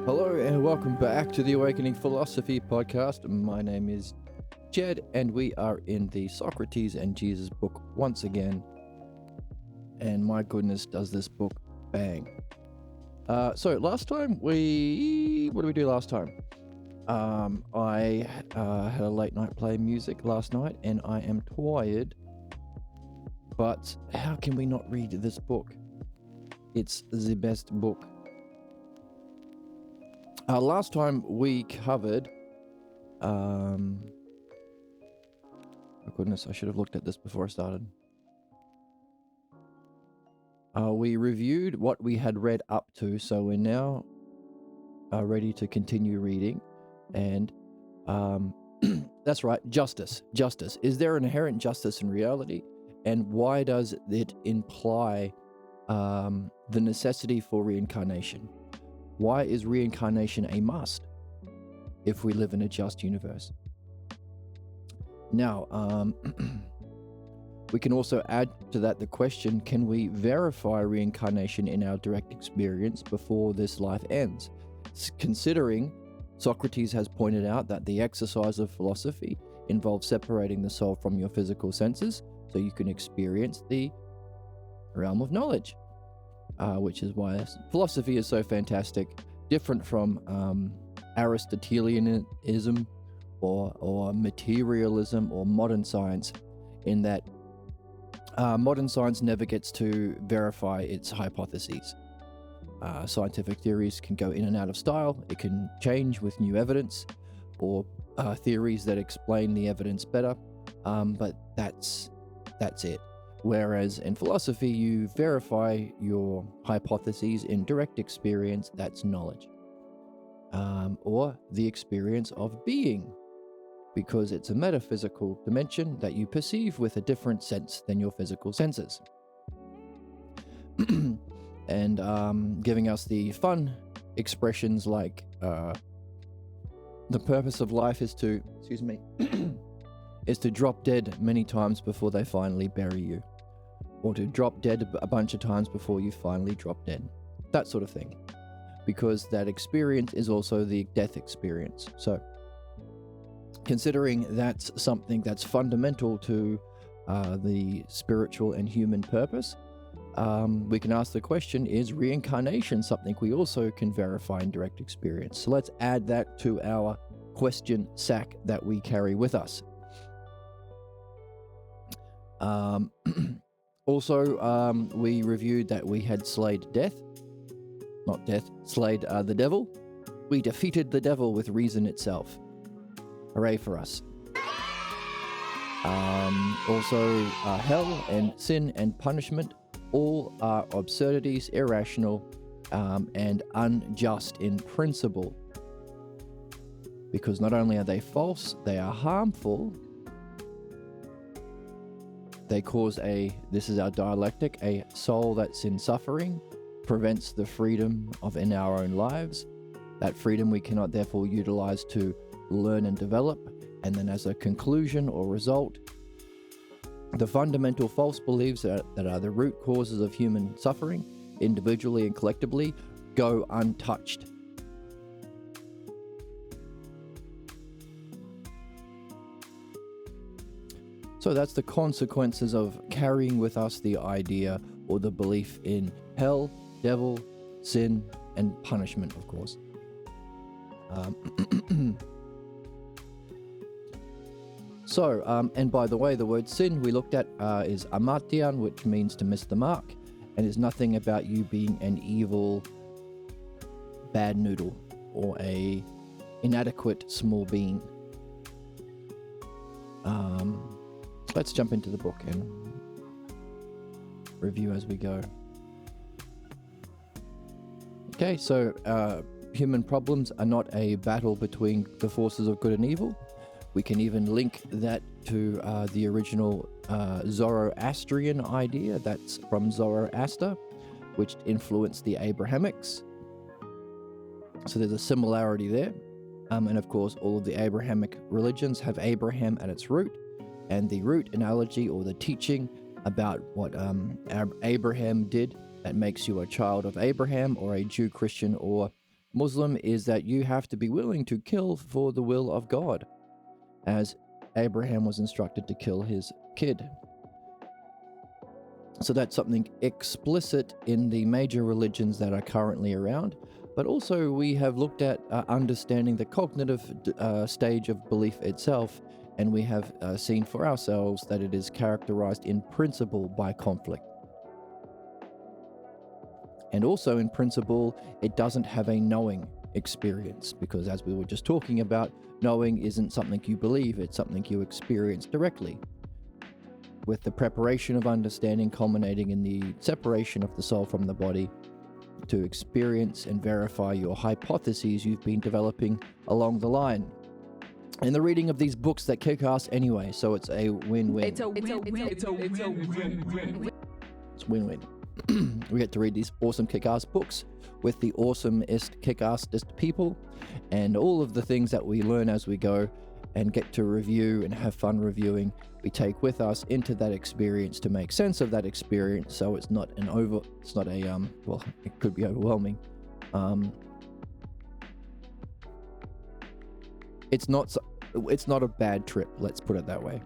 Hello and welcome back to the Awakening Philosophy podcast. My name is Jed and we are in the Socrates and Jesus book once again. And my goodness, does this book bang. So last time what did we do last time? I had a late night playing music last night and I am tired. But how can we not read this book? It's the best book. Last time we covered, oh goodness, I should have looked at this before I started. We reviewed what we had read up to, so we're now ready to continue reading. And that's right, justice. Justice. Is there an inherent justice in reality? And why does it imply the necessity for reincarnation? Why is reincarnation a must if we live in a just universe? Now, we can also add to that the question, can we verify reincarnation in our direct experience before this life ends? Considering Socrates has pointed out that the exercise of philosophy involves separating the soul from your physical senses so you can experience the realm of knowledge. Which is why philosophy is so fantastic, different from Aristotelianism or materialism or modern science, in that modern science never gets to verify its hypotheses. Scientific theories can go in and out of style, it can change with new evidence, or theories that explain the evidence better, but that's it. Whereas in philosophy, you verify your hypotheses in direct experience, that's knowledge. Or the experience of being, because it's a metaphysical dimension that you perceive with a different sense than your physical senses. And giving us the fun expressions like the purpose of life is to, is to drop dead many times before they finally bury you. Or to drop dead a bunch of times before you finally drop dead. That sort of thing. Because that experience is also the death experience. So, considering that's something that's fundamental to the spiritual and human purpose, we can ask the question, is reincarnation something we also can verify in direct experience? So let's add that to our question sack that we carry with us. Also, we reviewed that we had slayed the devil. We defeated the devil with reason itself. Hooray for us. Also, hell and sin and punishment all are absurdities, irrational, and unjust in principle. Because not only are they false, they are harmful. They cause this is our dialectic, a soul that's in suffering, prevents the freedom in our own lives. That freedom we cannot therefore utilize to learn and develop. And then as a conclusion or result, the fundamental false beliefs that are the root causes of human suffering, individually and collectively, go untouched. So that's the consequences of carrying with us the idea or the belief in hell, devil, sin, and punishment, of course. And by the way, the word sin we looked at is amatyan, which means to miss the mark, and is nothing about you being an evil, bad noodle, or a inadequate small being. Let's jump into the book and review as we go. Okay, so human problems are not a battle between the forces of good and evil. We can even link that to the original Zoroastrian idea that's from Zoroaster, which influenced the Abrahamics. So there's a similarity there. And of course, all of the Abrahamic religions have Abraham at its root. And the root analogy or the teaching about what Abraham did that makes you a child of Abraham or a Jew, Christian, or Muslim is that you have to be willing to kill for the will of God, as Abraham was instructed to kill his kid. So that's something explicit in the major religions that are currently around. But also we have looked at understanding the cognitive stage of belief itself, and we have seen for ourselves that it is characterized in principle by conflict. And also in principle, it doesn't have a knowing experience, because as we were just talking about, knowing isn't something you believe, it's something you experience directly, with the preparation of understanding culminating in the separation of the soul from the body to experience and verify your hypotheses you've been developing along the line. And the reading of these books that kick ass anyway, so it's a win-win. It's win-win. We get to read these awesome kick-ass books with the awesomest kick-assest people, and all of the things that we learn as we go and get to review and have fun reviewing, we take with us into that experience to make sense of that experience, so it's not well, it could be overwhelming. It's not a bad trip, let's put it that way.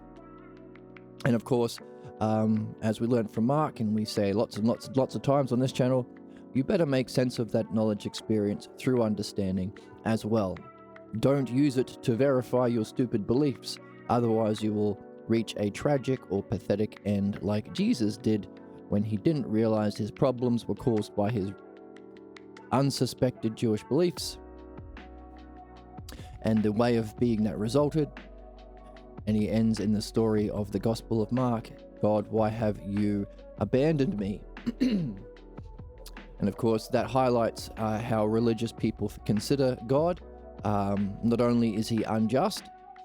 And of course, as we learned from Mark, and we say lots of times on this channel, you better make sense of that knowledge experience through understanding as well. Don't use it to verify your stupid beliefs, otherwise you will reach a tragic or pathetic end like Jesus did when he didn't realize his problems were caused by his unsuspected Jewish beliefs and the way of being that resulted. And he ends in the story of the Gospel of Mark, God, why have you abandoned me? And of course, that highlights how religious people consider God. Not only is he unjust,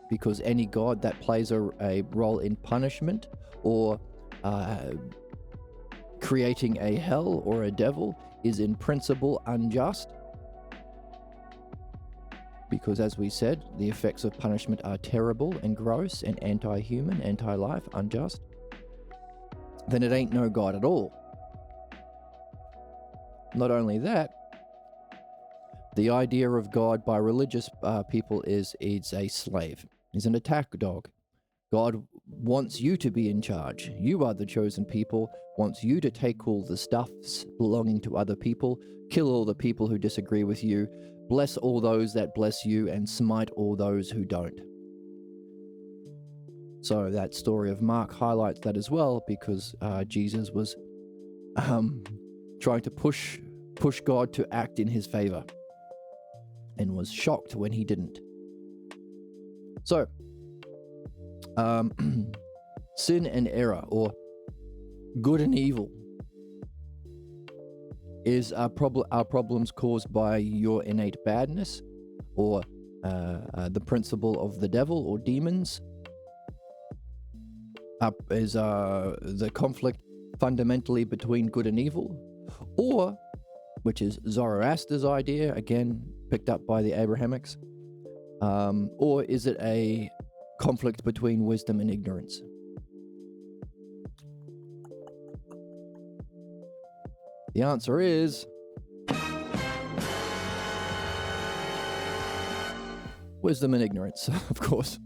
because any God that plays a role in punishment or creating a hell or a devil is in principle unjust, because as we said, the effects of punishment are terrible and gross and anti-human, anti-life, unjust. Then it ain't no God at all. Not only that, the idea of God by religious people is it's a slave. He's an attack dog. God wants you to be in charge. You are the chosen people, wants you to take all the stuffs belonging to other people, kill all the people who disagree with you, bless all those that bless you, and smite all those who don't. So that story of Mark highlights that as well, because Jesus was trying to push God to act in his favor, and was shocked when he didn't. So, sin and error, or good and evil, are problems caused by your innate badness, or the principle of the devil or demons. Is the conflict fundamentally between good and evil, or, which is Zoroaster's idea, again picked up by the Abrahamics, or is it a conflict between wisdom and ignorance? The answer is wisdom and ignorance, of course,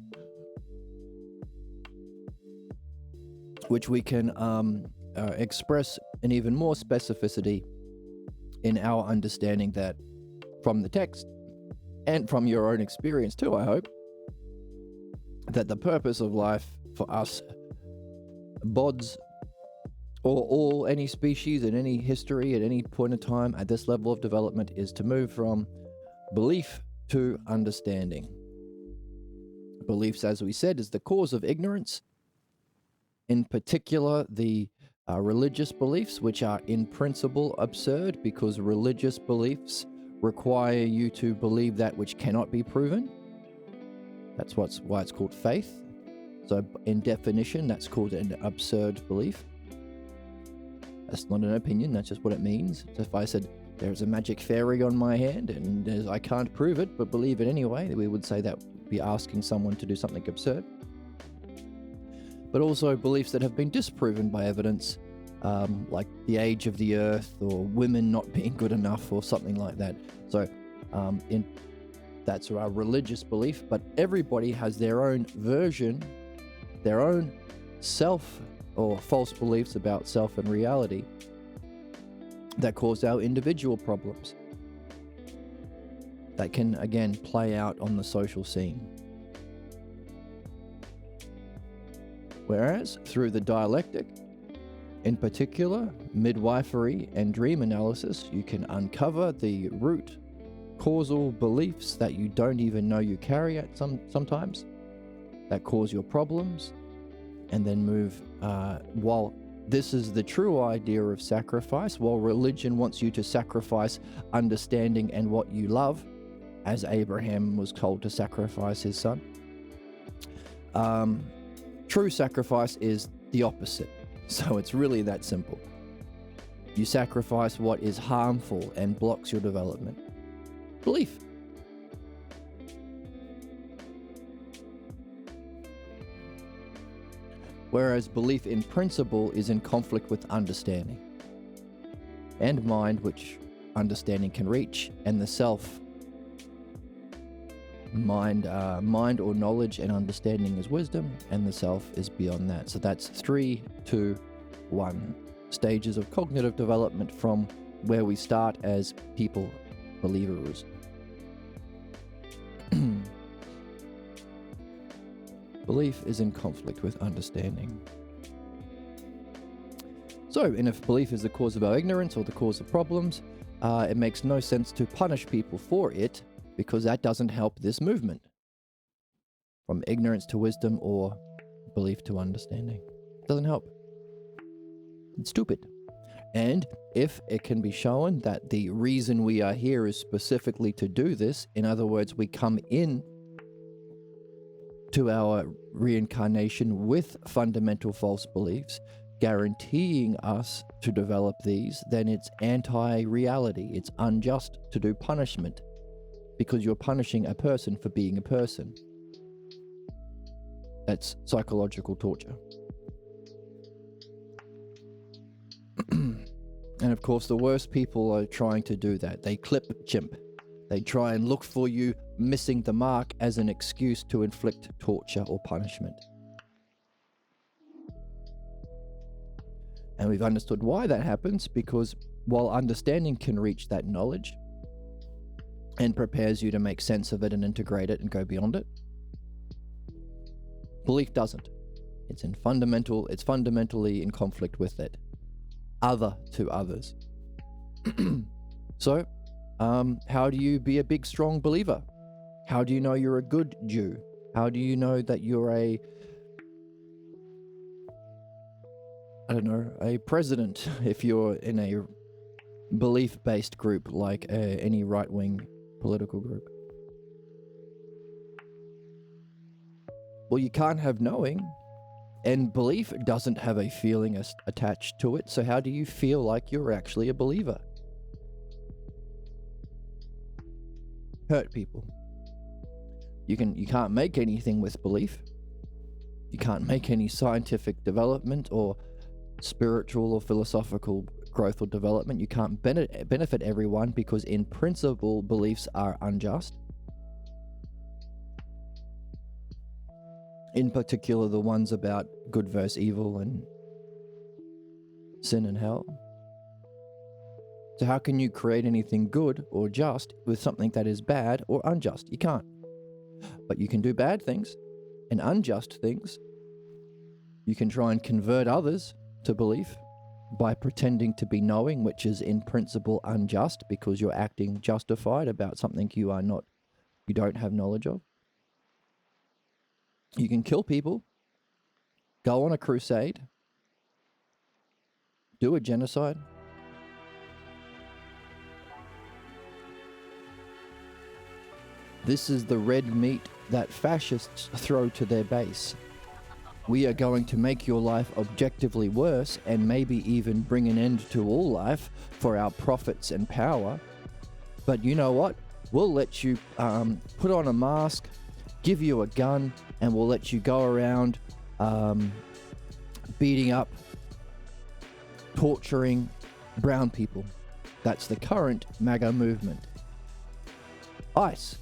which we can express in even more specificity in our understanding that from the text and from your own experience too, I hope, that the purpose of life for us bods, or any species in any history at any point in time at this level of development, is to move from belief to understanding. Beliefs, as we said, is the cause of ignorance. In particular, the religious beliefs, which are in principle absurd, because religious beliefs require you to believe that which cannot be proven. That's why it's called faith. So in definition, that's called an absurd belief. That's not an opinion, that's just what it means. So if I said, there's a magic fairy on my hand and I can't prove it, but believe it anyway, we would say that would be asking someone to do something absurd. But also beliefs that have been disproven by evidence, like the age of the earth, or women not being good enough, or something like that. So That's our religious belief, but everybody has their own version, their own self or false beliefs about self and reality that cause our individual problems that can again play out on the social scene. Whereas through the dialectic, in particular midwifery and dream analysis, you can uncover the root causal beliefs that you don't even know you carry at sometimes that cause your problems, and then move while this is the true idea of sacrifice, while religion wants you to sacrifice understanding and what you love, as Abraham was told to sacrifice his son. True sacrifice is the opposite. So it's really that simple. You sacrifice what is harmful and blocks your development. Belief. Whereas belief in principle is in conflict with understanding and mind, which understanding can reach, and the self. Mind or knowledge and understanding is wisdom, and the self is beyond that. So that's 3, 2, 1 stages of cognitive development from where we start as people, believers. Belief is in conflict with understanding. So, and if belief is the cause of our ignorance or the cause of problems, it makes no sense to punish people for it, because that doesn't help this movement. From ignorance to wisdom or belief to understanding. It doesn't help. It's stupid. And if it can be shown that the reason we are here is specifically to do this, in other words, we come in to our reincarnation with fundamental false beliefs, guaranteeing us to develop these, then it's anti-reality. It's unjust to do punishment, because you're punishing a person for being a person. That's psychological torture. And of course, the worst people are trying to do that. They clip chimp. They try and look for you missing the mark as an excuse to inflict torture or punishment. And we've understood why that happens, because while understanding can reach that knowledge and prepares you to make sense of it and integrate it and go beyond it, belief doesn't. It's fundamentally in conflict with it. Other to others. So, how do you be a big, strong believer? How do you know you're a good Jew? How do you know that you're a president, if you're in a belief-based group like any right-wing political group? Well, you can't have knowing, and belief doesn't have a feeling attached to it, so how do you feel like you're actually a believer? Hurt people. You can't make anything with belief. You can't make any scientific development or spiritual or philosophical growth or development. You can't benefit everyone, because in principle beliefs are unjust. In particular, the ones about good versus evil and sin and hell. So how can you create anything good or just with something that is bad or unjust? You can't. But you can do bad things and unjust things. You can try and convert others to belief by pretending to be knowing, which is in principle unjust, because you're acting justified about something you don't have knowledge of. You can kill people, go on a crusade, do a genocide. This is the red meat that fascists throw to their base. We are going to make your life objectively worse, and maybe even bring an end to all life for our profits and power. But you know what? We'll let you put on a mask, give you a gun, and we'll let you go around beating up, torturing brown people. That's the current MAGA movement. ICE.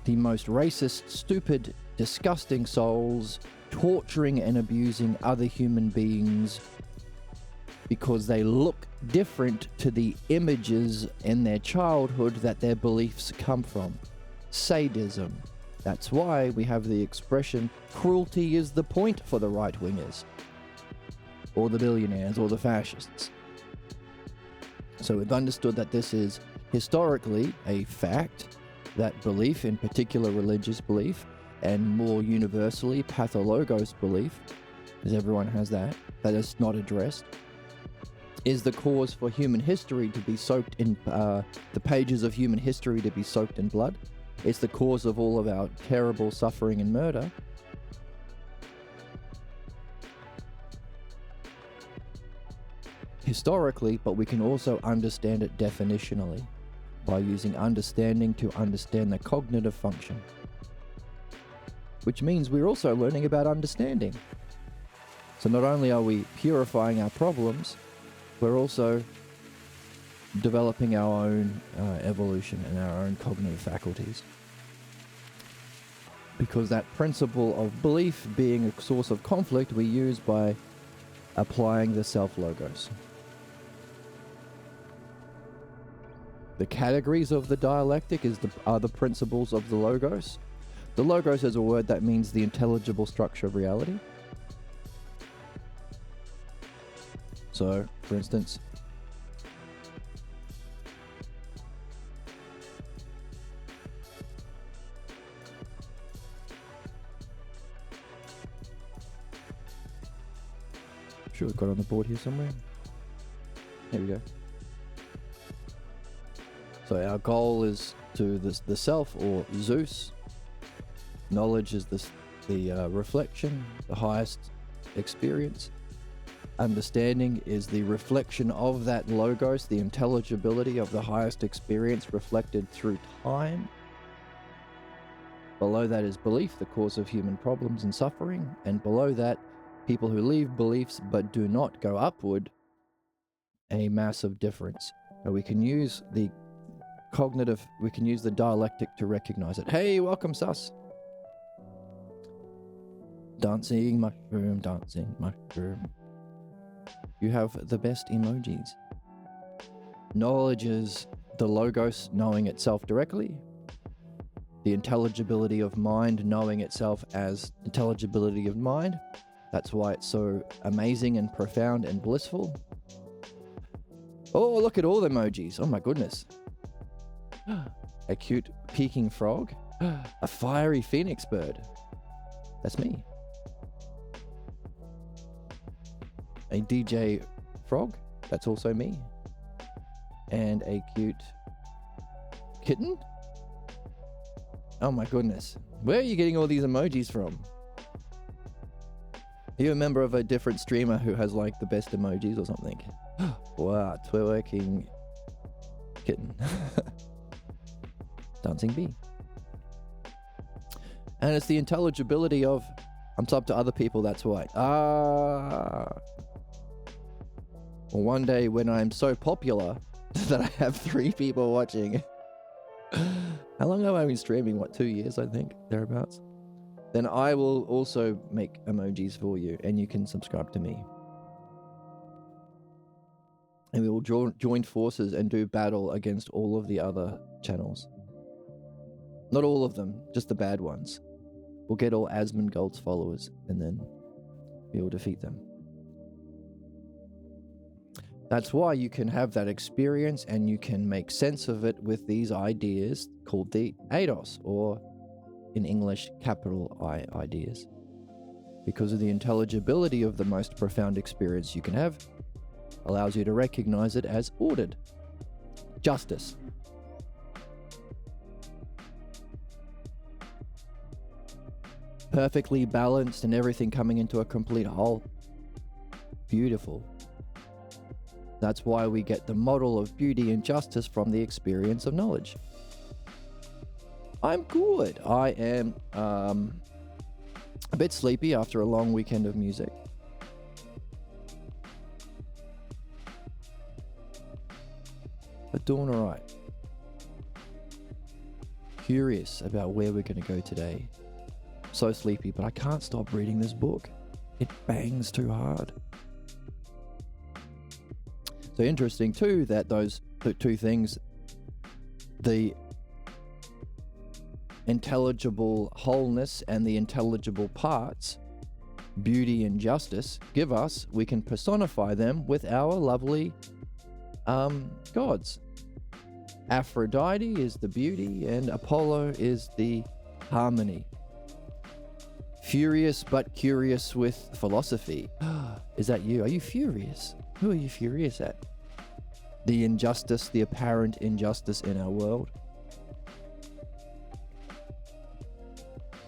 The most racist, stupid, disgusting souls torturing and abusing other human beings because they look different to the images in their childhood that their beliefs come from. Sadism. That's why we have the expression, cruelty is the point for the right-wingers, or the billionaires, or the fascists. So we've understood that this is historically a fact, that belief, in particular religious belief, and more universally pathologos belief, because everyone has that is not addressed, is the cause for human history to be soaked in, the pages of human history to be soaked in blood. It's the cause of all of our terrible suffering and murder. Historically, but we can also understand it definitionally by using understanding to understand the cognitive function. Which means we're also learning about understanding. So not only are we purifying our problems, we're also developing our own evolution and our own cognitive faculties. Because that principle of belief being a source of conflict we use by applying the self-logos. The categories of the dialectic are the principles of the logos. The logos is a word that means the intelligible structure of reality. So, for instance, sure we've got it on the board here somewhere. Here we go. So our goal is to the self, or Zeus. Knowledge is the reflection, the highest experience. Understanding is the reflection of that logos, the intelligibility of the highest experience reflected through time. Below that is belief, the cause of human problems and suffering. And below that, people who leave beliefs but do not go upward, a massive difference. And we can use the dialectic to recognize it. Hey, welcome, Sus. Dancing mushroom, dancing mushroom. You have the best emojis. Knowledge is the logos knowing itself directly. The intelligibility of mind knowing itself as intelligibility of mind. That's why it's so amazing and profound and blissful. Oh, look at all the emojis. Oh my goodness. A cute peeking frog. A fiery phoenix bird. That's me. A DJ frog. That's also me. And a cute kitten. Oh my goodness. Where are you getting all these emojis from? Are you a member of a different streamer who has like the best emojis or something? Wow, twerking kitten. Dancing bee. And it's the intelligibility of, I'm sub to other people, that's why. Well, one day when I'm so popular that I have 3 people watching. How long have I been streaming? What, 2 years, I think, thereabouts? Then I will also make emojis for you, and you can subscribe to me. And we will join forces and do battle against all of the other channels. Not all of them, just the bad ones. We'll get all Asmongold's followers, and then we will defeat them. That's why you can have that experience and you can make sense of it with these ideas called the eidos, or in English, capital I ideas. Because of the intelligibility of the most profound experience you can have, allows you to recognize it as ordered. Justice. Perfectly balanced and everything coming into a complete whole. Beautiful. That's why we get the model of beauty and justice from the experience of knowledge. I'm good. I am a bit sleepy after a long weekend of music. But doing alright. curious about where we're going to go today. So sleepy, but I can't stop reading this book. It bangs too hard. So interesting too that those two things, the intelligible wholeness and the intelligible parts, beauty and justice, we can personify them with our lovely gods. Aphrodite is the beauty and Apollo is the harmony. Furious but curious with philosophy. Is that you? Are you furious? Who are you furious at? The injustice, the apparent injustice in our world.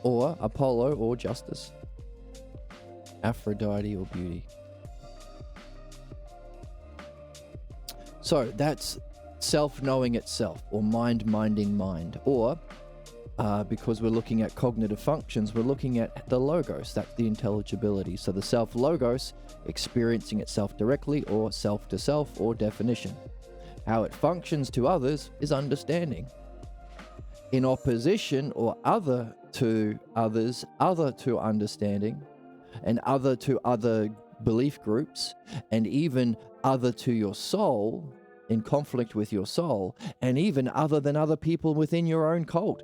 Or Apollo or justice. Aphrodite or beauty. So that's self-knowing itself, or mind-minding mind. Or, because we're looking at cognitive functions, we're looking at the logos, that's the intelligibility. So the self-logos, experiencing itself directly, or self-to-self, or definition. How it functions to others is understanding. In opposition, or other to others, other to understanding, and other to other belief groups, and even other to your soul, in conflict with your soul, and even other than other people within your own cult.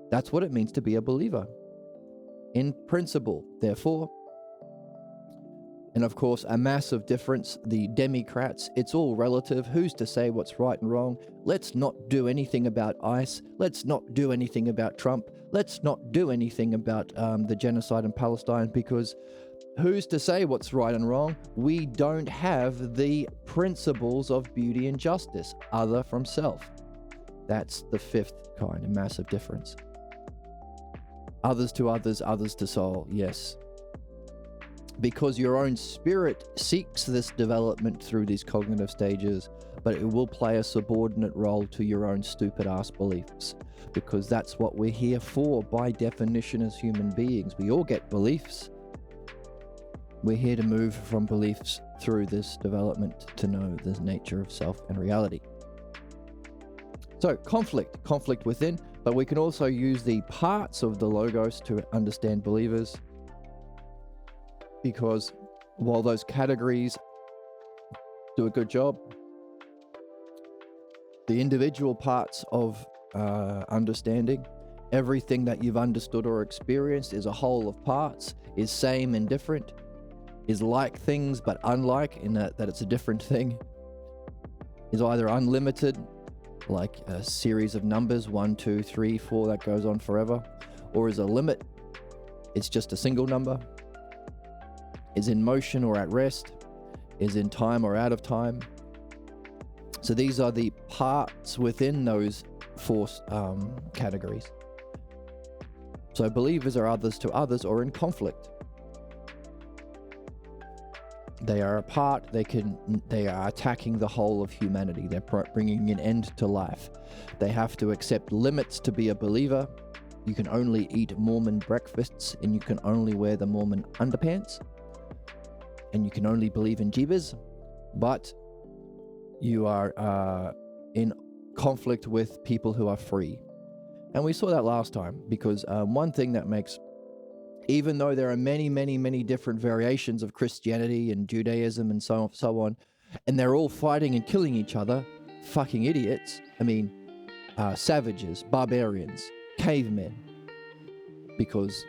That's what it means to be a believer. In principle, therefore. And of course, a massive difference, the Democrats, it's all relative. Who's to say what's right and wrong? Let's not do anything about ICE. Let's not do anything about Trump. Let's not do anything about the genocide in Palestine, because who's to say what's right and wrong? We don't have the principles of beauty and justice, other from self. That's the fifth kind, a massive difference. Others to others, others to soul, yes. Because your own spirit seeks this development through these cognitive stages, but it will play a subordinate role to your own stupid ass beliefs, because that's what we're here for by definition as human beings. We all get beliefs. We're here to move from beliefs through this development to know the nature of self and reality. So conflict within, but we can also use the parts of the logos to understand believers, because while those categories do a good job, the individual parts of understanding, everything that you've understood or experienced is a whole of parts, is same and different, is like things but unlike in that it's a different thing, is either unlimited, like a series of numbers, 1, 2, 3, 4, that goes on forever, or is a limit, it's just a single number, is in motion or at rest, is in time or out of time. So these are the parts within those four categories. So believers are others to others or in conflict. They are apart, they are attacking the whole of humanity. They're bringing an end to life. They have to accept limits to be a believer. You can only eat Mormon breakfasts, and you can only wear the Mormon underpants, and you can only believe in Jeebus, but you are in conflict with people who are free. And we saw that last time, because one thing that makes, even though there are many, many, many different variations of Christianity and Judaism and so on, and they're all fighting and killing each other, fucking idiots. I mean, savages, barbarians, cavemen, because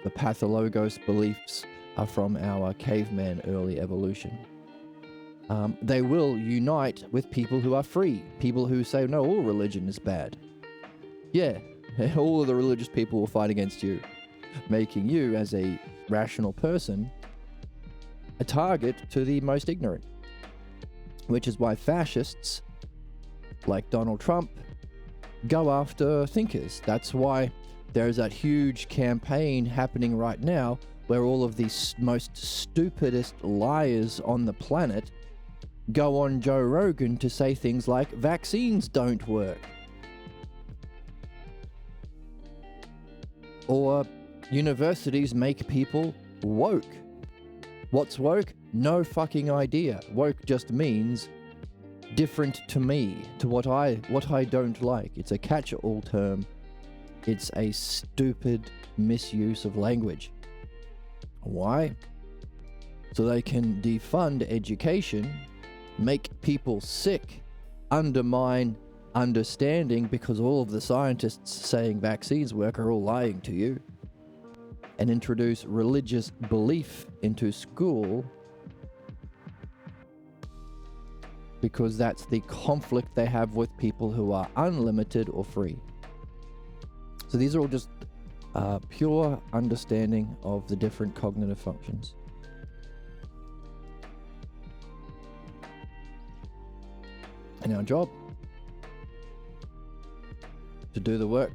the pathologos beliefs are from our caveman early evolution. They will unite with people who are free, people who say, no, all religion is bad. Yeah, all of the religious people will fight against you, making you, as a rational person, a target to the most ignorant. Which is why fascists, like Donald Trump, go after thinkers. That's why there's that huge campaign happening right now where all of these most stupidest liars on the planet go on Joe Rogan to say things like vaccines don't work. Or universities make people woke. What's woke? No fucking idea. Woke just means different to me, to what I don't like. It's a catch-all term It's a stupid misuse of language. Why? So they can defund education, make people sick, undermine understanding, because all of the scientists saying vaccines work are all lying to you, and introduce religious belief into school, because that's the conflict they have with people who are unlimited or free. So these are all just pure understanding of the different cognitive functions. And our job, to do the work,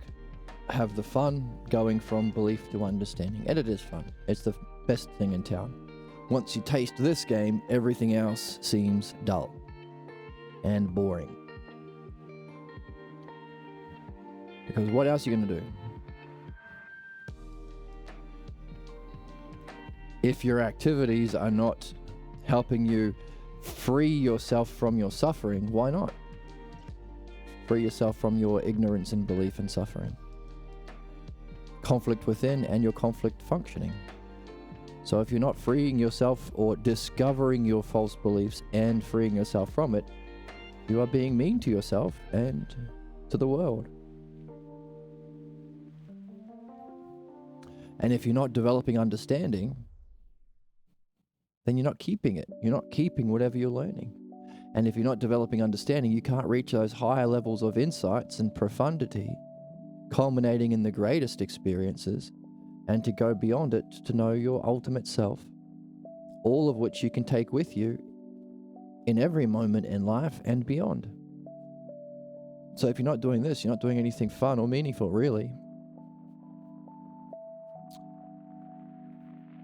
have the fun going from belief to understanding. And it is fun. It's the best thing in town. Once you taste this game, everything else seems dull and boring. Because what else are you going to do? If your activities are not helping you free yourself from your suffering, why not? Free yourself from your ignorance and belief and suffering. Conflict within and your conflict functioning. So if you're not freeing yourself or discovering your false beliefs and freeing yourself from it, you are being mean to yourself and to the world. And if you're not developing understanding, then you're not keeping it. You're not keeping whatever you're learning. And if you're not developing understanding, you can't reach those higher levels of insights and profundity, culminating in the greatest experiences, and to go beyond it to know your ultimate self, all of which you can take with you in every moment in life and beyond. So if you're not doing this, you're not doing anything fun or meaningful, really.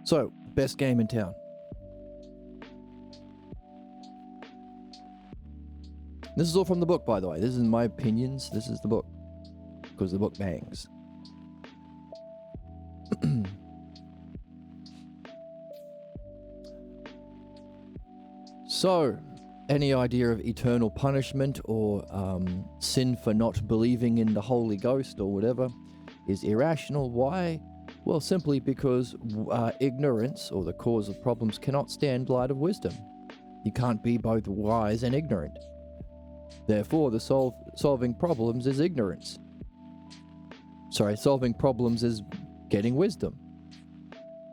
So, best game in town. This is all from the book, by the way. This isn't my opinions. This is the book. Because the book bangs. So, any idea of eternal punishment or sin for not believing in the Holy Ghost or whatever is irrational. Why? Well, simply because ignorance, or the cause of problems, cannot stand light of wisdom. You can't be both wise and ignorant. Therefore, the solving problems is ignorance. Solving problems is getting wisdom.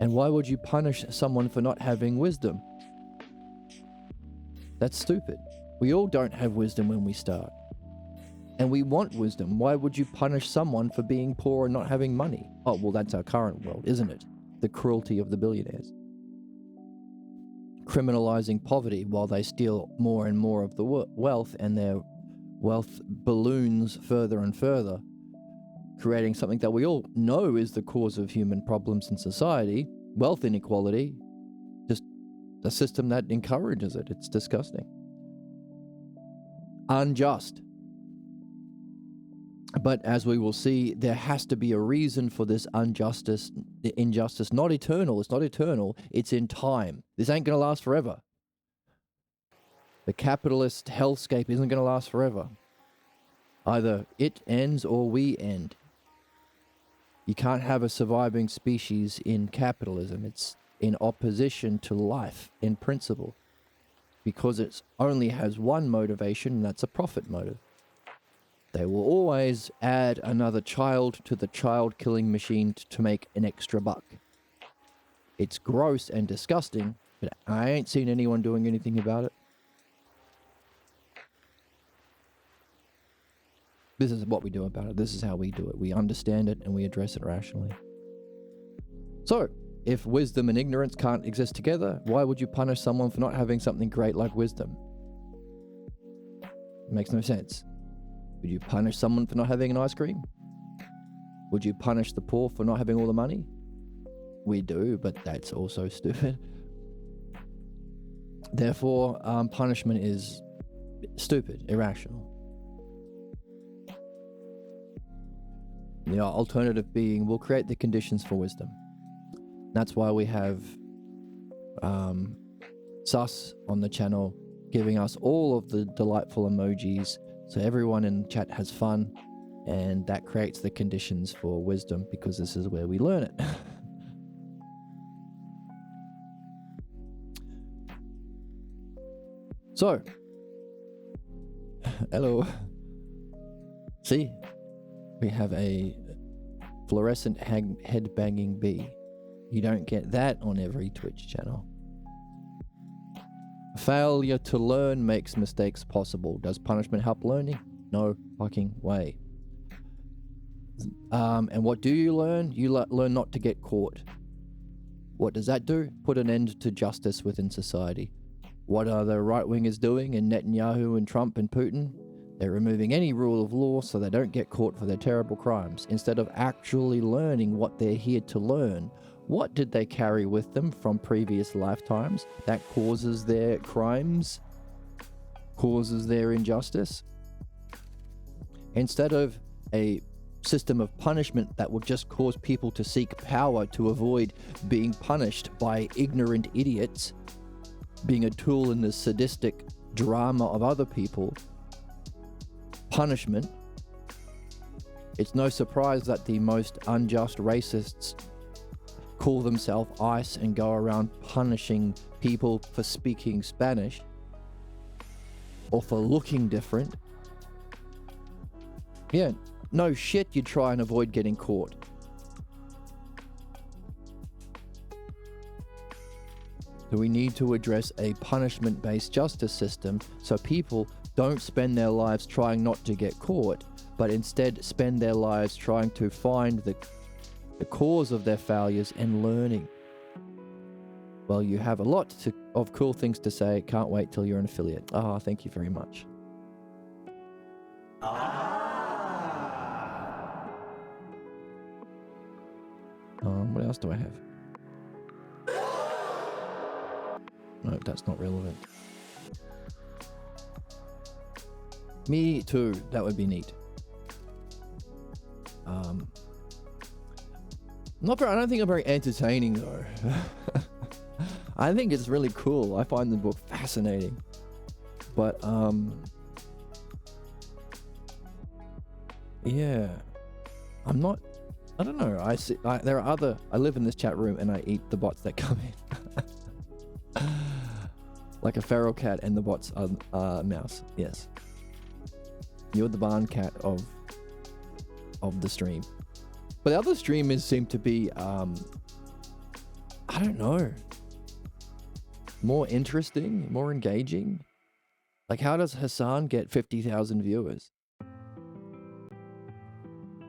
And why would you punish someone for not having wisdom? That's stupid. We all don't have wisdom when we start. And we want wisdom. Why would you punish someone for being poor and not having money? Oh, well, that's our current world, isn't it? The cruelty of the billionaires. Criminalizing poverty while they steal more and more of the wealth, and their wealth balloons further and further, creating something that we all know is the cause of human problems in society, wealth inequality, just a system that encourages it. It's disgusting. Unjust. But as we will see, there has to be a reason for this injustice, not eternal. It's not eternal. It's in time. This ain't going to last forever. The capitalist hellscape isn't going to last forever. Either it ends or we end. You can't have a surviving species in capitalism. It's in opposition to life in principle, because it only has one motivation, and that's a profit motive. They will always add another child to the child-killing machine to make an extra buck. It's gross and disgusting, but I ain't seen anyone doing anything about it. This is what we do about it. This is how we do it. We understand it and we address it rationally. So, if wisdom and ignorance can't exist together, why would you punish someone for not having something great like wisdom? It makes no sense. Would you punish someone for not having an ice cream? Would you punish the poor for not having all the money? We do, but that's also stupid. Therefore, punishment is stupid, irrational. The alternative being, we'll create the conditions for wisdom. That's why we have Sus on the channel giving us all of the delightful emojis, so everyone in chat has fun. And that creates the conditions for wisdom, because this is where we learn it. So, hello. See, we have a fluorescent head-banging bee. You don't get that on every Twitch channel. Failure to learn makes mistakes possible. Does punishment help learning? No fucking way. And what do you learn? You learn not to get caught. What does that do? Put an end to justice within society. What are the right-wingers doing in Netanyahu and Trump and Putin? They're removing any rule of law so they don't get caught for their terrible crimes. Instead of actually learning what they're here to learn, what did they carry with them from previous lifetimes that causes their crimes, causes their injustice? Instead of a system of punishment that will just cause people to seek power to avoid being punished by ignorant idiots, being a tool in the sadistic drama of other people, punishment. It's no surprise that the most unjust racists call themselves ICE and go around punishing people for speaking Spanish or for looking different. Yeah, no shit, you try and avoid getting caught. So we need to address a punishment-based justice system so people don't spend their lives trying not to get caught, but instead spend their lives trying to find the cause of their failures and learning. Well, you have a lot of cool things to say. Can't wait till you're an affiliate. Ah, thank you very much. What else do I have? No, that's not relevant. Me too. That would be neat. I don't think I'm very entertaining though. I think it's really cool. I find the book fascinating. But yeah, I don't know. I live in this chat room and I eat the bots that come in. Like a feral cat, and the bots are a mouse. Yes. You're the barn cat of the stream. But the other streamers seem to be, I don't know, more interesting, more engaging. Like, how does Hassan get 50,000 viewers?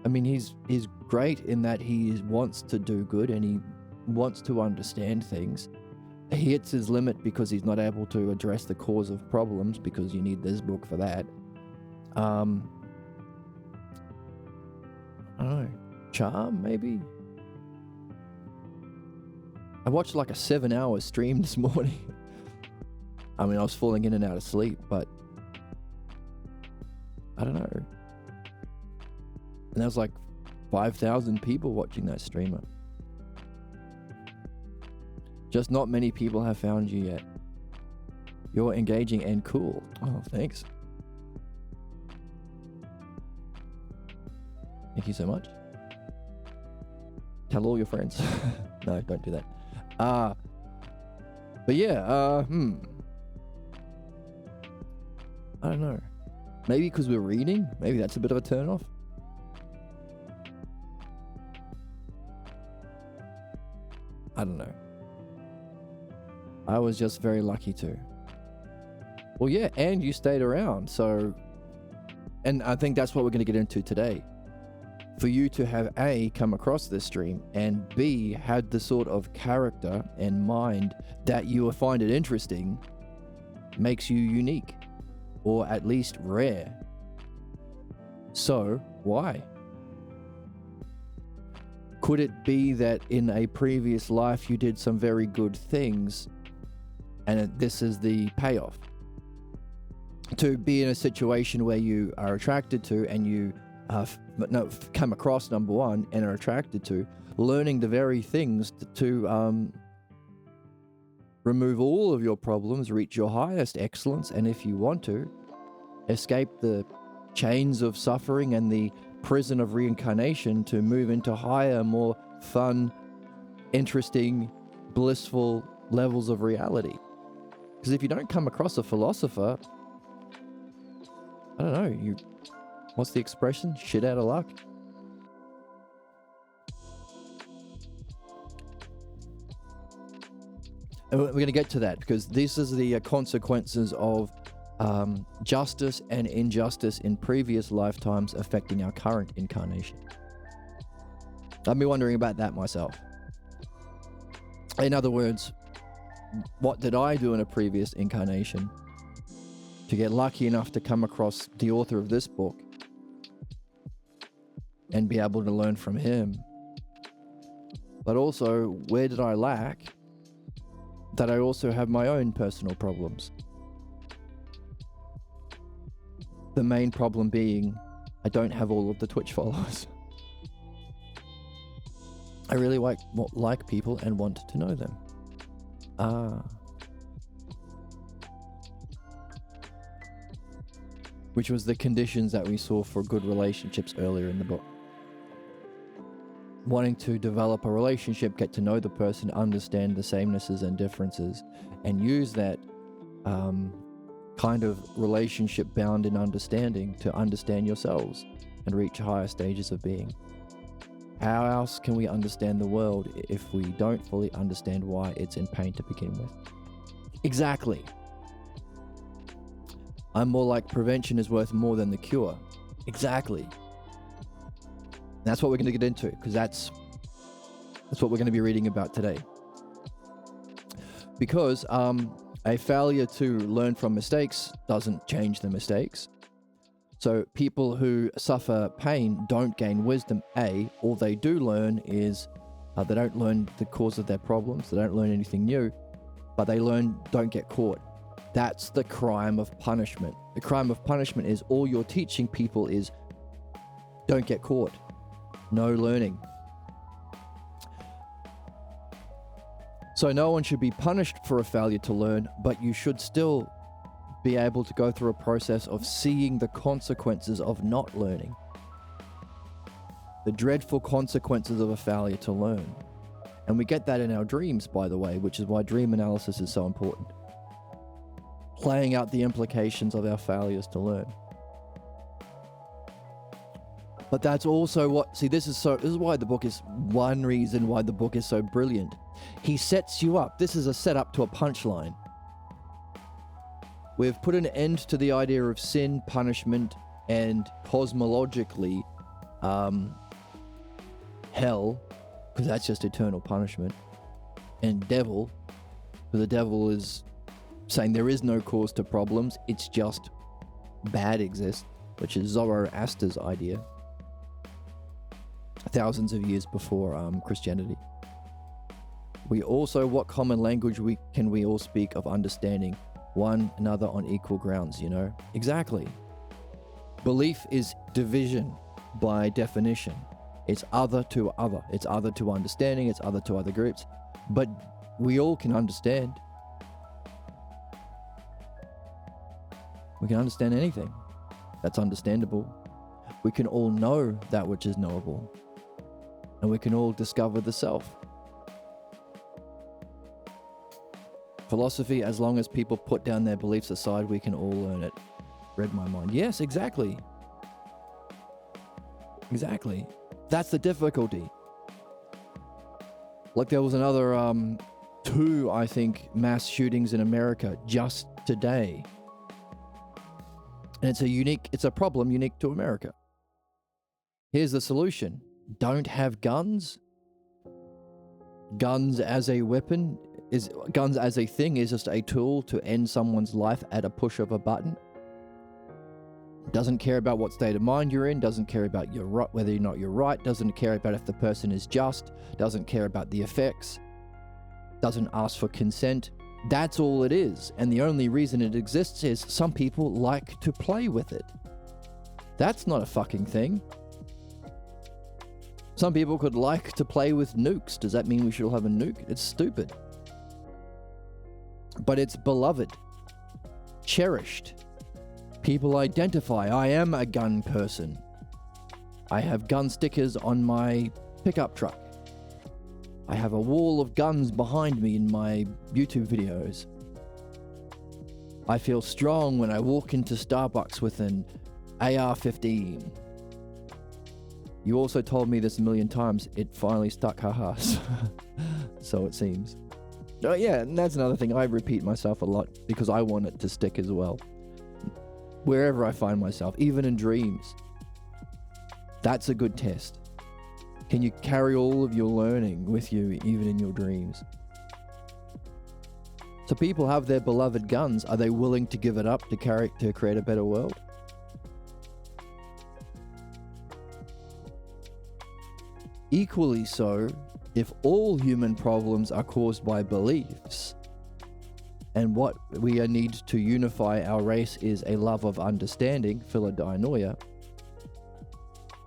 I mean, he's great in that he wants to do good and he wants to understand things. He hits his limit because he's not able to address the cause of problems, because you need this book for that. I don't know. Charm, maybe? I watched like a 7-hour stream this morning. I mean, I was falling in and out of sleep, but I don't know. And there was like 5,000 people watching that streamer. Just not many people have found you yet. You're engaging and cool. Oh, thanks. Thank you so much. Tell all your friends. No, don't do that. But yeah, I don't know. Maybe because we're reading? Maybe that's a bit of a turn off. I don't know. I was just very lucky too. Well, yeah, and you stayed around, so... And I think that's what we're going to get into today. For you to have A, come across this stream, and B, had the sort of character and mind that you will find it interesting, makes you unique, or at least rare. So, why? Could it be that in a previous life you did some very good things, and this is the payoff? To be in a situation where you are attracted to and you come across, number one, and are attracted to, learning the very things to remove all of your problems, reach your highest excellence, and if you want to, escape the chains of suffering and the prison of reincarnation to move into higher, more fun, interesting, blissful levels of reality. Because if you don't come across a philosopher, I don't know, what's the expression? Shit out of luck. And we're going to get to that, because this is the consequences of justice and injustice in previous lifetimes affecting our current incarnation. I've been wondering about that myself. In other words, what did I do in a previous incarnation to get lucky enough to come across the author of this book and be able to learn from him? But also, where did I lack that I also have my own personal problems? The main problem being, I don't have all of the Twitch followers. I really like people and want to know them. Which was the conditions that we saw for good relationships earlier in the book. Wanting to develop a relationship, get to know the person, understand the samenesses and differences, and use that kind of relationship bound in understanding to understand yourselves and reach higher stages of being. How else can we understand the world if we don't fully understand why it's in pain to begin with? Exactly. I'm more like prevention is worth more than the cure. Exactly. That's what we're going to get into, because that's what we're going to be reading about today. Because a failure to learn from mistakes doesn't change the mistakes. So people who suffer pain don't gain wisdom. All they do learn is they don't learn the cause of their problems. They don't learn anything new, but they learn don't get caught. That's the crime of punishment. The crime of punishment is all you're teaching people is don't get caught. No learning. So no one should be punished for a failure to learn, but you should still be able to go through a process of seeing the consequences of not learning. The dreadful consequences of a failure to learn. And we get that in our dreams, by the way, which is why dream analysis is so important. Playing out the implications of our failures to learn. But that's also this is why the book is one reason why the book is so brilliant. He sets you up. This is a setup to a punchline. We've put an end to the idea of sin, punishment, and cosmologically, hell, because that's just eternal punishment, and devil, because the devil is saying there is no cause to problems, it's just bad exists, which is Zoroaster's idea, thousands of years before Christianity. We also, what common language can we all speak of understanding one another on equal grounds, you know? Exactly. Belief is division by definition. It's other to other. It's other to understanding. It's other to other groups. But we all can understand. We can understand anything that's understandable. We can all know that which is knowable. And we can all discover the self. Philosophy, as long as people put down their beliefs aside, we can all learn it. Read my mind. Yes, exactly. Exactly. That's the difficulty. Like there was another 2, I think, mass shootings in America just today. And it's a problem unique to America. Here's the solution. Don't have guns. Guns as a weapon guns as a thing is just a tool to end someone's life at a push of a button. Doesn't care about what state of mind you're in, doesn't care about whether or not you're right, doesn't care about if the person is just, doesn't care about the effects, doesn't ask for consent. That's all it is. And the only reason it exists is some people like to play with it. That's not a fucking thing. Some people could like to play with nukes. Does that mean we should all have a nuke? It's stupid. But it's beloved, cherished. People identify, I am a gun person. I have gun stickers on my pickup truck. I have a wall of guns behind me in my YouTube videos. I feel strong when I walk into Starbucks with an AR-15. You also told me this a million times. It finally stuck, haha. So it seems. Oh yeah, and that's another thing. I repeat myself a lot because I want it to stick as well. Wherever I find myself, even in dreams. That's a good test. Can you carry all of your learning with you even in your dreams? So people have their beloved guns. Are they willing to give it up to create a better world? Equally so, if all human problems are caused by beliefs, and what we need to unify our race is a love of understanding, philodainoia,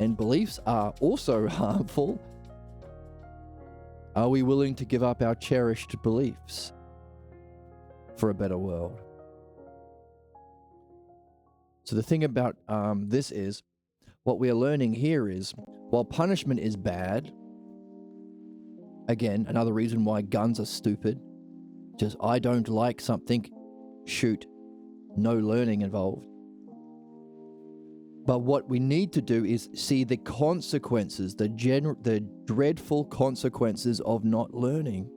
and beliefs are also harmful, are we willing to give up our cherished beliefs for a better world? So the thing about this is, what we are learning here is, while punishment is bad, again, another reason why guns are stupid, just I don't like something, shoot, no learning involved. But what we need to do is see the consequences, the dreadful consequences of not learning.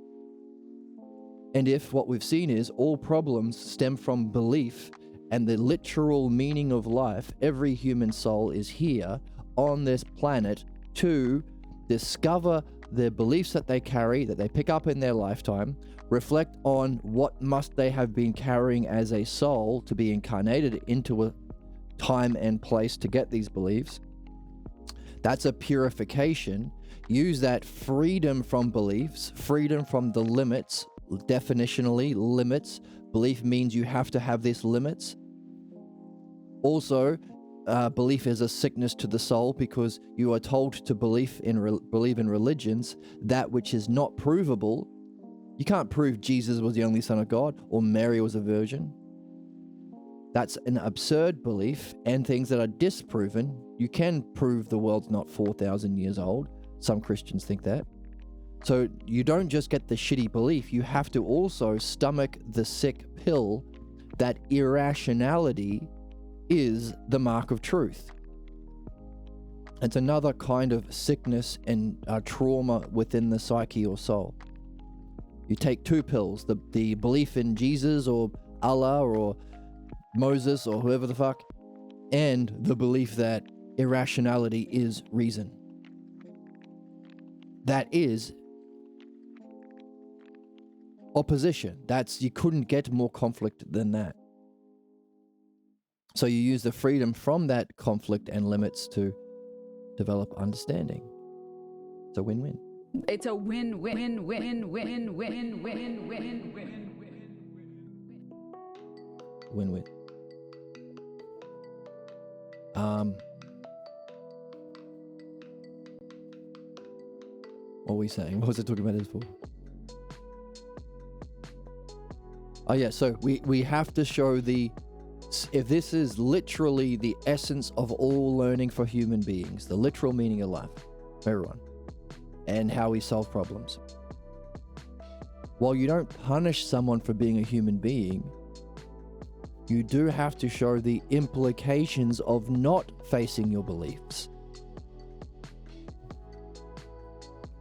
And if what we've seen is all problems stem from belief and the literal meaning of life, every human soul is here on this planet to discover the beliefs that they carry, that they pick up in their lifetime, reflect on what must they have been carrying as a soul to be incarnated into a time and place to get these beliefs. That's a purification. Use that freedom from beliefs, freedom from the limits, definitionally limits. Belief means you have to have these limits. Also, belief is a sickness to the soul because you are told to believe in religions that which is not provable. You can't prove Jesus was the only Son of God or Mary was a virgin. That's an absurd belief, and things that are disproven. You can prove the world's not 4,000 years old. Some Christians think that. So you don't just get the shitty belief, you have to also stomach the sick pill that irrationality is the mark of truth. It's another kind of sickness and trauma within the psyche or soul. You take two pills, the belief in Jesus or Allah or Moses or whoever the fuck, and the belief that irrationality is reason. That is opposition. You couldn't get more conflict than that. So you use the freedom from that conflict and limits to develop understanding. It's a win-win. It's a win-win. Win-win. What were we saying? What was I talking about this for? Oh yeah, so we have to show if this is literally the essence of all learning for human beings, the literal meaning of life, everyone, and how we solve problems. While you don't punish someone for being a human being, you do have to show the implications of not facing your beliefs,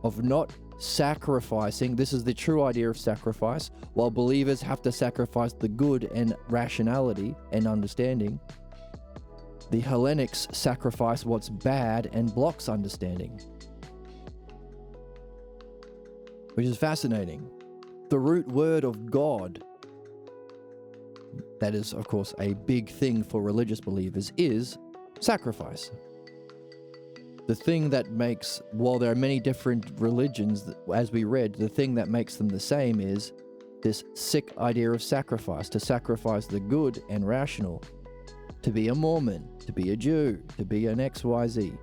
of not sacrificing. This is the true idea of sacrifice. While believers have to sacrifice the good and rationality and understanding, the Hellenics sacrifice what's bad and blocks understanding, which is fascinating. The root word of God, that is, of course, a big thing for religious believers, is sacrifice. The thing that makes, while there are many different religions, as we read, the thing that makes them the same is this sick idea of sacrifice, to sacrifice the good and rational, to be a Mormon, to be a Jew, to be an XYZ.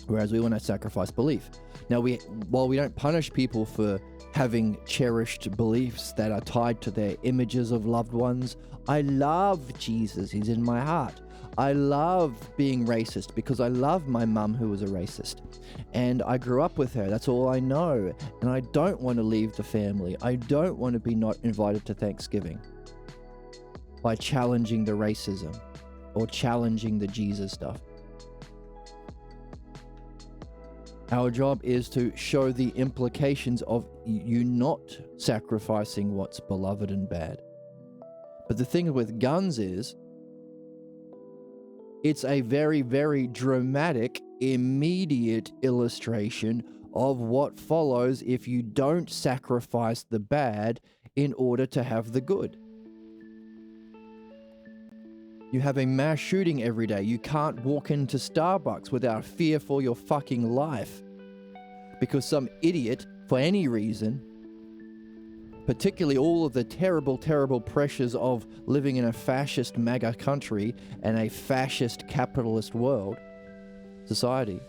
Whereas we want to sacrifice belief. Now, while we don't punish people for having cherished beliefs that are tied to their images of loved ones, I love Jesus, he's in my heart. I love being racist because I love my mum who was a racist. And I grew up with her. That's all I know. And I don't want to leave the family. I don't want to be not invited to Thanksgiving by challenging the racism or challenging the Jesus stuff. Our job is to show the implications of you not sacrificing what's beloved and bad. But the thing with guns is, it's a very, very dramatic, immediate illustration of what follows if you don't sacrifice the bad in order to have the good. You have a mass shooting every day. You can't walk into Starbucks without fear for your fucking life because some idiot, for any reason, particularly all of the terrible, terrible pressures of living in a fascist MAGA country and a fascist capitalist world, society.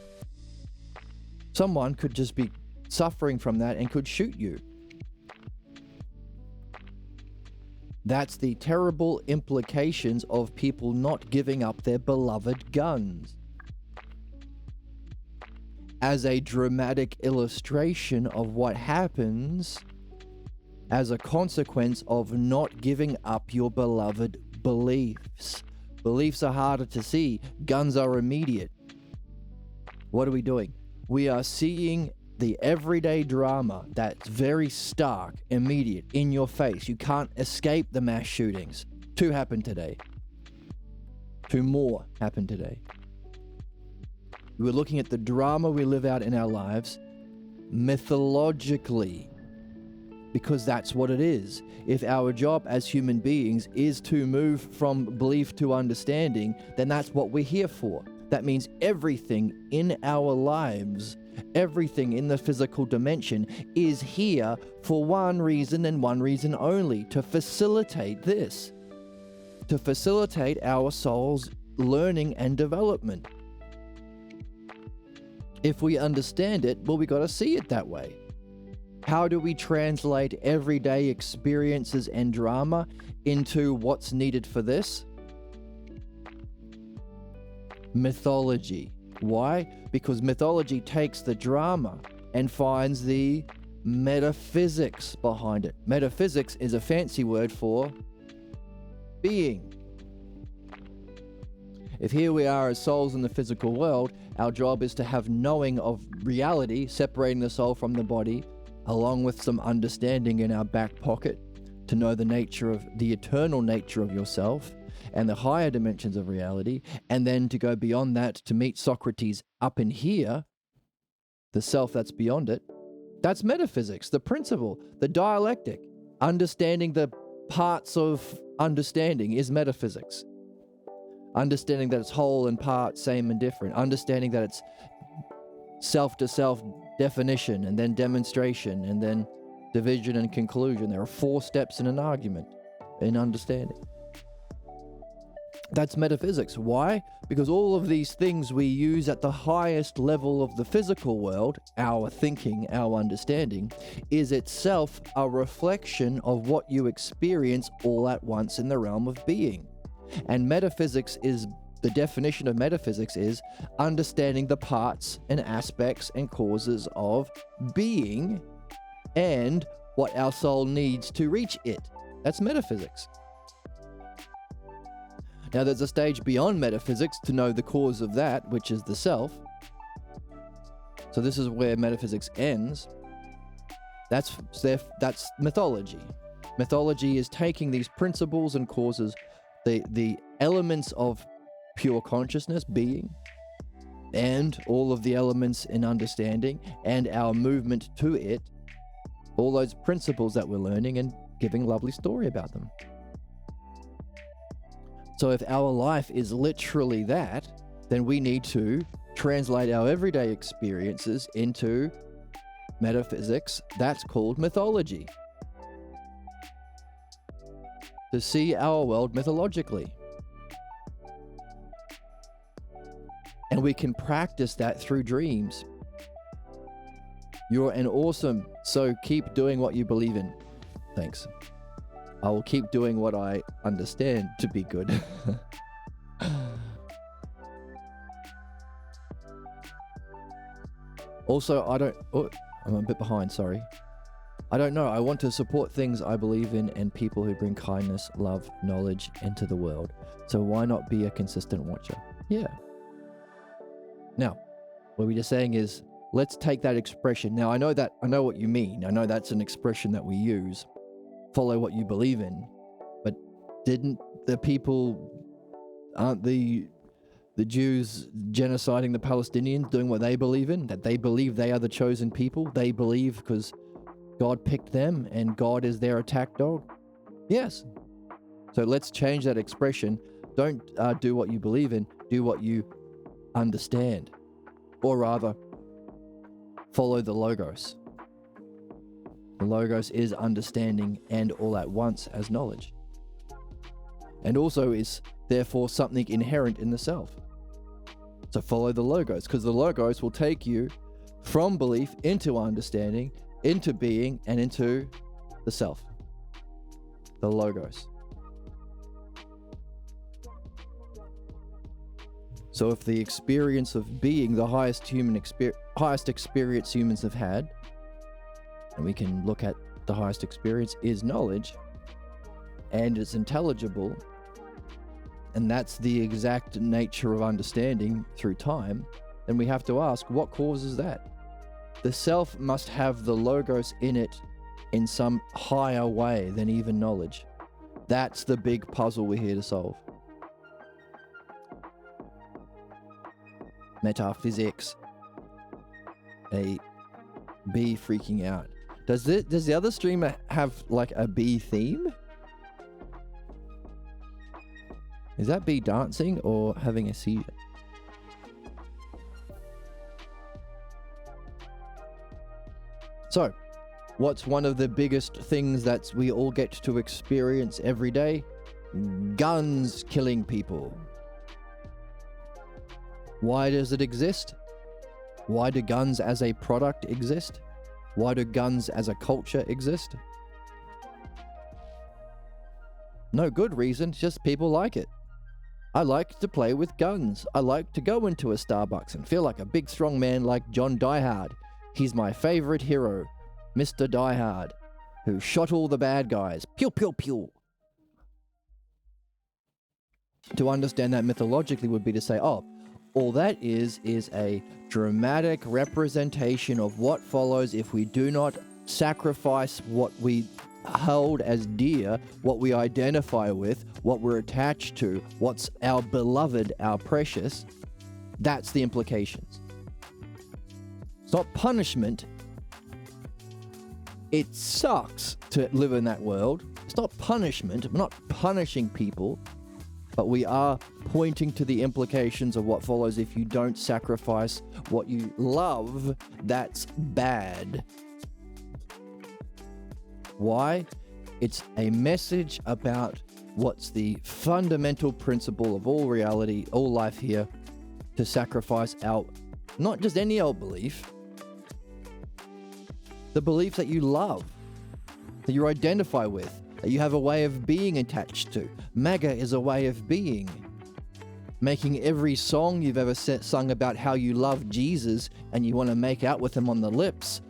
Someone could just be suffering from that and could shoot you. That's the terrible implications of people not giving up their beloved guns. As a dramatic illustration of what happens as a consequence of not giving up your beloved beliefs. Beliefs are harder to see. Guns are immediate. What are we doing? We are seeing the everyday drama that's very stark, immediate, in your face. You can't escape the mass shootings. 2 happened today. 2 more happened today. We're looking at the drama we live out in our lives mythologically, because that's what it is. If our job as human beings is to move from belief to understanding, then that's what we're here for. That means everything in our lives, everything in the physical dimension is here for one reason and one reason only, to facilitate this, to facilitate our soul's learning and development. If we understand it, well, we got to see it that way. How do we translate everyday experiences and drama into what's needed for this? Mythology. Why? Because mythology takes the drama and finds the metaphysics behind it. Metaphysics is a fancy word for being. If here we are as souls in the physical world, our job is to have knowing of reality, separating the soul from the body, along with some understanding in our back pocket to know the nature of the eternal nature of yourself and the higher dimensions of reality, and then to go beyond that to meet Socrates up in here, the self that's beyond it. That's metaphysics, the principle, the dialectic. Understanding the parts of understanding is metaphysics. Understanding that it's whole and part, same and different. Understanding that it's self-to-self definition and then demonstration and then division and conclusion. There are 4 steps in an argument in understanding. That's metaphysics. Why? Because all of these things we use at the highest level of the physical world, our thinking, our understanding, is itself a reflection of what you experience all at once in the realm of being. And metaphysics is, the definition of metaphysics is understanding the parts and aspects and causes of being and what our soul needs to reach it. That's metaphysics. Now there's a stage beyond metaphysics to know the cause of that, which is the self. So this is where metaphysics ends. That's mythology. Mythology is taking these principles and causes, the elements of pure consciousness, being, and all of the elements in understanding and our movement to it, all those principles that we're learning and giving a lovely story about them. So if our life is literally that, then we need to translate our everyday experiences into metaphysics. That's called mythology. To see our world mythologically. And we can practice that through dreams. You're an awesome, so keep doing what you believe in. Thanks. I will keep doing what I understand to be good. Also, I'm a bit behind, sorry. I don't know. I want to support things I believe in and people who bring kindness, love, knowledge into the world. So why not be a consistent watcher? Yeah. Now, what we're just saying is, let's take that expression. Now, I know what you mean. I know that's an expression that we use. Follow what you believe in. But aren't the Jews genociding the Palestinians, doing what they believe in? That they believe they are the chosen people? They believe because God picked them and God is their attack dog? Yes. So let's change that expression. Don't do what you believe in, do what you understand. Or rather, follow the Logos. The Logos is understanding and all at once as knowledge. And also is therefore something inherent in the self. So follow the Logos, because the Logos will take you from belief into understanding, into being, and into the self. The Logos. So if the experience of being the highest experience humans have had, and we can look at the highest experience is knowledge, and it's intelligible, and that's the exact nature of understanding through time, then we have to ask, what causes that? The self must have the Logos in it in some higher way than even knowledge. That's the big puzzle we're here to solve. Metaphysics. A bee freaking out. Does the other streamer have like a bee theme? Is that bee dancing or having a seizure? So, what's one of the biggest things that we all get to experience every day? Guns killing people. Why does it exist? Why do guns as a product exist? Why do guns as a culture exist? No good reason, just people like it. I like to play with guns. I like to go into a Starbucks and feel like a big strong man like John Diehard. He's my favorite hero, Mr. Diehard, who shot all the bad guys. Pew, pew, pew. To understand that mythologically would be to say, oh, all that is a dramatic representation of what follows if we do not sacrifice what we held as dear, what we identify with, what we're attached to, what's our beloved, our precious. That's the implications. It's not punishment. It sucks to live in that world. It's not punishment. We're not punishing people, but we are pointing to the implications of what follows if you don't sacrifice what you love. That's bad. Why? It's a message about what's the fundamental principle of all reality, all life here, to sacrifice our, not just any old belief, the belief that you love, that you identify with, that you have a way of being attached to. MAGA is a way of being. Making every song you've ever sung about how you love Jesus and you want to make out with him on the lips.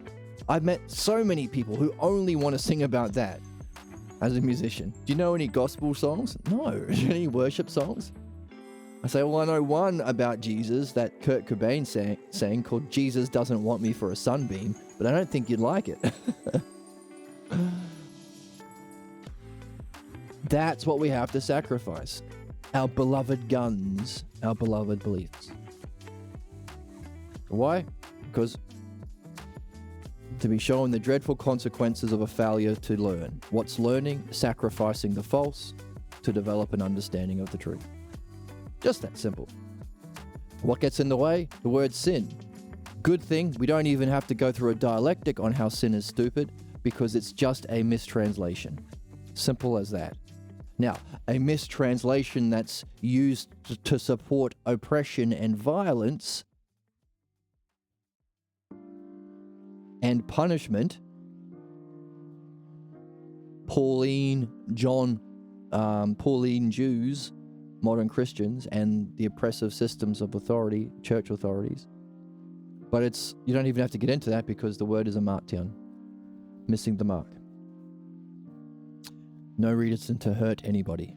I've met so many people who only want to sing about that as a musician. Do you know any gospel songs? No. Any worship songs? I say, well, I know one about Jesus that Kurt Cobain sang called Jesus Doesn't Want Me for a Sunbeam, but I don't think you'd like it. That's what we have to sacrifice. Our beloved guns, our beloved beliefs. Why? Because to be shown the dreadful consequences of a failure to learn. What's learning? Sacrificing the false to develop an understanding of the truth. Just that simple. What gets in the way? The word sin. Good thing we don't even have to go through a dialectic on how sin is stupid, because it's just a mistranslation. Simple as that. Now, a mistranslation that's used to support oppression and violence and punishment. Pauline Jews, modern Christians, and the oppressive systems of authority, church authorities. But you don't even have to get into that because the word is amartion, missing the mark. No reason to hurt anybody.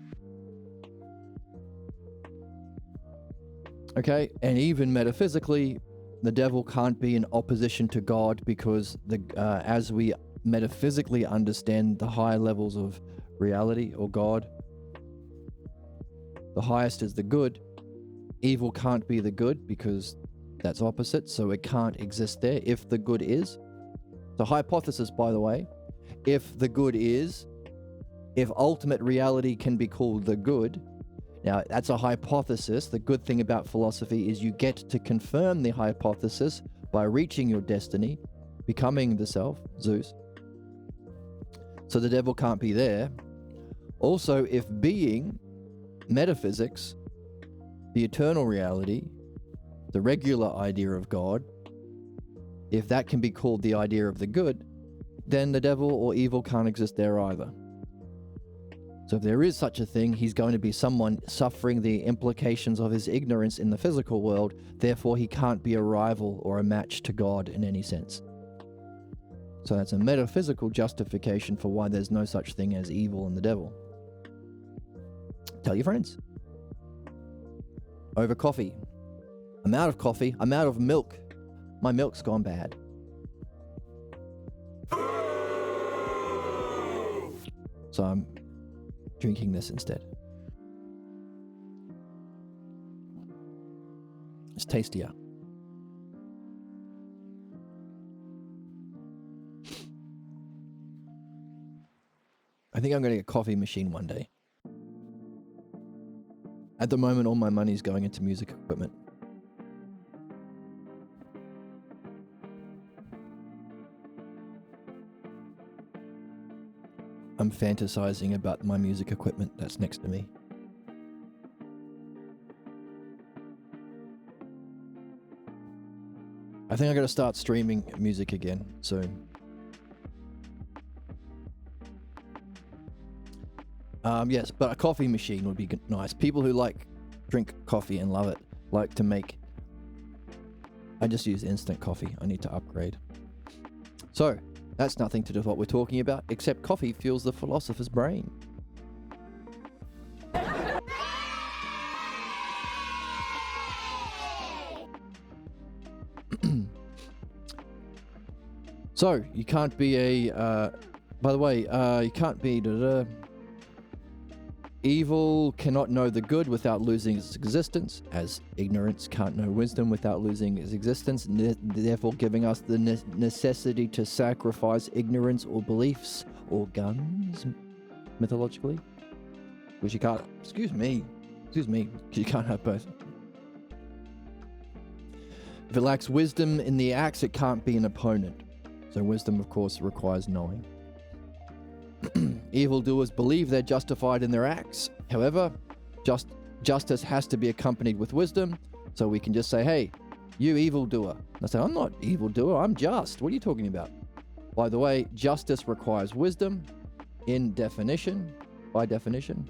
Okay, and even metaphysically, the devil can't be in opposition to God because as we metaphysically understand the higher levels of reality or God, the highest is the good. Evil can't be the good because that's opposite, so it can't exist there if the good is. The hypothesis, by the way, if ultimate reality can be called the good, now that's a hypothesis. The good thing about philosophy is you get to confirm the hypothesis by reaching your destiny, becoming the self, Zeus. So the devil can't be there. Also, if being, metaphysics, the eternal reality, the regular idea of God, if that can be called the idea of the good, then the devil or evil can't exist there either. So if there is such a thing, he's going to be someone suffering the implications of his ignorance in the physical world, therefore he can't be a rival or a match to God in any sense. So that's a metaphysical justification for why there's no such thing as evil and the devil. Tell your friends. Over coffee. I'm out of coffee. I'm out of milk. My milk's gone bad. So I'm drinking this instead. It's tastier. I think I'm going to get a coffee machine one day. At the moment, all my money's going into music equipment. I'm fantasizing about my music equipment that's next to me. I think I gotta start streaming music again soon. Yes, but a coffee machine would be nice. People who drink coffee and love it like to make. I just use instant coffee. I need to upgrade. So that's nothing to do with what we're talking about, except coffee fuels the philosopher's brain. So you can't be a. By the way, you can't be. Evil cannot know the good without losing its existence, as ignorance can't know wisdom without losing its existence, therefore giving us the necessity to sacrifice ignorance or beliefs or guns, mythologically. Which you can't, excuse me, you can't have both. If it lacks wisdom in the acts, it can't be an opponent. So wisdom, of course, requires knowing. Evildoers believe they're justified in their acts. However, justice has to be accompanied with wisdom. So we can just say, hey, you evildoer. I say, I'm not evildoer, I'm just. What are you talking about? By the way, justice requires wisdom in definition, by definition.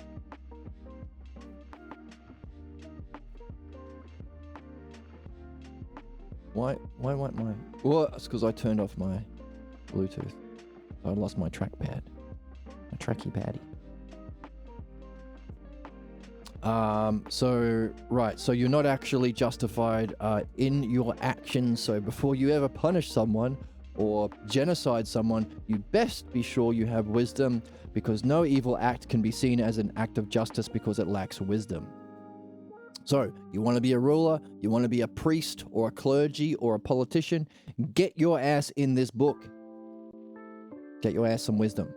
Why won't my... Well, it's because I turned off my Bluetooth. I lost my trackpad. My tracky paddy. So you're not actually justified in your actions. So before you ever punish someone or genocide someone, you best be sure you have wisdom, because no evil act can be seen as an act of justice because it lacks wisdom. So you want to be a ruler, you want to be a priest or a clergy or a politician, get your ass in this book. Get your ass some wisdom.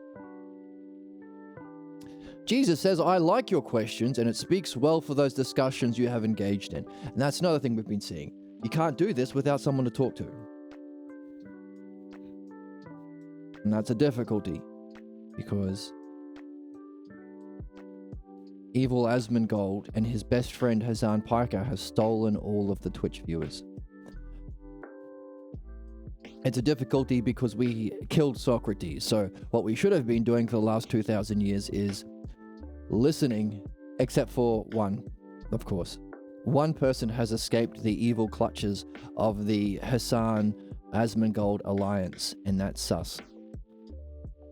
Jesus says, I like your questions, and it speaks well for those discussions you have engaged in. And that's another thing we've been seeing. You can't do this without someone to talk to. And that's a difficulty, because evil Asmongold and his best friend Hazan Piker have stolen all of the Twitch viewers. It's a difficulty because we killed Socrates. So what we should have been doing for the last 2,000 years is listening, except for one, of course. one person has escaped the evil clutches of the Hassan Asmongold alliance, and that's sus.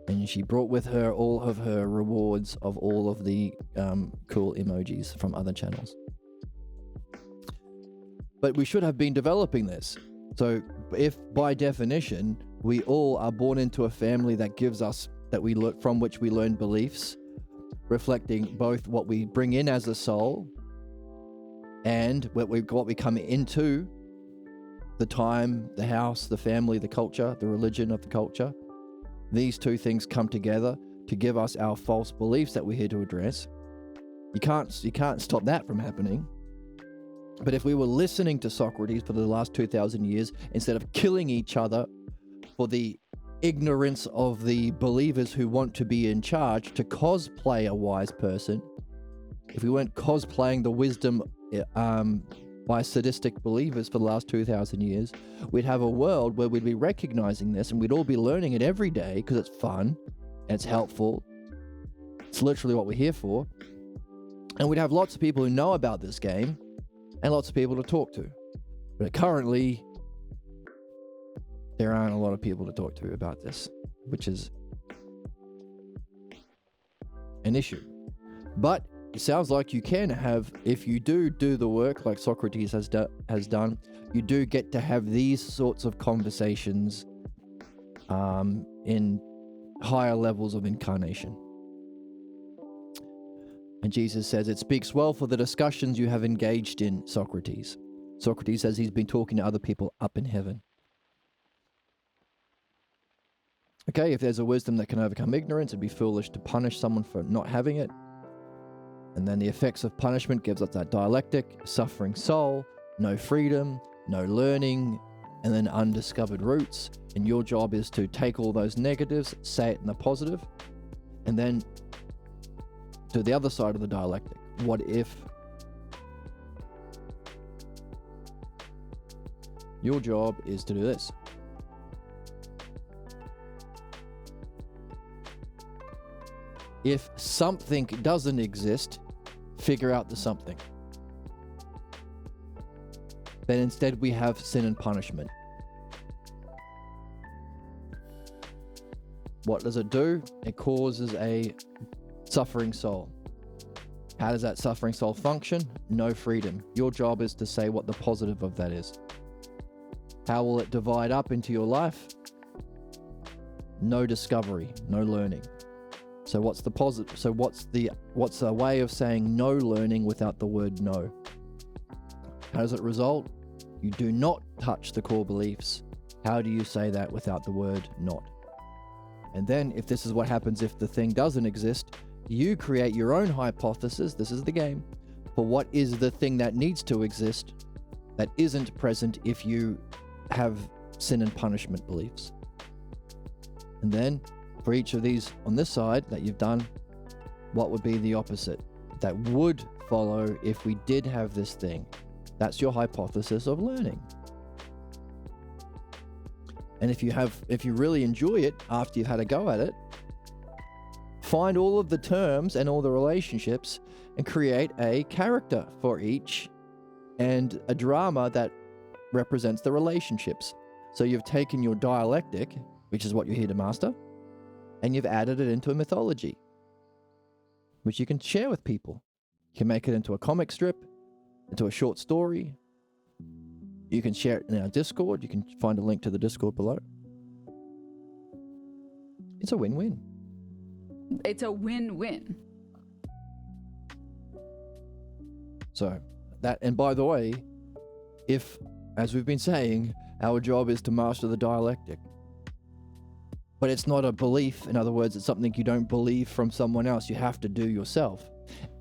And she brought with her all of her rewards of all of the cool emojis from other channels. But we should have been developing this. So if by definition we all are born into a family that gives us, from which we learn beliefs, reflecting both what we bring in as a soul and what we come into, the time, the house, the family, the culture, the religion of the culture. These two things come together to give us our false beliefs that we're here to address. You can't stop that from happening. But if we were listening to Socrates for the last 2,000 years, instead of killing each other for the ignorance of the believers who want to be in charge to cosplay a wise person, if we weren't cosplaying the wisdom by sadistic believers for the last 2,000 years, we'd have a world where we'd be recognizing this and we'd all be learning it every day because it's fun and it's helpful. It's literally what we're here for. And we'd have lots of people who know about this game and lots of people to talk to. But currently, there aren't a lot of people to talk to about this, which is an issue. But it sounds like you can have, if you do the work like Socrates has done, you do get to have these sorts of conversations in higher levels of incarnation. And Jesus says, it speaks well for the discussions you have engaged in, Socrates. Socrates says he's been talking to other people up in heaven. Okay, if there's a wisdom that can overcome ignorance, it'd be foolish to punish someone for not having it. And then the effects of punishment gives us that dialectic, suffering soul, no freedom, no learning, and then undiscovered roots. And your job is to take all those negatives, say it in the positive, and then to the other side of the dialectic. What if your job is to do this? If something doesn't exist, figure out the something. Then instead we have sin and punishment. What does it do? It causes a suffering soul. How does that suffering soul function? No freedom. Your job is to say what the positive of that is. How will it divide up into your life? No discovery, no learning. So what's the positive? So what's a way of saying no learning without the word no? How does it result? You do not touch the core beliefs. How do you say that without the word not? And then if this is what happens if the thing doesn't exist, you create your own hypothesis, this is the game, for what is the thing that needs to exist that isn't present if you have sin and punishment beliefs. And then for each of these on this side that you've done, what would be the opposite that would follow if we did have this thing? That's your hypothesis of learning. And if you really enjoy it after you've had a go at it, find all of the terms and all the relationships and create a character for each and a drama that represents the relationships. So you've taken your dialectic, which is what you're here to master, and you've added it into a mythology, which you can share with people. You can make it into a comic strip, into a short story. You can share it in our Discord. You can find a link to the Discord below. It's a win-win. It's a win-win. So that, and by the way, if, as we've been saying, our job is to master the dialectic, but it's not a belief. In other words, it's something you don't believe from someone else. You have to do yourself.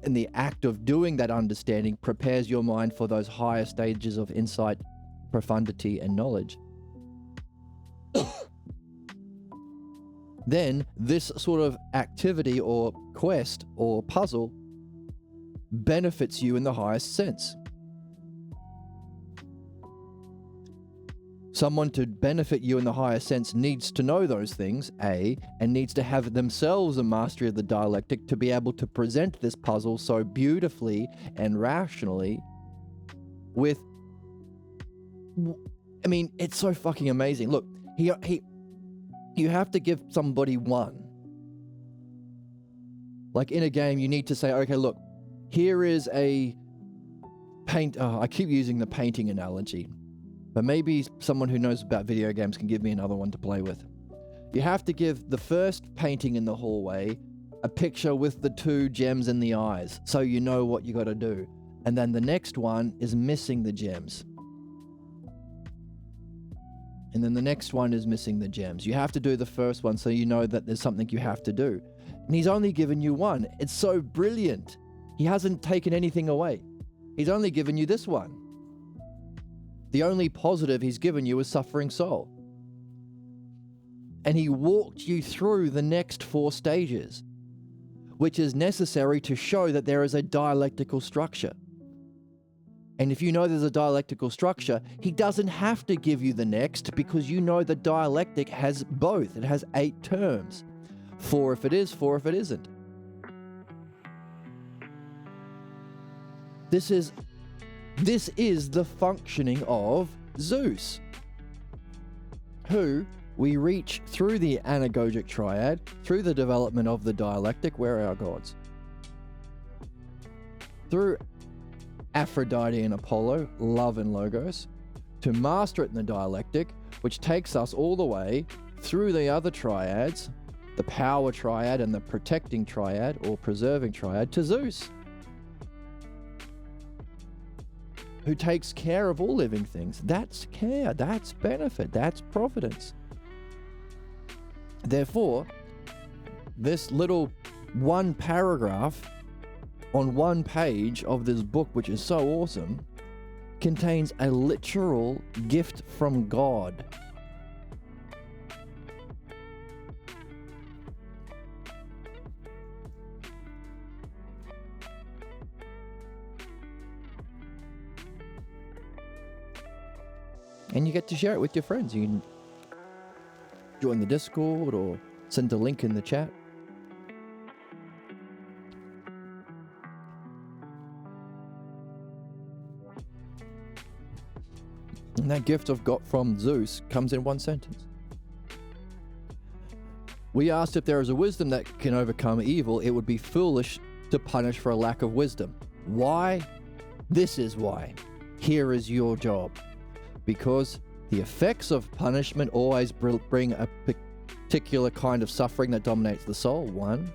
And the act of doing that understanding prepares your mind for those higher stages of insight, profundity, and knowledge. Then this sort of activity or quest or puzzle benefits you in the highest sense. Someone to benefit you in the highest sense needs to know those things, A, and needs to have themselves a mastery of the dialectic to be able to present this puzzle so beautifully and rationally with, I mean, it's so fucking amazing. Look, you have to give somebody one. Like in a game, you need to say, okay, look, here is a paint. Oh, I keep using the painting analogy, but maybe someone who knows about video games can give me another one to play with. You have to give the first painting in the hallway a picture with the 2 gems in the eyes, so you know what you got to do. And then the next one is missing the gems. And then the next one is missing the gems. You have to do the first one so you know that there's something you have to do. And he's only given you one. It's so brilliant. He hasn't taken anything away. He's only given you this one. The only positive he's given you is suffering soul. And he walked you through the next 4 stages, which is necessary to show that there is a dialectical structure. And if you know there's a dialectical structure, he doesn't have to give you the next, because you know the dialectic has both. It has 8 terms. 4 if it is, 4 if it isn't. This is the functioning of Zeus, who we reach through the anagogic triad, through the development of the dialectic. Where are our gods? Through Aphrodite and Apollo, love and logos, to master it in the dialectic, which takes us all the way through the other triads, the power triad and the protecting triad or preserving triad, to Zeus, who takes care of all living things. That's care, that's benefit, that's providence. Therefore, this little one paragraph on one page of this book, which is so awesome, contains a literal gift from God. And you get to share it with your friends. You can join the Discord or send a link in the chat. And that gift I've got from Zeus comes in one sentence. We asked if there is a wisdom that can overcome evil. It would be foolish to punish for a lack of wisdom. Why? This is why. Here is your job. Because the effects of punishment always bring a particular kind of suffering that dominates the soul. 1,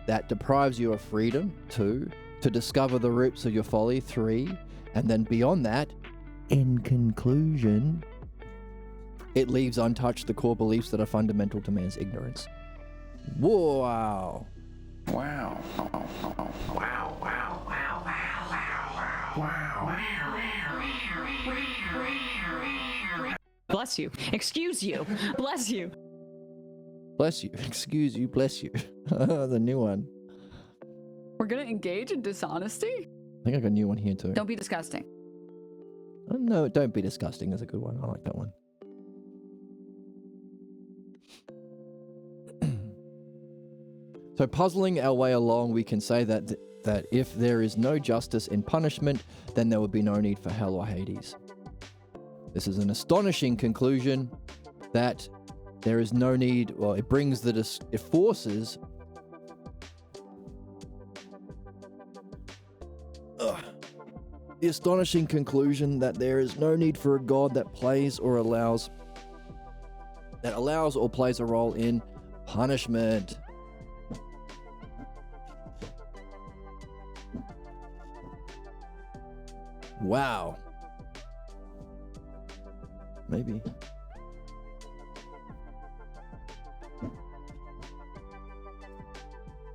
that deprives you of freedom. 2, to discover the roots of your folly. 3, and then beyond that, in conclusion, it leaves untouched the core beliefs that are fundamental to man's ignorance. Wow. Wow. Wow. Wow. Wow. Wow. Bless you. Excuse you. Bless you. Bless you. Excuse you. Bless you. The new one. We're gonna engage in dishonesty? I think I got a new one here too. Don't be disgusting. No, don't be disgusting. That's a good one. I like that one. So puzzling our way along, we can say that if there is no justice in punishment, then there would be no need for hell or Hades. This is an astonishing conclusion that there is no need, well, it brings it forces the astonishing conclusion that there is no need for a God that allows or plays a role in punishment. Wow. Maybe.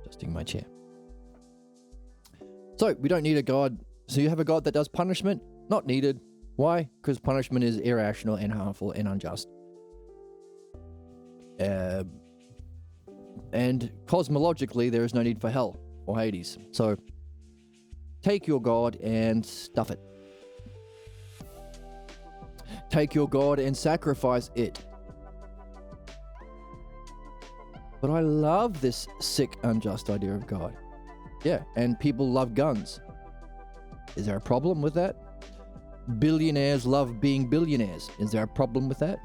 Adjusting my chair. So, we don't need a God. So you have a God that does punishment? Not needed. Why? Because punishment is irrational and harmful and unjust. And cosmologically, there is no need for hell or Hades. So, take your God and stuff it. Take your God and sacrifice it. But I love this sick, unjust idea of God. Yeah, and people love guns. Is there a problem with that? billionaires love being billionaires. Is there a problem with that?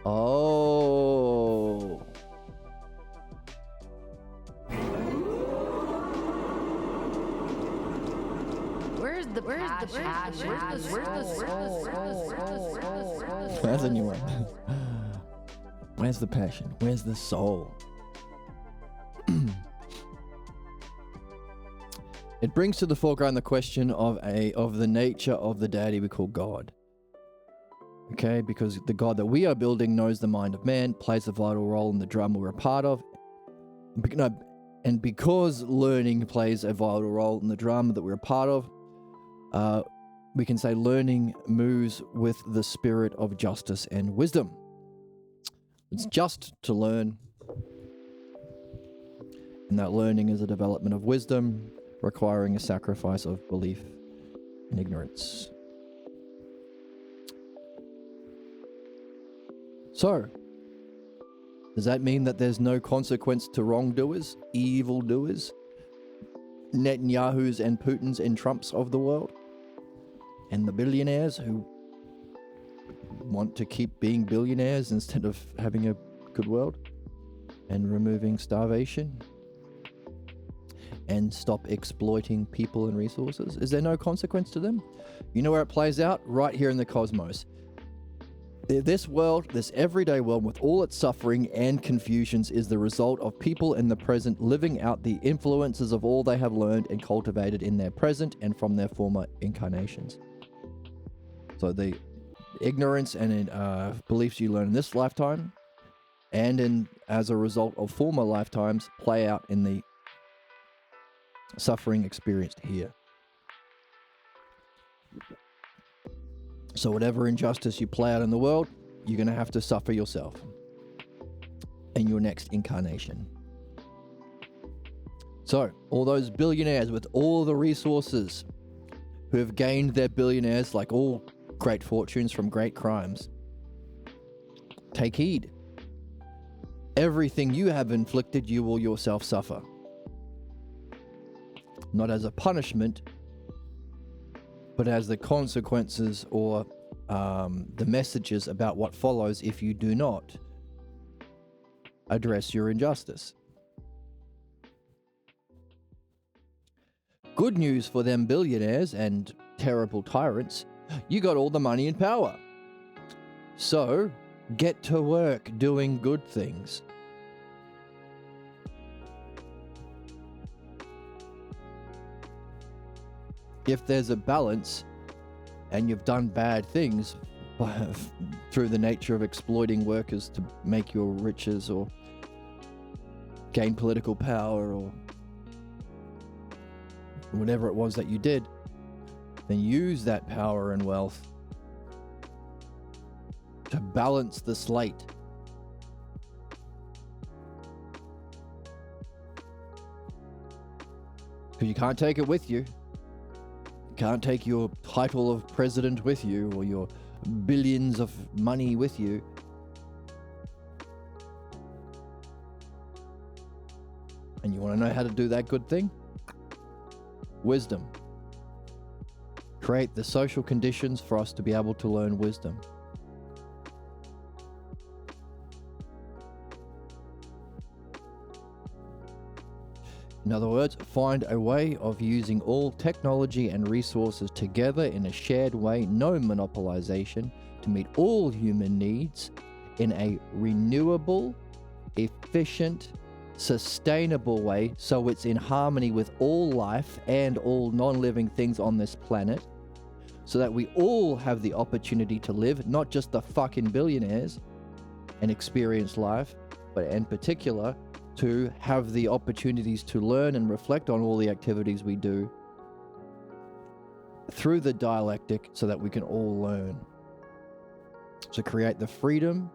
Oh. That's a new one. Where's the passion? Where's the soul? It brings to the foreground the question of the nature of the deity we call God. Okay, because the God that we are building knows the mind of man, plays a vital role in the drama we're a part of. And because learning plays a vital role in the drama that we're a part of, we can say learning moves with the spirit of justice and wisdom. It's just to learn, and that learning is a development of wisdom, requiring a sacrifice of belief and ignorance. So, does that mean that there's no consequence to wrongdoers, evildoers, Netanyahus and Putins and Trumps of the world? And the billionaires who want to keep being billionaires instead of having a good world? And removing starvation? And stop exploiting people and resources? Is there no consequence to them? You know where it plays out? Right here in the cosmos. This world, this everyday world with all its suffering and confusions, is the result of people in the present living out the influences of all they have learned and cultivated in their present and from their former incarnations. So the ignorance and beliefs you learn in this lifetime and as a result of former lifetimes play out in the suffering experienced here. So whatever injustice you play out in the world, you're going to have to suffer yourself in your next incarnation. So all those billionaires with all the resources who have gained their billionaires, like all great fortunes from great crimes, take heed. Everything you have inflicted, you will yourself suffer. Not as a punishment, but as the consequences or the messages about what follows if you do not address your injustice. Good news for them billionaires and terrible tyrants, you got all the money and power. So, get to work doing good things. If there's a balance and you've done bad things through the nature of exploiting workers to make your riches or gain political power or whatever it was that you did, then use that power and wealth to balance the slate. Because you can't take it with you. Can't take your title of president with you or your billions of money with you. And you want to know how to do that good thing? Wisdom. Create the social conditions for us to be able to learn wisdom. In other words, find a way of using all technology and resources together in a shared way, no monopolization, to meet all human needs in a renewable, efficient, sustainable way, so it's in harmony with all life and all non-living things on this planet, so that we all have the opportunity to live, not just the fucking billionaires, and experience life, but in particular, to have the opportunities to learn and reflect on all the activities we do through the dialectic so that we can all learn. To create the freedom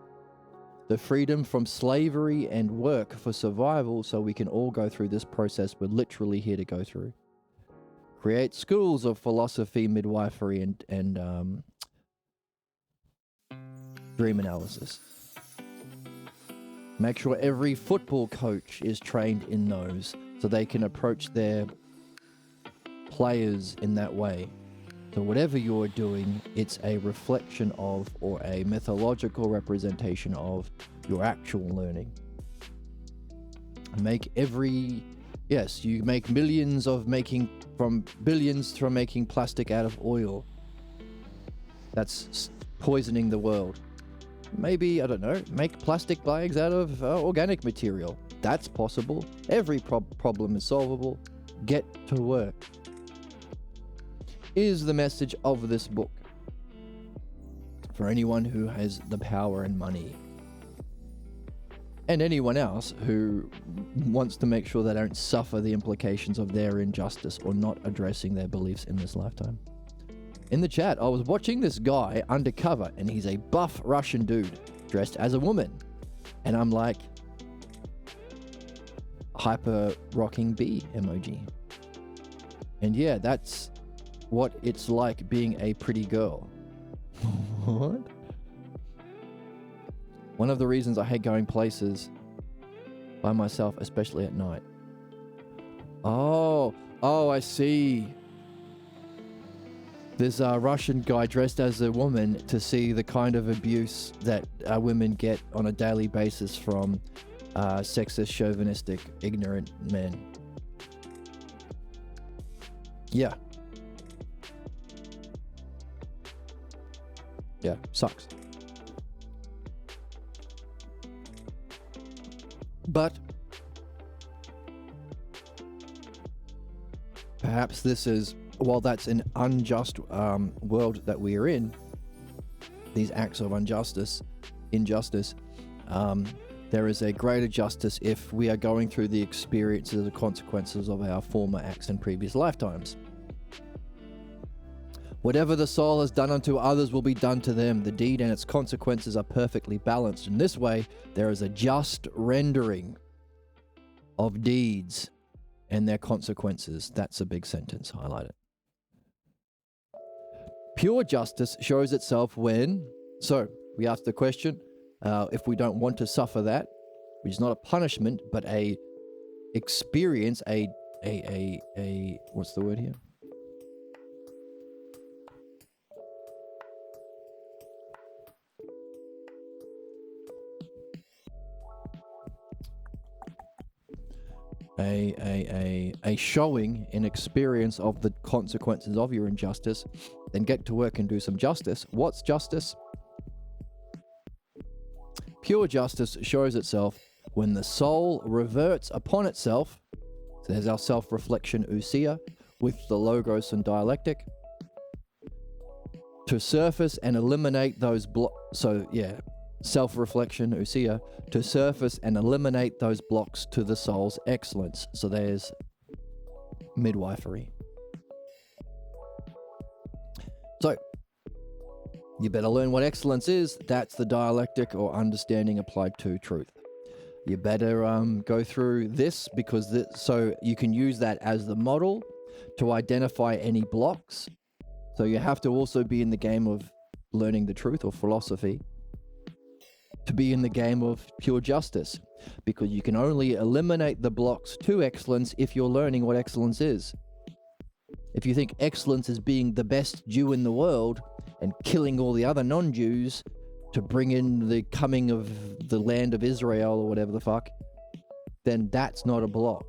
from slavery and work for survival so we can all go through this process we're literally here to go through. Create schools of philosophy, midwifery, and dream analysis. Make sure every football coach is trained in those so they can approach their players in that way. So whatever you're doing, it's a reflection of or a mythological representation of your actual learning. You make billions from making plastic out of oil. That's poisoning the world. Maybe, I don't know, make plastic bags out of organic material. That's possible. Every problem is solvable. Get to work. Is the message of this book for anyone who has the power and money, and anyone else who wants to make sure they don't suffer the implications of their injustice or not addressing their beliefs in this lifetime. In the chat, I was watching this guy undercover, and he's a buff Russian dude dressed as a woman, and I'm like, hyper rocking B emoji. And yeah, that's what it's like being a pretty girl. What? One of the reasons I hate going places by myself, especially at night. Oh, I see. There's a Russian guy dressed as a woman to see the kind of abuse that women get on a daily basis from sexist, chauvinistic, ignorant men. Yeah. Yeah, sucks. But perhaps this is, while that's an unjust world that we are in, these acts of injustice, there is a greater justice if we are going through the experiences and consequences of our former acts in previous lifetimes. Whatever the soul has done unto others will be done to them. The deed and its consequences are perfectly balanced. In this way, there is a just rendering of deeds and their consequences. That's a big sentence. Highlight it. Pure justice shows itself when... So, we asked the question, if we don't want to suffer that, which is not a punishment, but a experience, what's the word here? A showing, an experience of the consequences of your injustice, then get to work and do some justice. What's justice? Pure justice shows itself when the soul reverts upon itself. So there's our self-reflection ousia with the logos and dialectic to surface and eliminate those self-reflection ousia to surface and eliminate those blocks to the soul's excellence. So there's midwifery. So you better learn what excellence is. That's the dialectic or understanding applied to truth. You better go through this because so you can use that as the model to identify any blocks. So you have to also be in the game of learning the truth or philosophy to be in the game of pure justice, because you can only eliminate the blocks to excellence if you're learning what excellence is. If you think excellence is being the best Jew in the world and killing all the other non-Jews to bring in the coming of the land of Israel or whatever the fuck, then that's not a block.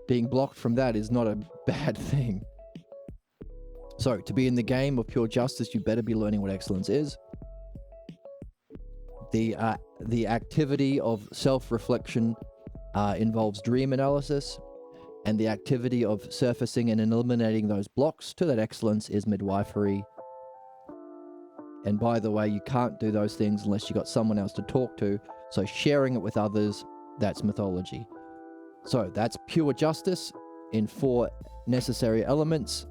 Being blocked from that is not a bad thing. So to be in the game of pure justice, you better be learning what excellence is. The activity of self-reflection involves dream analysis, and the activity of surfacing and eliminating those blocks to that excellence is midwifery. And by the way, you can't do those things unless you got someone else to talk to, so sharing it with others, that's mythology. So that's pure justice in 4 necessary elements,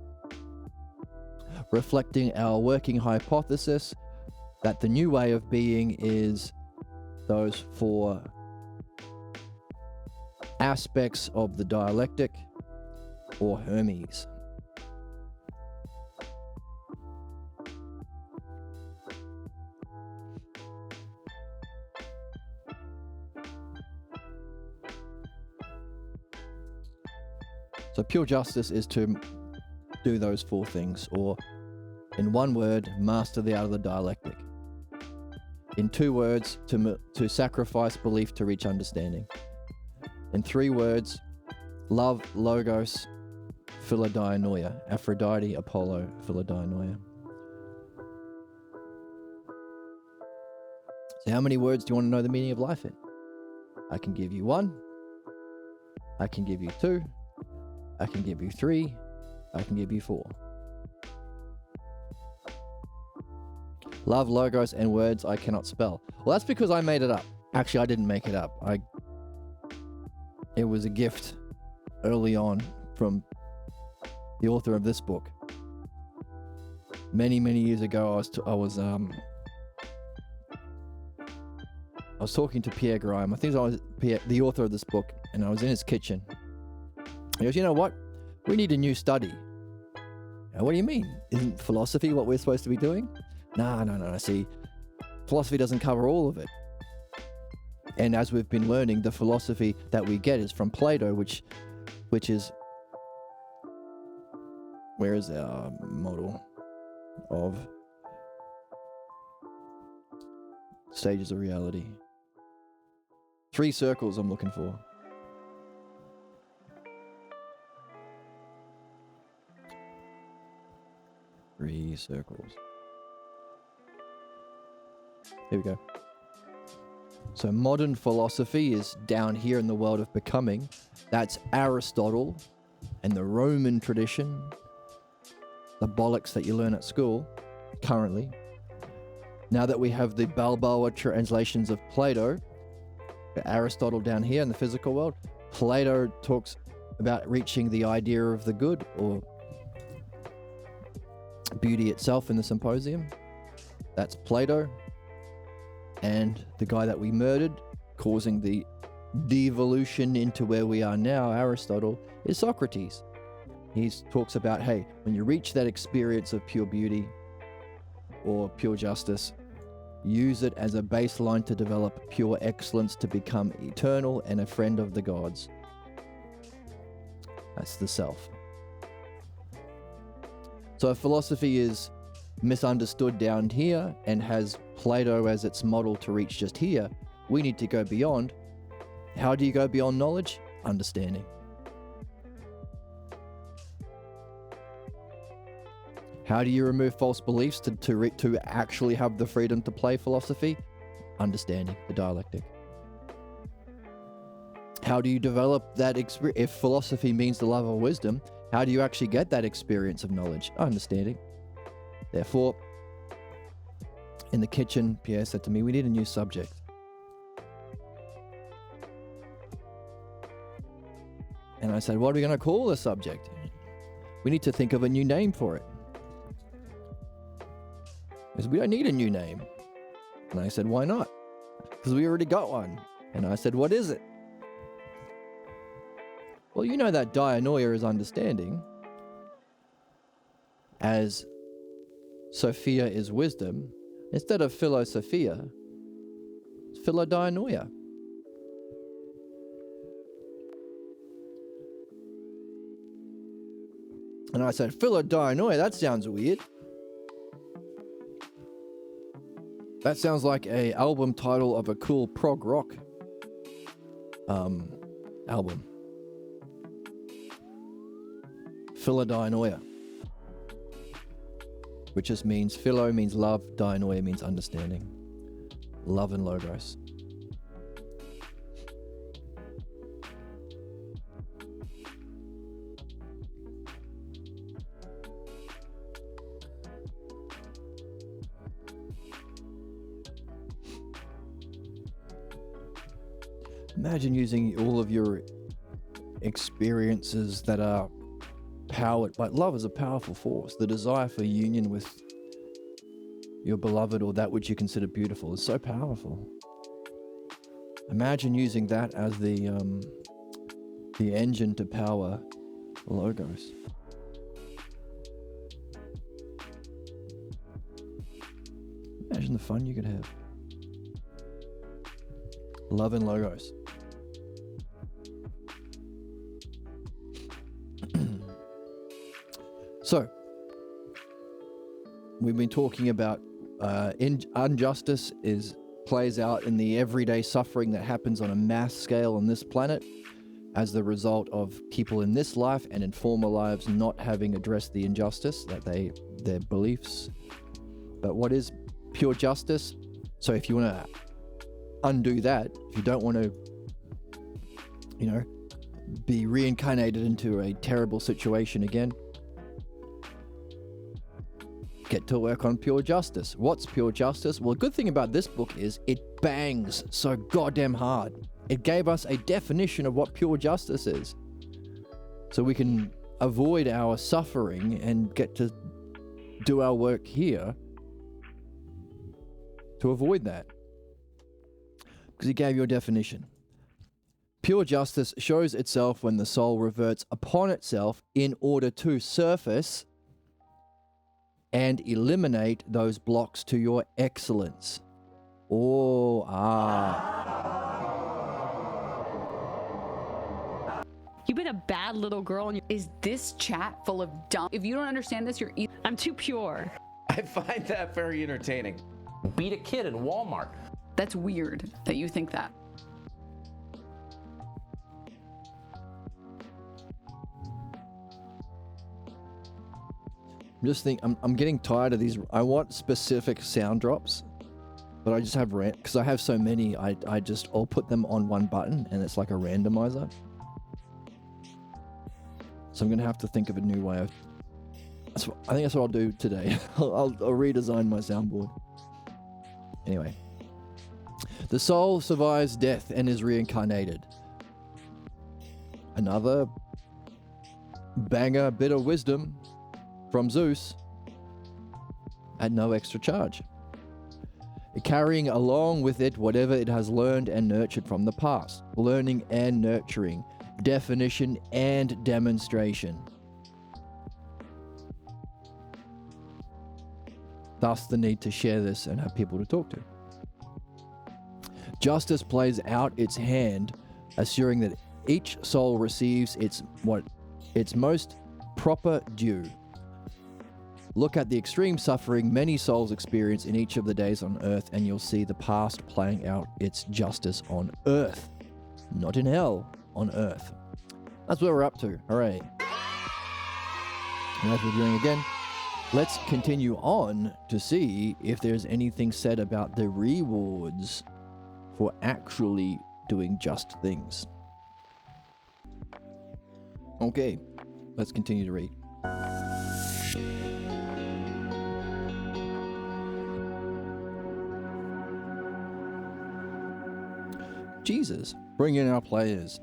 reflecting our working hypothesis that the new way of being is those 4 aspects of the dialectic or Hermes. So pure justice is to do those 4 things, or In 1 word, master the art of the dialectic. In 2 words, to sacrifice belief to reach understanding. In 3 words, love, logos, Philodianoia. Aphrodite, Apollo, Philodianoia. So how many words do you want to know the meaning of life in? I can give you 1. I can give you 2. I can give you 3. I can give you 4. Love, logos, and words I cannot spell. Well, that's because I made it up. Actually, I didn't make it up. It was a gift early on from the author of this book. Many years ago, I was talking to Pierre Graham. I think I was the author of this book, and I was in his kitchen. He goes, "You know what? We need a new study." Now, what do you mean? Isn't philosophy what we're supposed to be doing? No. See, philosophy doesn't cover all of it. And as we've been learning, the philosophy that we get is from Plato, which is, where is our model of stages of reality? 3 circles I'm looking for. Three circles. Here we go. So modern philosophy is down here in the world of becoming. That's Aristotle and the Roman tradition, the bollocks that you learn at school currently. Now that we have the Balboa translations of Plato, Aristotle down here in the physical world, Plato talks about reaching the idea of the good, or beauty itself, in the Symposium. That's Plato. And the guy that we murdered, causing the devolution into where we are now, Aristotle, is Socrates. He talks about, hey, when you reach that experience of pure beauty or pure justice, use it as a baseline to develop pure excellence to become eternal and a friend of the gods. That's the self. So if philosophy is misunderstood down here and has Plato as its model to reach just here, we need to go beyond. How do you go beyond knowledge? Understanding. How do you remove false beliefs to actually have the freedom to play philosophy? Understanding the dialectic. How do you develop that experience? If philosophy means the love of wisdom, how do you actually get that experience of knowledge? Understanding. Therefore, in the kitchen, Pierre said to me, we need a new subject. And I said, what are we going to call the subject? We need to think of a new name for it. Because we don't need a new name. And I said, why not? Because we already got one. And I said, what is it? Well, you know that dianoia is understanding, as Sophia is wisdom. Instead of philosophia, it's philodianoia. And I said, philodianoia, that sounds weird. That sounds like a album title of a cool prog rock album. Philodianoia, which just means, philo means love, dianoia means understanding. Love and logos. Imagine using all of your experiences that are powered by love is a powerful force. The desire for union with your beloved or that which you consider beautiful is so powerful. Imagine using that as the engine to power logos. Imagine the fun you could have. Love and logos. So, we've been talking about injustice plays out in the everyday suffering that happens on a mass scale on this planet as the result of people in this life and in former lives not having addressed the injustice that their beliefs. But what is pure justice? So if you want to undo that, if you don't want to, be reincarnated into a terrible situation again, get to work on pure justice. What's pure justice? Well, a good thing about this book is it bangs so goddamn hard. It gave us a definition of what pure justice is, so we can avoid our suffering and get to do our work here to avoid that. Because he gave you a definition. Pure justice shows itself when the soul reverts upon itself in order to surface and eliminate those blocks to your excellence. You've been a bad little girl, and is this chat full of dumb? If you don't understand this, I'm too pure. I find that very entertaining. Beat a kid in Walmart. That's weird that you think that. I'm getting tired of these. I want specific sound drops, but I just have because I have so many. I'll put them on one button, and it's like a randomizer. So I'm gonna have to think of a new way of. I think that's what I'll do today. I'll redesign my soundboard. Anyway, the soul survives death and is reincarnated. Another banger bit of wisdom from Zeus at no extra charge, carrying along with it whatever it has learned and nurtured from the past. Learning and nurturing, definition and demonstration. Thus the need to share this and have people to talk to. Justice plays out its hand, assuring that each soul receives its most proper due. Look at the extreme suffering many souls experience in each of the days on earth, and you'll see the past playing out its justice on earth. Not in hell, on earth. That's what we're up to. Hooray. And as we're doing again, let's continue on to see if there's anything said about the rewards for actually doing just things. Okay, let's continue to read. Jesus, bring in our players.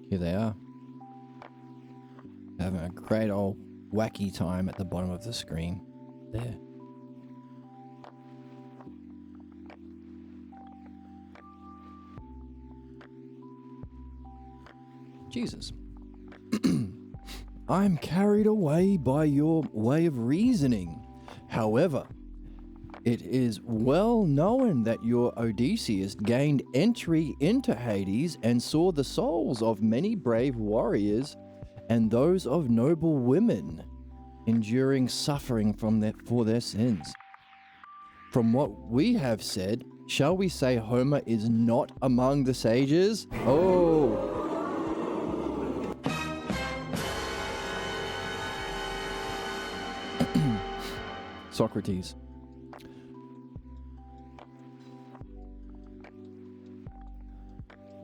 Here they are. Having a great old wacky time at the bottom of the screen. There. Jesus. I'm carried away by your way of reasoning. However, it is well known that your Odysseus gained entry into Hades and saw the souls of many brave warriors and those of noble women enduring suffering for their sins. From what we have said, shall we say Homer is not among the sages? Oh! Socrates.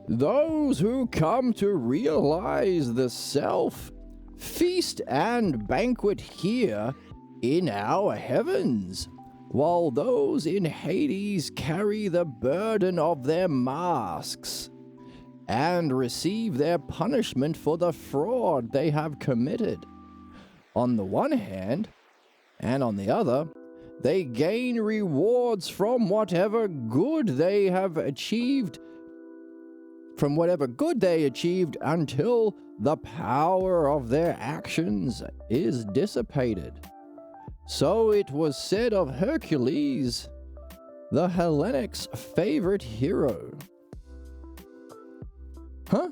Those who come to realize the self feast and banquet here in our heavens, while those in Hades carry the burden of their masks and receive their punishment for the fraud they have committed. On the one hand, and on the other, they gain rewards from whatever good they achieved until the power of their actions is dissipated. So it was said of Hercules, the Hellenics' favorite hero. Huh?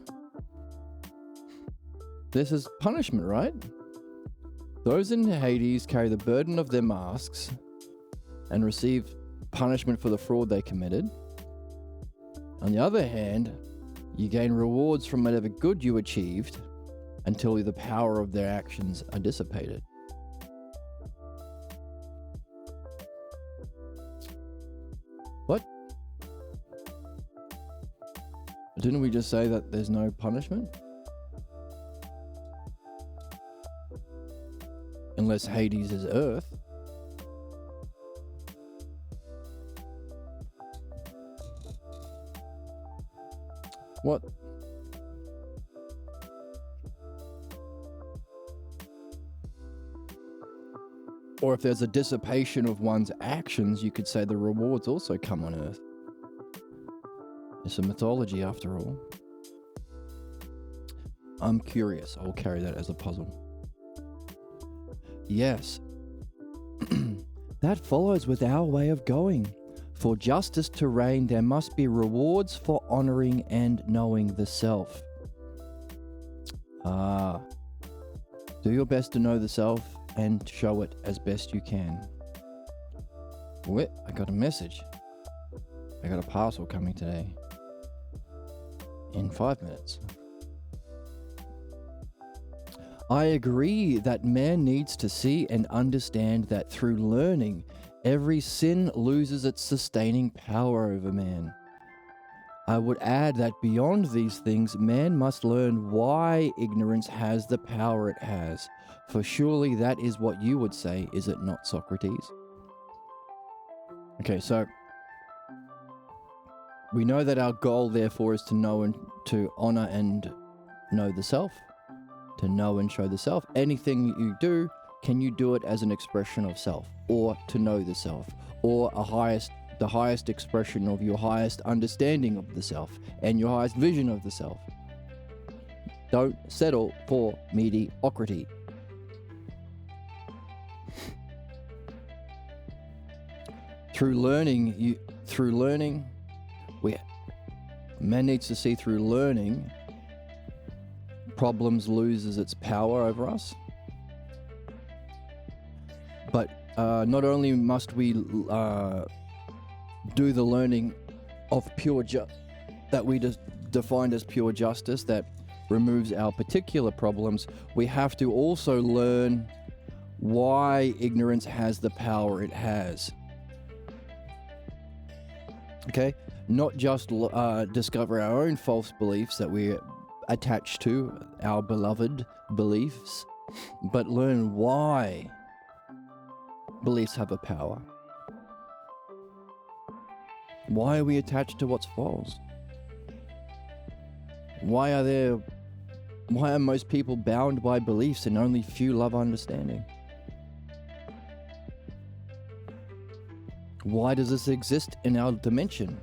This is punishment, right? Those in Hades carry the burden of their masks and receive punishment for the fraud they committed. On the other hand, you gain rewards from whatever good you achieved until the power of their actions are dissipated. What? Didn't we just say that there's no punishment? Unless Hades is Earth. What? Or if there's a dissipation of one's actions, you could say the rewards also come on Earth. It's a mythology after all. I'm curious. I'll carry that as a puzzle. Yes. That follows with our way of going. For justice to reign, there must be rewards for honoring and knowing the self. Do your best to know the self and show it as best you can. Wait, I got a message. I got a parcel coming today. In 5 minutes. I agree that man needs to see and understand that through learning, every sin loses its sustaining power over man. I would add that beyond these things, man must learn why ignorance has the power it has. For surely that is what you would say, is it not, Socrates? Okay, so we know that our goal, therefore, is to know and to honor and know the self. To know and show the self. Anything you do, can you do it as an expression of self, or to know the self, or the highest expression of your highest understanding of the self and your highest vision of the self? Don't settle for mediocrity. Through learning, man needs to see through learning. Problems loses its power over us. But not only must we do the learning of pure that we defined as pure justice that removes our particular problems, we have to also learn why ignorance has the power it has. Okay? Not just discover our own false beliefs that we attached to, our beloved beliefs, but learn why beliefs have a power. Why are we attached to what's false? Why are most people bound by beliefs and only few love understanding? Why does this exist in our dimension?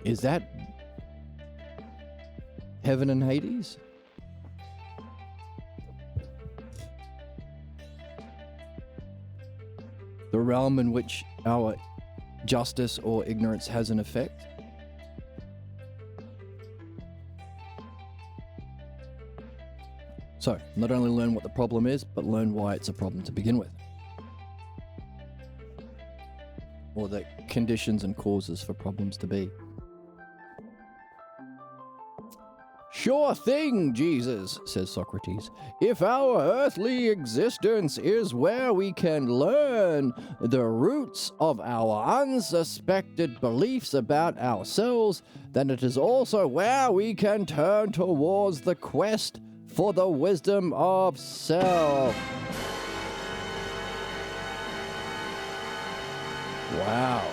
Is that heaven and Hades? The realm in which our justice or ignorance has an effect? So, not only learn what the problem is, but learn why it's a problem to begin with. Or the conditions and causes for problems to be. Sure thing, Jesus, says Socrates. If our earthly existence is where we can learn the roots of our unsuspected beliefs about ourselves, then it is also where we can turn towards the quest for the wisdom of self. Wow.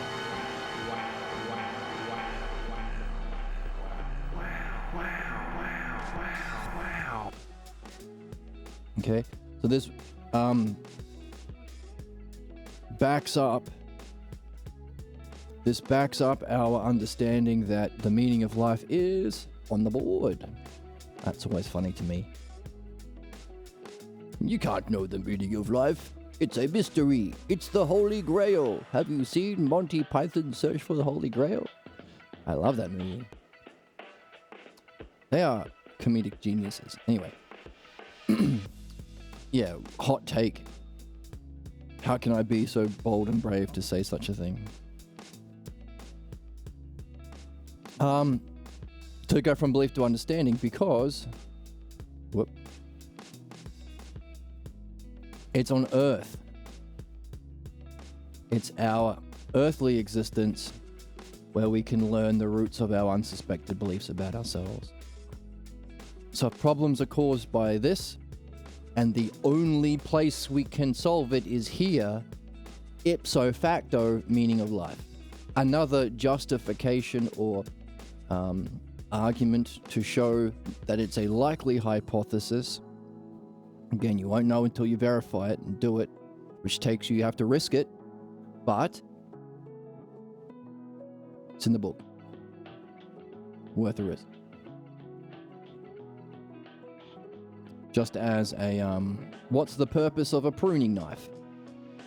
Okay, so this backs up our understanding that the meaning of life is on the board. That's always funny to me. You can't know the meaning of life. It's a mystery. It's the Holy Grail. Have you seen Monty Python's Search for the Holy Grail? I love that movie. They are comedic geniuses. Anyway. Yeah, hot take. How can I be so bold and brave to say such a thing? To go from belief to understanding, because it's on Earth. It's our earthly existence where we can learn the roots of our unsuspected beliefs about ourselves. So if problems are caused by this, and the only place we can solve it is here, ipso facto, meaning of life. Another justification or argument to show that it's a likely hypothesis. Again, you won't know until you verify it and do it, which takes you have to risk it, but it's in the book. Worth a risk. Just as a, what's the purpose of a pruning knife?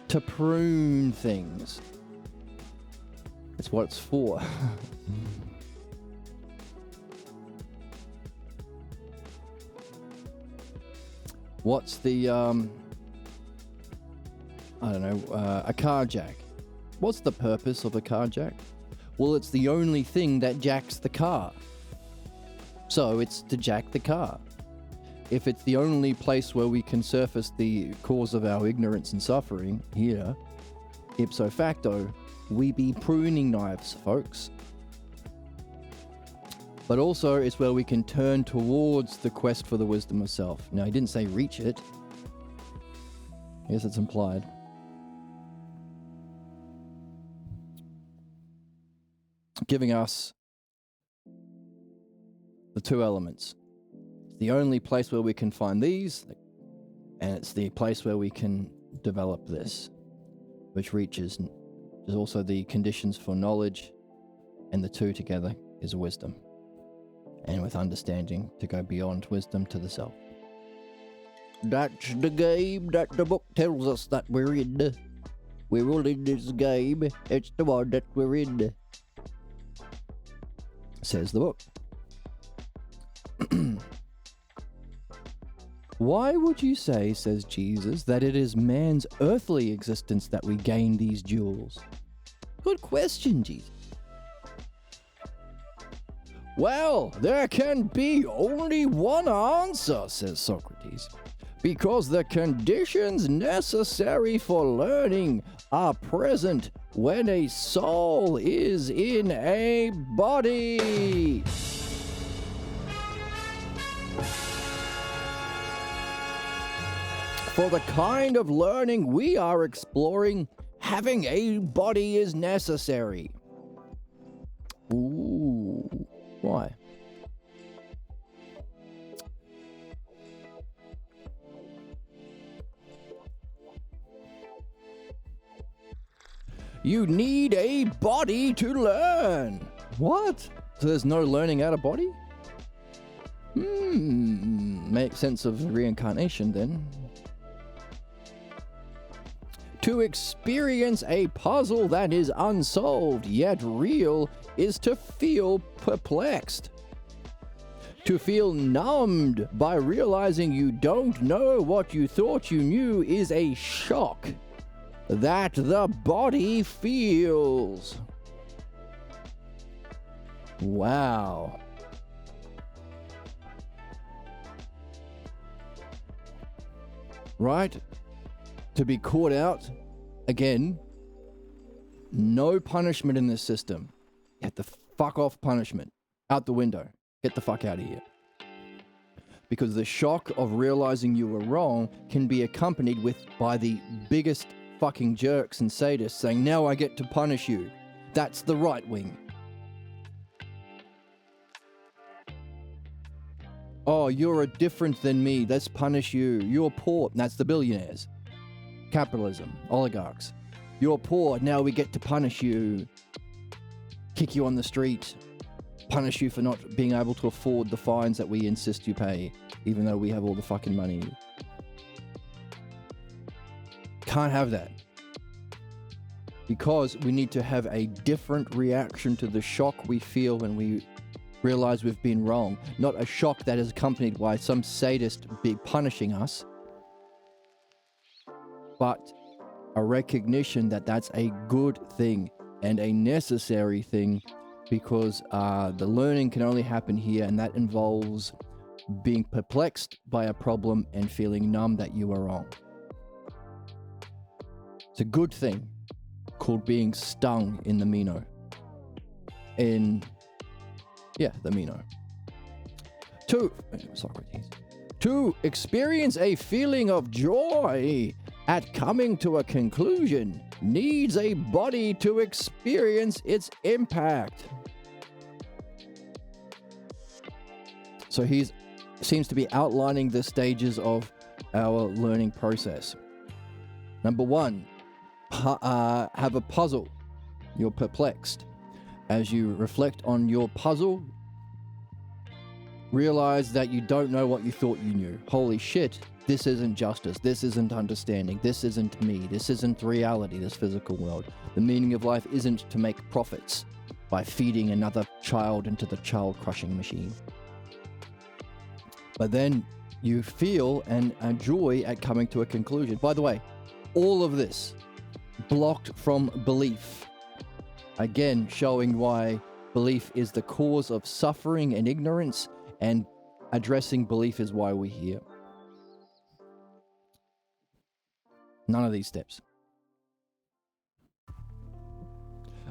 To prune things. It's what it's for. What's the, I don't know, a car jack? What's the purpose of a car jack? Well, it's the only thing that jacks the car. So it's to jack the car. If it's the only place where we can surface the cause of our ignorance and suffering, here, ipso facto, we be pruning knives, folks. But also, it's where we can turn towards the quest for the wisdom of self. Now, he didn't say reach it. I guess it's implied. Giving us the two elements. It's the only place where we can find these, and it's the place where we can develop this, which reaches. There's also the conditions for knowledge, and the two together is wisdom. And with understanding to go beyond wisdom to the self. That's the game that the book tells us that we're in. We're all in this game. It's the one that we're in. Says the book. Why would you say, says Jesus, that it is man's earthly existence that we gain these jewels? Good question, Jesus. Well, there can be only one answer, says Socrates, because the conditions necessary for learning are present when a soul is in a body. For the kind of learning we are exploring, having a body is necessary. Ooh. Why? You need a body to learn. What? So there's no learning out of body? Make sense of reincarnation then. To experience a puzzle that is unsolved yet real is to feel perplexed. To feel numbed by realizing you don't know what you thought you knew is a shock that the body feels. Wow. Right? To be caught out, again, no punishment in this system. Get the fuck off punishment. Out the window. Get the fuck out of here. Because the shock of realizing you were wrong can be accompanied by the biggest fucking jerks and sadists saying, now I get to punish you. That's the right wing. Oh, you're different than me. Let's punish you. You're poor. That's the billionaires. Capitalism. Oligarchs. You're poor. Now we get to punish you. Kick you on the street. Punish you for not being able to afford the fines that we insist you pay, even though we have all the fucking money. Can't have that. because we need to have a different reaction to the shock we feel when we realize we've been wrong. Not a shock that is accompanied by some sadist be punishing us, but a recognition that that's a good thing and a necessary thing, because the learning can only happen here, and that involves being perplexed by a problem and feeling numb that you are wrong. It's a good thing called being stung in the Meno. The Meno. Socrates. To experience a feeling of joy at coming to a conclusion needs a body to experience its impact. So he seems to be outlining the stages of our learning process. Number one, have a puzzle. You're perplexed. As you reflect on your puzzle, realize that you don't know what you thought you knew. Holy shit, this isn't justice. This isn't understanding. This isn't me. This isn't reality, this physical world. The meaning of life isn't to make profits by feeding another child into the child-crushing machine. But then you feel a joy at coming to a conclusion. By the way, all of this blocked from belief. Again, showing why belief is the cause of suffering and ignorance, and addressing belief is why we're here. None of these steps.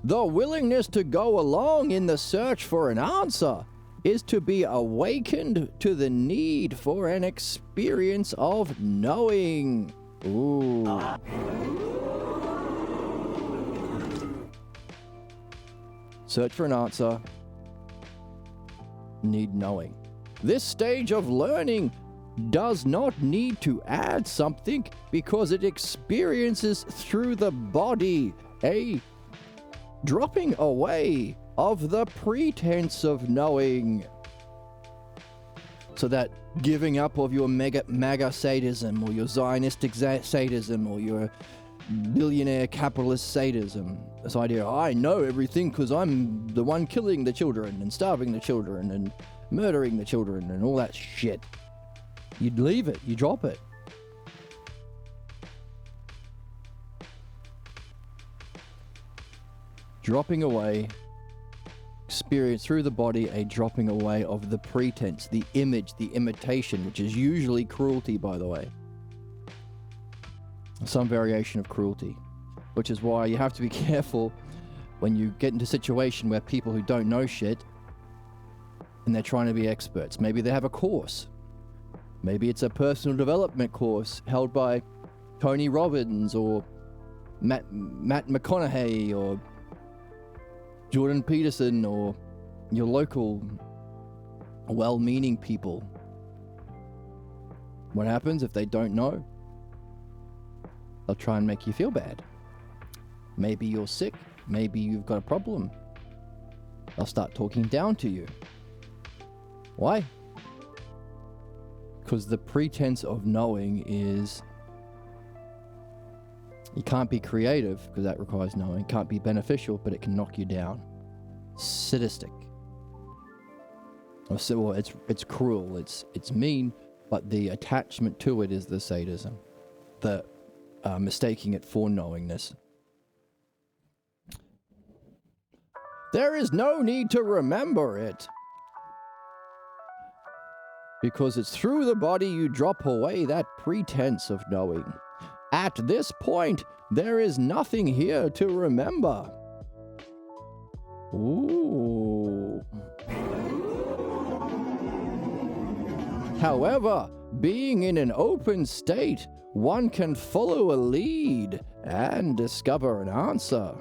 The willingness to go along in the search for an answer is to be awakened to the need for an experience of knowing. Ooh. Search for an answer. Need knowing. This stage of learning does not need to add something because it experiences through the body a dropping away of the pretense of knowing. So that giving up of your MAGA sadism, or your Zionistic sadism, or your billionaire capitalist sadism. This idea, I know everything because I'm the one killing the children and starving the children and murdering the children and all that shit. You'd leave it, you drop it. Dropping away, experience through the body a dropping away of the pretense, the image, the imitation, which is usually cruelty, by the way. Some variation of cruelty, which is why you have to be careful when you get into a situation where people who don't know shit and they're trying to be experts. Maybe they have a course. Maybe it's a personal development course held by Tony Robbins or Matt McConaughey or Jordan Peterson or your local well-meaning people. What happens if they don't know? They'll try and make you feel bad. Maybe you're sick. Maybe you've got a problem. They'll start talking down to you. Why? Because the pretense of knowing is you can't be creative because that requires knowing. Can't be beneficial, but it can knock you down. Sadistic. Well, it's cruel. It's mean, but the attachment to it is the sadism. The mistaking it for knowingness. There is no need to remember it. Because it's through the body you drop away that pretense of knowing. At this point, there is nothing here to remember. Ooh. However, being in an open state, one can follow a lead and discover an answer.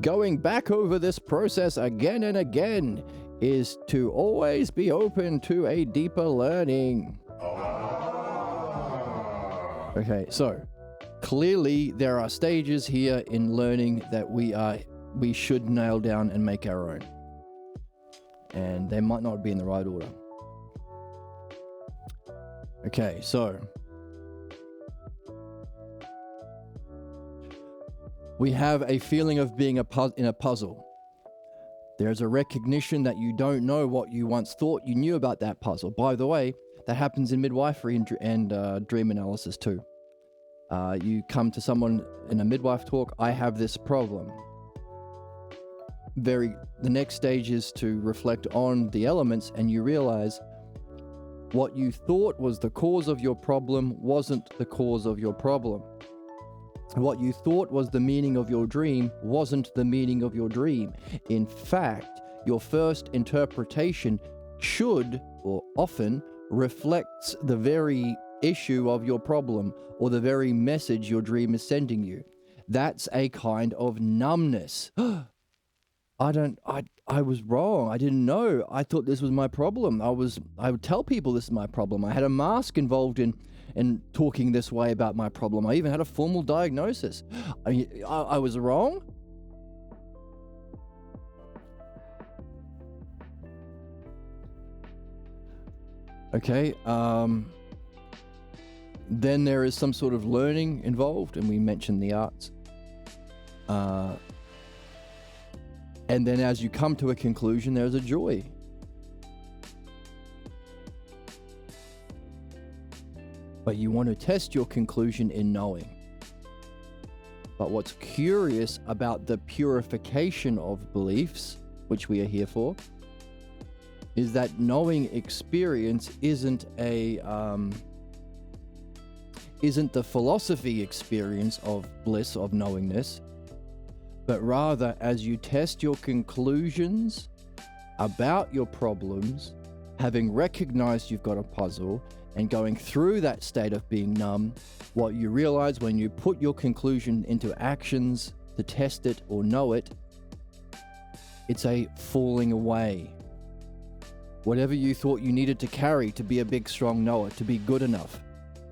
Going back over this process again and again is to always be open to a deeper learning. Okay, so clearly there are stages here in learning that we should nail down and make our own. And they might not be in the right order. Okay, so We have a feeling of being in a puzzle. There's a recognition that you don't know what you once thought you knew about that puzzle. By the way, that happens in midwifery and dream analysis too. You come to someone in a midwife talk, I have this problem. The next stage is to reflect on the elements, and you realize what you thought was the cause of your problem wasn't the cause of your problem. What you thought was the meaning of your dream wasn't the meaning of your dream. In fact, your first interpretation should, or often, reflects the very issue of your problem or the very message your dream is sending you. That's a kind of numbness. I was wrong. I didn't know. I thought this was my problem. I would tell people this is my problem. I had a mask involved in talking this way about my problem. I even had a formal diagnosis. I was wrong. Okay, then there is some sort of learning involved, and we mentioned the arts. And then as you come to a conclusion, there's a joy. But you want to test your conclusion in knowing. But what's curious about the purification of beliefs, which we are here for, is that knowing experience isn't the philosophy experience of bliss, of knowingness, but rather as you test your conclusions about your problems, having recognized you've got a puzzle, and going through that state of being numb, what you realize when you put your conclusion into actions to test it or know it, it's a falling away. Whatever you thought you needed to carry to be a big, strong knower, to be good enough,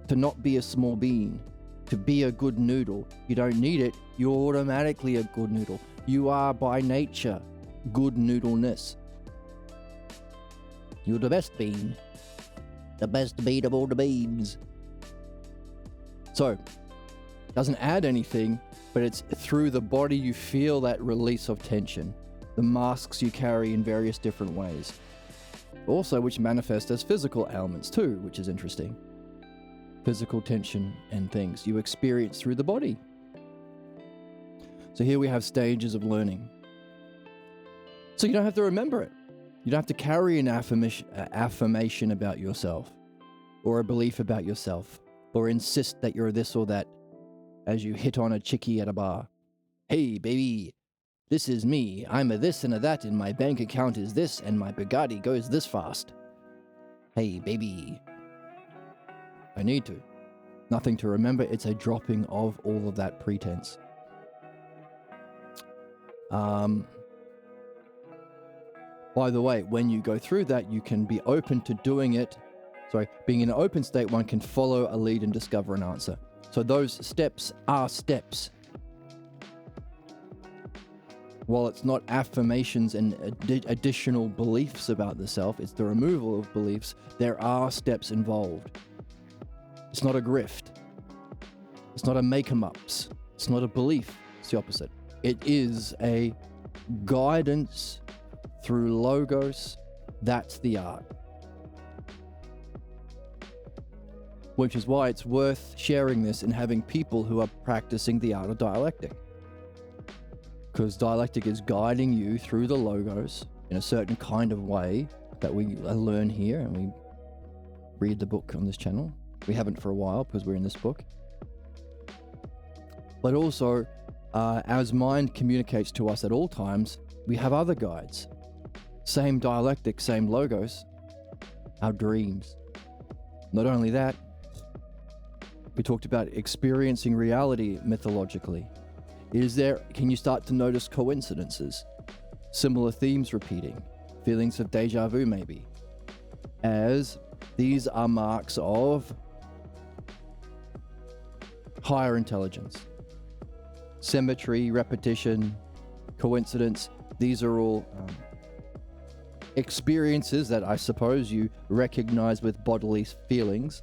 to not be a small bean, to be a good noodle, you don't need it. You're automatically a good noodle. You are by nature good noodleness. You're the best bean. The best bean of all the beans. So, it doesn't add anything, but it's through the body you feel that release of tension. The masks you carry in various different ways. Also, which manifest as physical ailments too, which is interesting. Physical tension and things you experience through the body. So here we have stages of learning. So you don't have to remember it. You don't have to carry an affirmation about yourself, or a belief about yourself, or insist that you're this or that as you hit on a chickie at a bar. Hey, baby, this is me. I'm a this and a that, and my bank account is this, and my Bugatti goes this fast. Hey, baby. I need to. Nothing to remember. It's a dropping of all of that pretense. By the way, when you go through that, you can be open to doing it. Being in an open state, one can follow a lead and discover an answer. So those steps are steps. While it's not affirmations and additional beliefs about the self, it's the removal of beliefs, there are steps involved. It's not a grift. It's not a make-em-ups. It's not a belief. It's the opposite. It is a guidance through logos. That's the art. Which is why it's worth sharing this and having people who are practicing the art of dialectic. Because dialectic is guiding you through the logos in a certain kind of way that we learn here, and we read the book on this channel. We haven't for a while because we're in this book. But also, as mind communicates to us at all times, we have other guides. Same dialectic, same logos, our dreams. Not only that, we talked about experiencing reality mythologically. Can you start to notice coincidences? Similar themes repeating, feelings of deja vu maybe, as these are marks of higher intelligence. Symmetry, repetition, coincidence, these are all experiences that I suppose you recognize with bodily feelings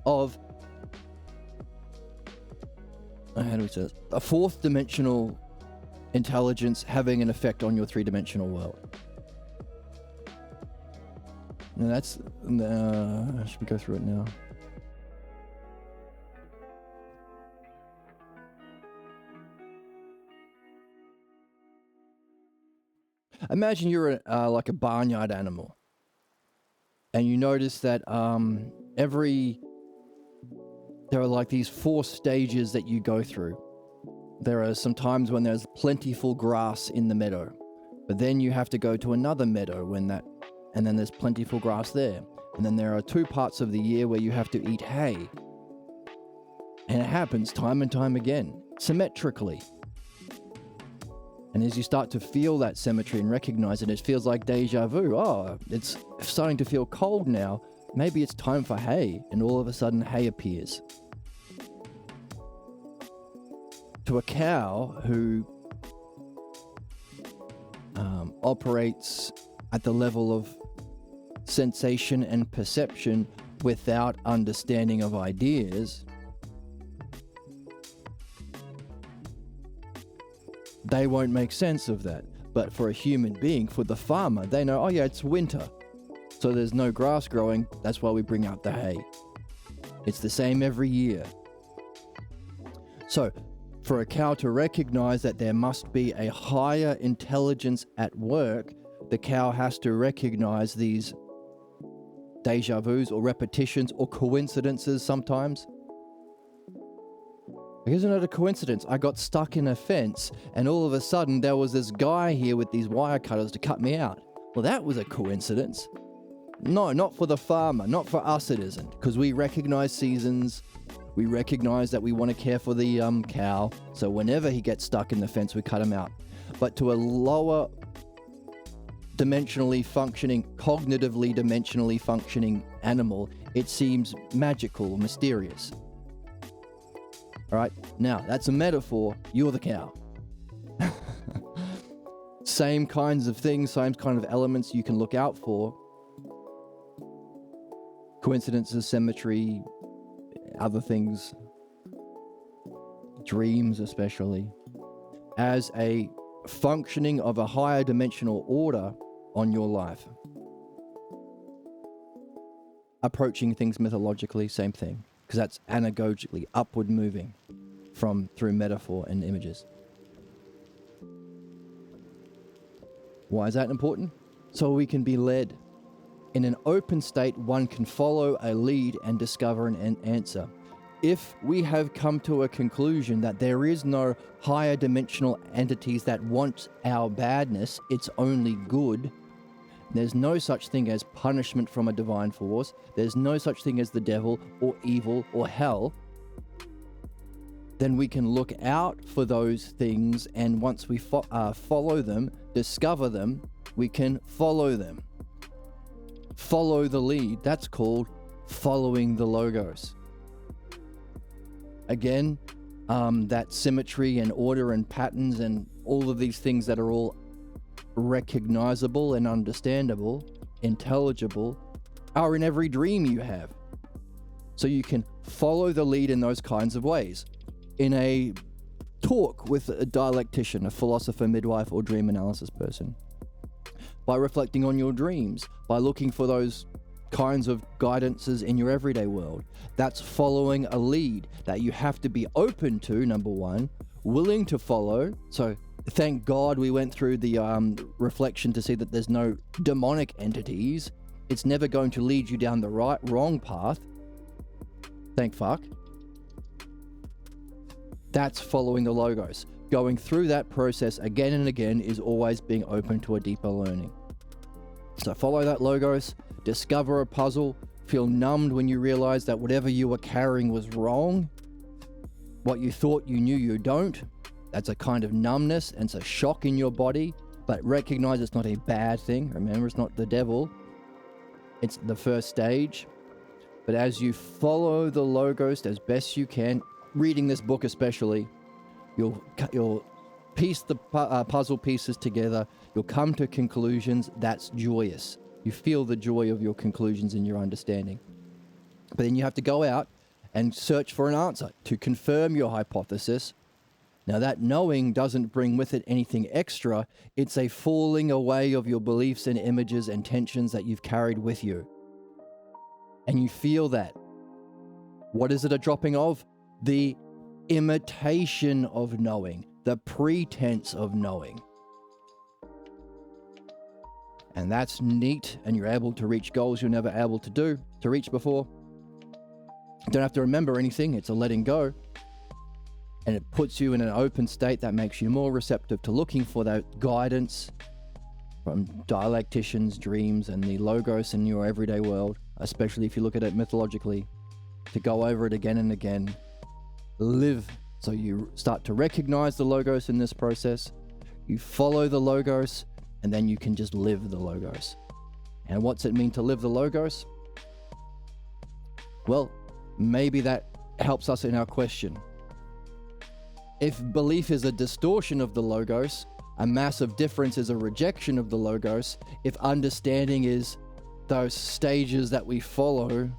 of how do we say this? A fourth dimensional intelligence having an effect on your three-dimensional world. Now that's, should we go through it now? Imagine you're like a barnyard animal, and you notice that there are like these 4 stages that you go through. There are some times when there's plentiful grass in the meadow, but then you have to go to another meadow and then there's plentiful grass there. And then there are 2 parts of the year where you have to eat hay. And it happens time and time again, symmetrically. And as you start to feel that symmetry and recognize it, it feels like deja vu. Oh, it's starting to feel cold now. Maybe it's time for hay. And all of a sudden, hay appears. To a cow who operates at the level of sensation and perception without understanding of ideas, they won't make sense of that. But for a human being, for the farmer, they know, oh yeah, it's winter, so there's no grass growing, that's why we bring out the hay. It's the same every year. So for a cow to recognize that there must be a higher intelligence at work, the cow has to recognize these deja vus or repetitions or coincidences sometimes. Isn't it a coincidence? I got stuck in a fence and all of a sudden there was this guy here with these wire cutters to cut me out. Well, that was a coincidence. No, not for the farmer. Not for us it isn't. Because we recognize seasons. We recognize that we want to care for the cow. So whenever he gets stuck in the fence, we cut him out. But to a lower dimensionally functioning, cognitively dimensionally functioning animal, it seems magical, mysterious. All right, now that's a metaphor. You're the cow. Same kinds of things, same kind of elements you can look out for. Coincidences, symmetry, other things, dreams especially, as a functioning of a higher dimensional order on your life. Approaching things mythologically, same thing. Because that's anagogically upward moving through metaphor and images. Why is that important? So we can be led. In an open state, one can follow a lead and discover an answer. If we have come to a conclusion that there is no higher dimensional entities that want our badness, it's only good, there's no such thing as punishment from a divine force. There's no such thing as the devil or evil or hell. Then we can look out for those things, and once we follow them, discover them, we can follow them. Follow the lead. That's called following the logos. Again, that symmetry and order and patterns and all of these things that are all recognizable and understandable, intelligible, are in every dream you have. So you can follow the lead in those kinds of ways. In a talk with a dialectician, a philosopher, midwife, or dream analysis person. By reflecting on your dreams, by looking for those kinds of guidances in your everyday world. That's following a lead that you have to be open to, number one, willing to follow. So thank God we went through the reflection to see that there's no demonic entities. It's never going to lead you down the wrong path. Thank fuck. That's following the logos. Going through that process again and again is always being open to a deeper learning. So follow that logos, discover a puzzle, feel numbed when you realize that whatever you were carrying was wrong. What you thought you knew, you don't. That's a kind of numbness and it's a shock in your body, but recognize it's not a bad thing. Remember, it's not the devil. It's the first stage. But as you follow the logos as best you can, reading this book especially, you'll piece the puzzle pieces together. You'll come to conclusions. That's joyous. You feel the joy of your conclusions and your understanding. But then you have to go out and search for an answer to confirm your hypothesis. Now, that knowing doesn't bring with it anything extra. It's a falling away of your beliefs and images and tensions that you've carried with you. And you feel that. What is it a dropping of? The imitation of knowing, the pretense of knowing. And that's neat, and you're able to reach goals you're never able to reach before. You don't have to remember anything, it's a letting go. And it puts you in an open state that makes you more receptive to looking for that guidance from dialecticians, dreams, and the logos in your everyday world, especially if you look at it mythologically, to go over it again and again. Live. So you start to recognize the logos in this process. You follow the logos, and then you can just live the logos. And what's it mean to live the logos? Well, maybe that helps us in our question. If belief is a distortion of the logos, a massive difference is a rejection of the logos. If understanding is those stages that we follow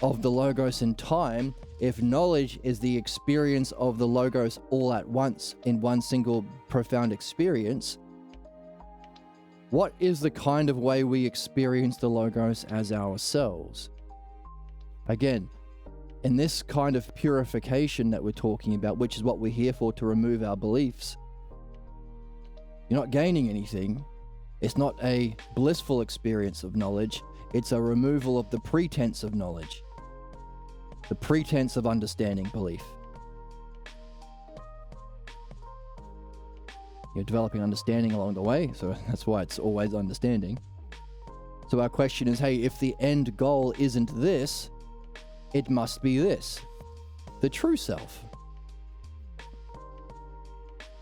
of the logos in time, if knowledge is the experience of the logos all at once in one single profound experience, what is the kind of way we experience the logos as ourselves? Again, in this kind of purification that we're talking about, which is what we're here for, to remove our beliefs, you're not gaining anything. It's not a blissful experience of knowledge. It's a removal of the pretense of knowledge, the pretense of understanding belief. You're developing understanding along the way, so that's why it's always understanding. So our question is, hey, if the end goal isn't this, it must be this, the true self.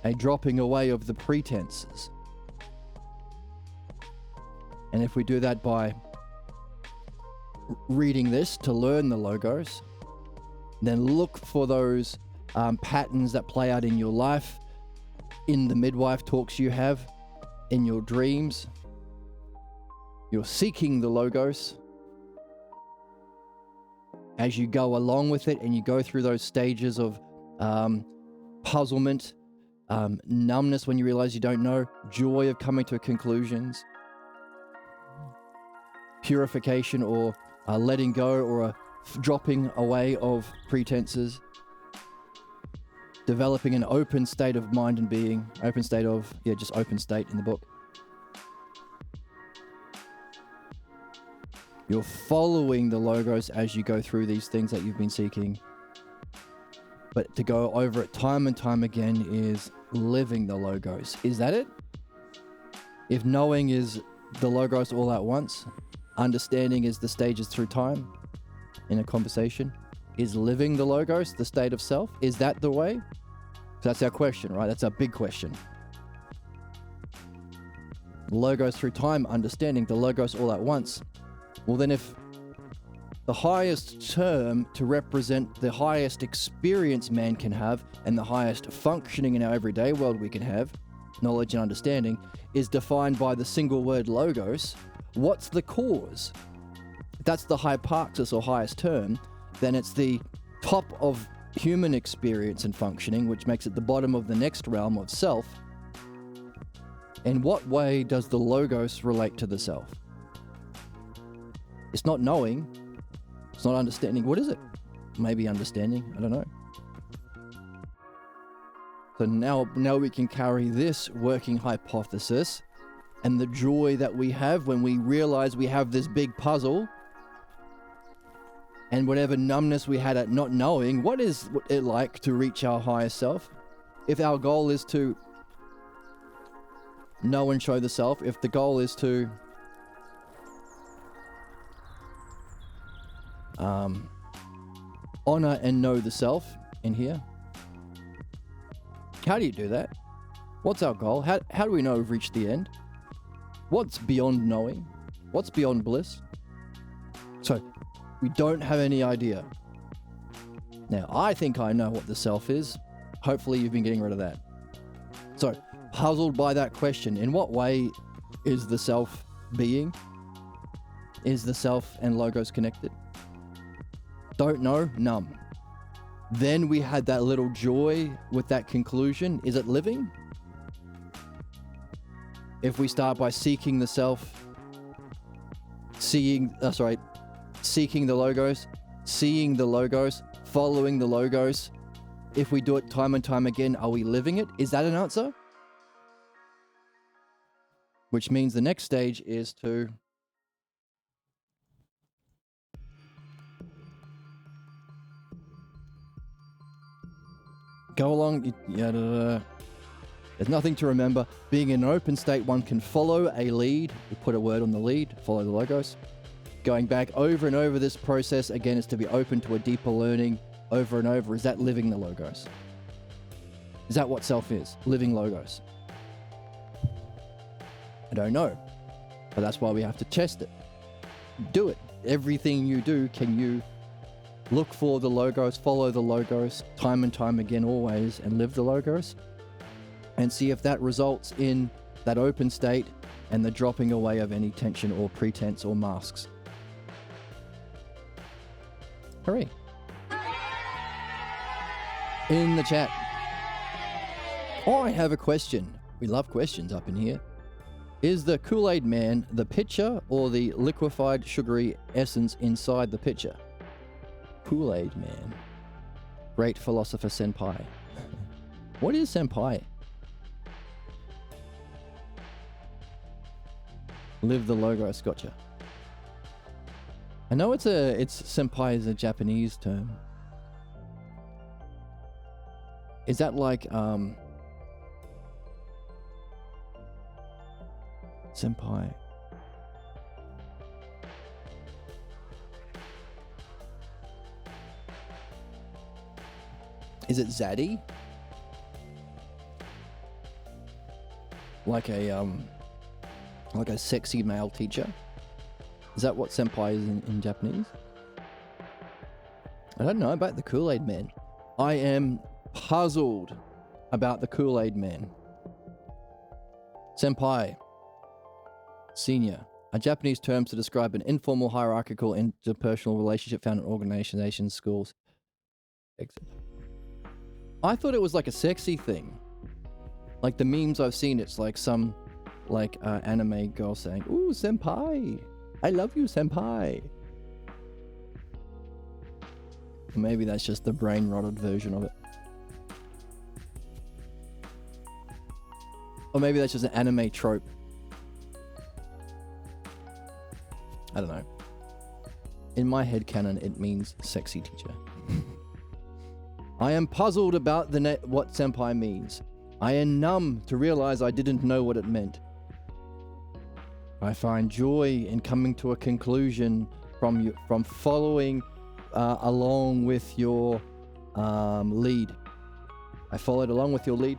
A dropping away of the pretenses. And if we do that by reading this to learn the logos, then look for those patterns that play out in your life, in the midwife talks you have, in your dreams. You're seeking the logos. As you go along with it and you go through those stages of puzzlement, numbness when you realize you don't know, joy of coming to conclusions, purification or letting go or a dropping away of pretenses, developing an open state of mind and being, open state of, just open state in the book. You're following the logos as you go through these things that you've been seeking. But to go over it time and time again is living the logos. Is that it? If knowing is the logos all at once, understanding is the stages through time in a conversation, is living the logos the state of self? Is that the way? So that's our question, right? That's our big question. The logos through time, understanding the logos all at once. Well, then if the highest term to represent the highest experience man can have and the highest functioning in our everyday world we can have, knowledge and understanding, is defined by the single word logos, what's the cause? If that's the hyparxis or highest term, then it's the top of human experience and functioning, which makes it the bottom of the next realm of self. In what way does the logos relate to the self? It's not knowing. It's not understanding. What is it? Maybe understanding. I don't know. So now we can carry this working hypothesis and the joy that we have when we realize we have this big puzzle, and whatever numbness we had at not knowing, what is it like to reach our highest self? If our goal is to know and show the self, if the goal is to honor and know the self in here, how do you do that? What's our goal? How do we know we've reached the end? What's beyond knowing? What's beyond bliss? So we don't have any idea. Now, I think I know what the self is. Hopefully you've been getting rid of that. So, puzzled by that question, in what way is the self being? Is the self and logos connected? Don't know, numb. Then we had that little joy with that conclusion. Is it living? If we start by seeking the self, seeking the logos, seeing the logos, following the logos. If we do it time and time again, are we living it? Is that an answer? Which means the next stage is to go along. There's nothing to remember. Being in an open state, one can follow a lead. We put a word on the lead, follow the logos. Going back over and over this process, again, is to be open to a deeper learning over and over. Is that living the logos? Is that what self is? Living logos? I don't know. But that's why we have to test it. Do it. Everything you do, can you look for the logos, follow the logos, time and time again, always, and live the logos? And see if that results in that open state and the dropping away of any tension or pretense or masks. Hooray. In the chat, I have a question. We love questions up in here. Is the Kool-Aid Man the pitcher or the liquefied sugary essence inside the pitcher? Kool-Aid Man. Great philosopher senpai. What is senpai? Live the logos, gotcha. I know it's senpai is a Japanese term. Is that like senpai? Is it zaddy? Like a sexy male teacher? Is that what senpai is in Japanese? I don't know about the Kool-Aid Man. I am puzzled about the Kool-Aid Man. Senpai. Senior. Are Japanese terms to describe an informal, hierarchical, interpersonal relationship found in organizations, schools. I thought it was like a sexy thing. Like the memes I've seen, it's like some anime girl saying, "Ooh, senpai. I love you, senpai." Maybe that's just the brain-rotted version of it. Or maybe that's just an anime trope. I don't know. In my headcanon, it means sexy teacher. I am puzzled about what senpai means. I am numb to realize I didn't know what it meant. I find joy in coming to a conclusion from following along with your lead. I followed along with your lead.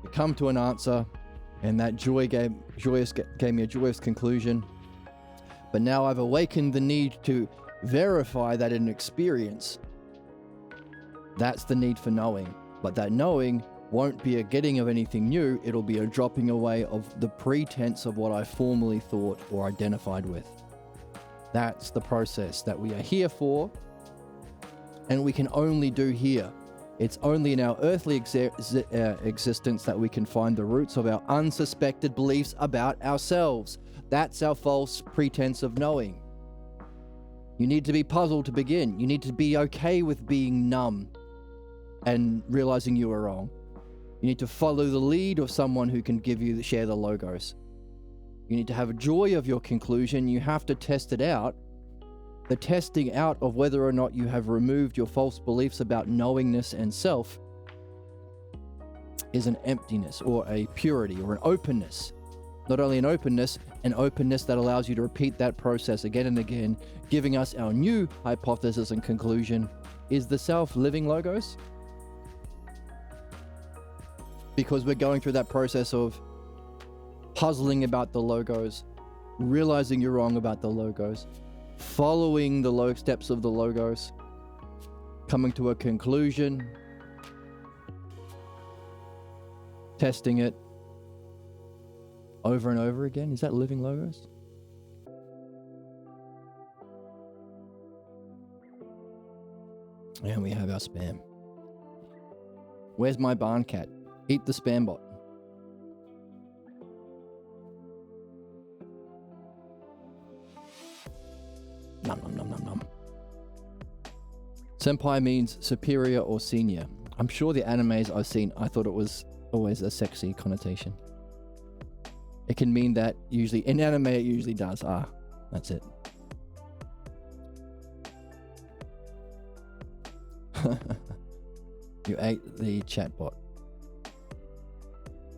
You come to an answer, and that joy gave me a joyous conclusion. But now I've awakened the need to verify that in experience. That's the need for knowing. But that knowing won't be a getting of anything new, it'll be a dropping away of the pretense of what I formerly thought or identified with. That's the process that we are here for, and we can only do here. It's only in our earthly existence that we can find the roots of our unsuspected beliefs about ourselves. That's our false pretense of knowing. You need to be puzzled to begin. You need to be okay with being numb and realizing you were wrong. You need to follow the lead of someone who can share the logos. You need to have a joy of your conclusion. You have to test it out. The testing out of whether or not you have removed your false beliefs about knowingness and self is an emptiness or a purity or an openness. Not only an openness that allows you to repeat that process again and again, giving us our new hypothesis and conclusion. Is the self living logos? Because we're going through that process of puzzling about the logos, realizing you're wrong about the logos, following the steps of the logos, coming to a conclusion, testing it over and over again. Is that living logos? And we have our spam. Where's my barn cat? Eat the spam bot. Nom nom nom nom nom. Senpai means superior or senior. I'm sure the animes I've seen, I thought it was always a sexy connotation. It can mean that usually. In anime, it usually does. That's it. You ate the chatbot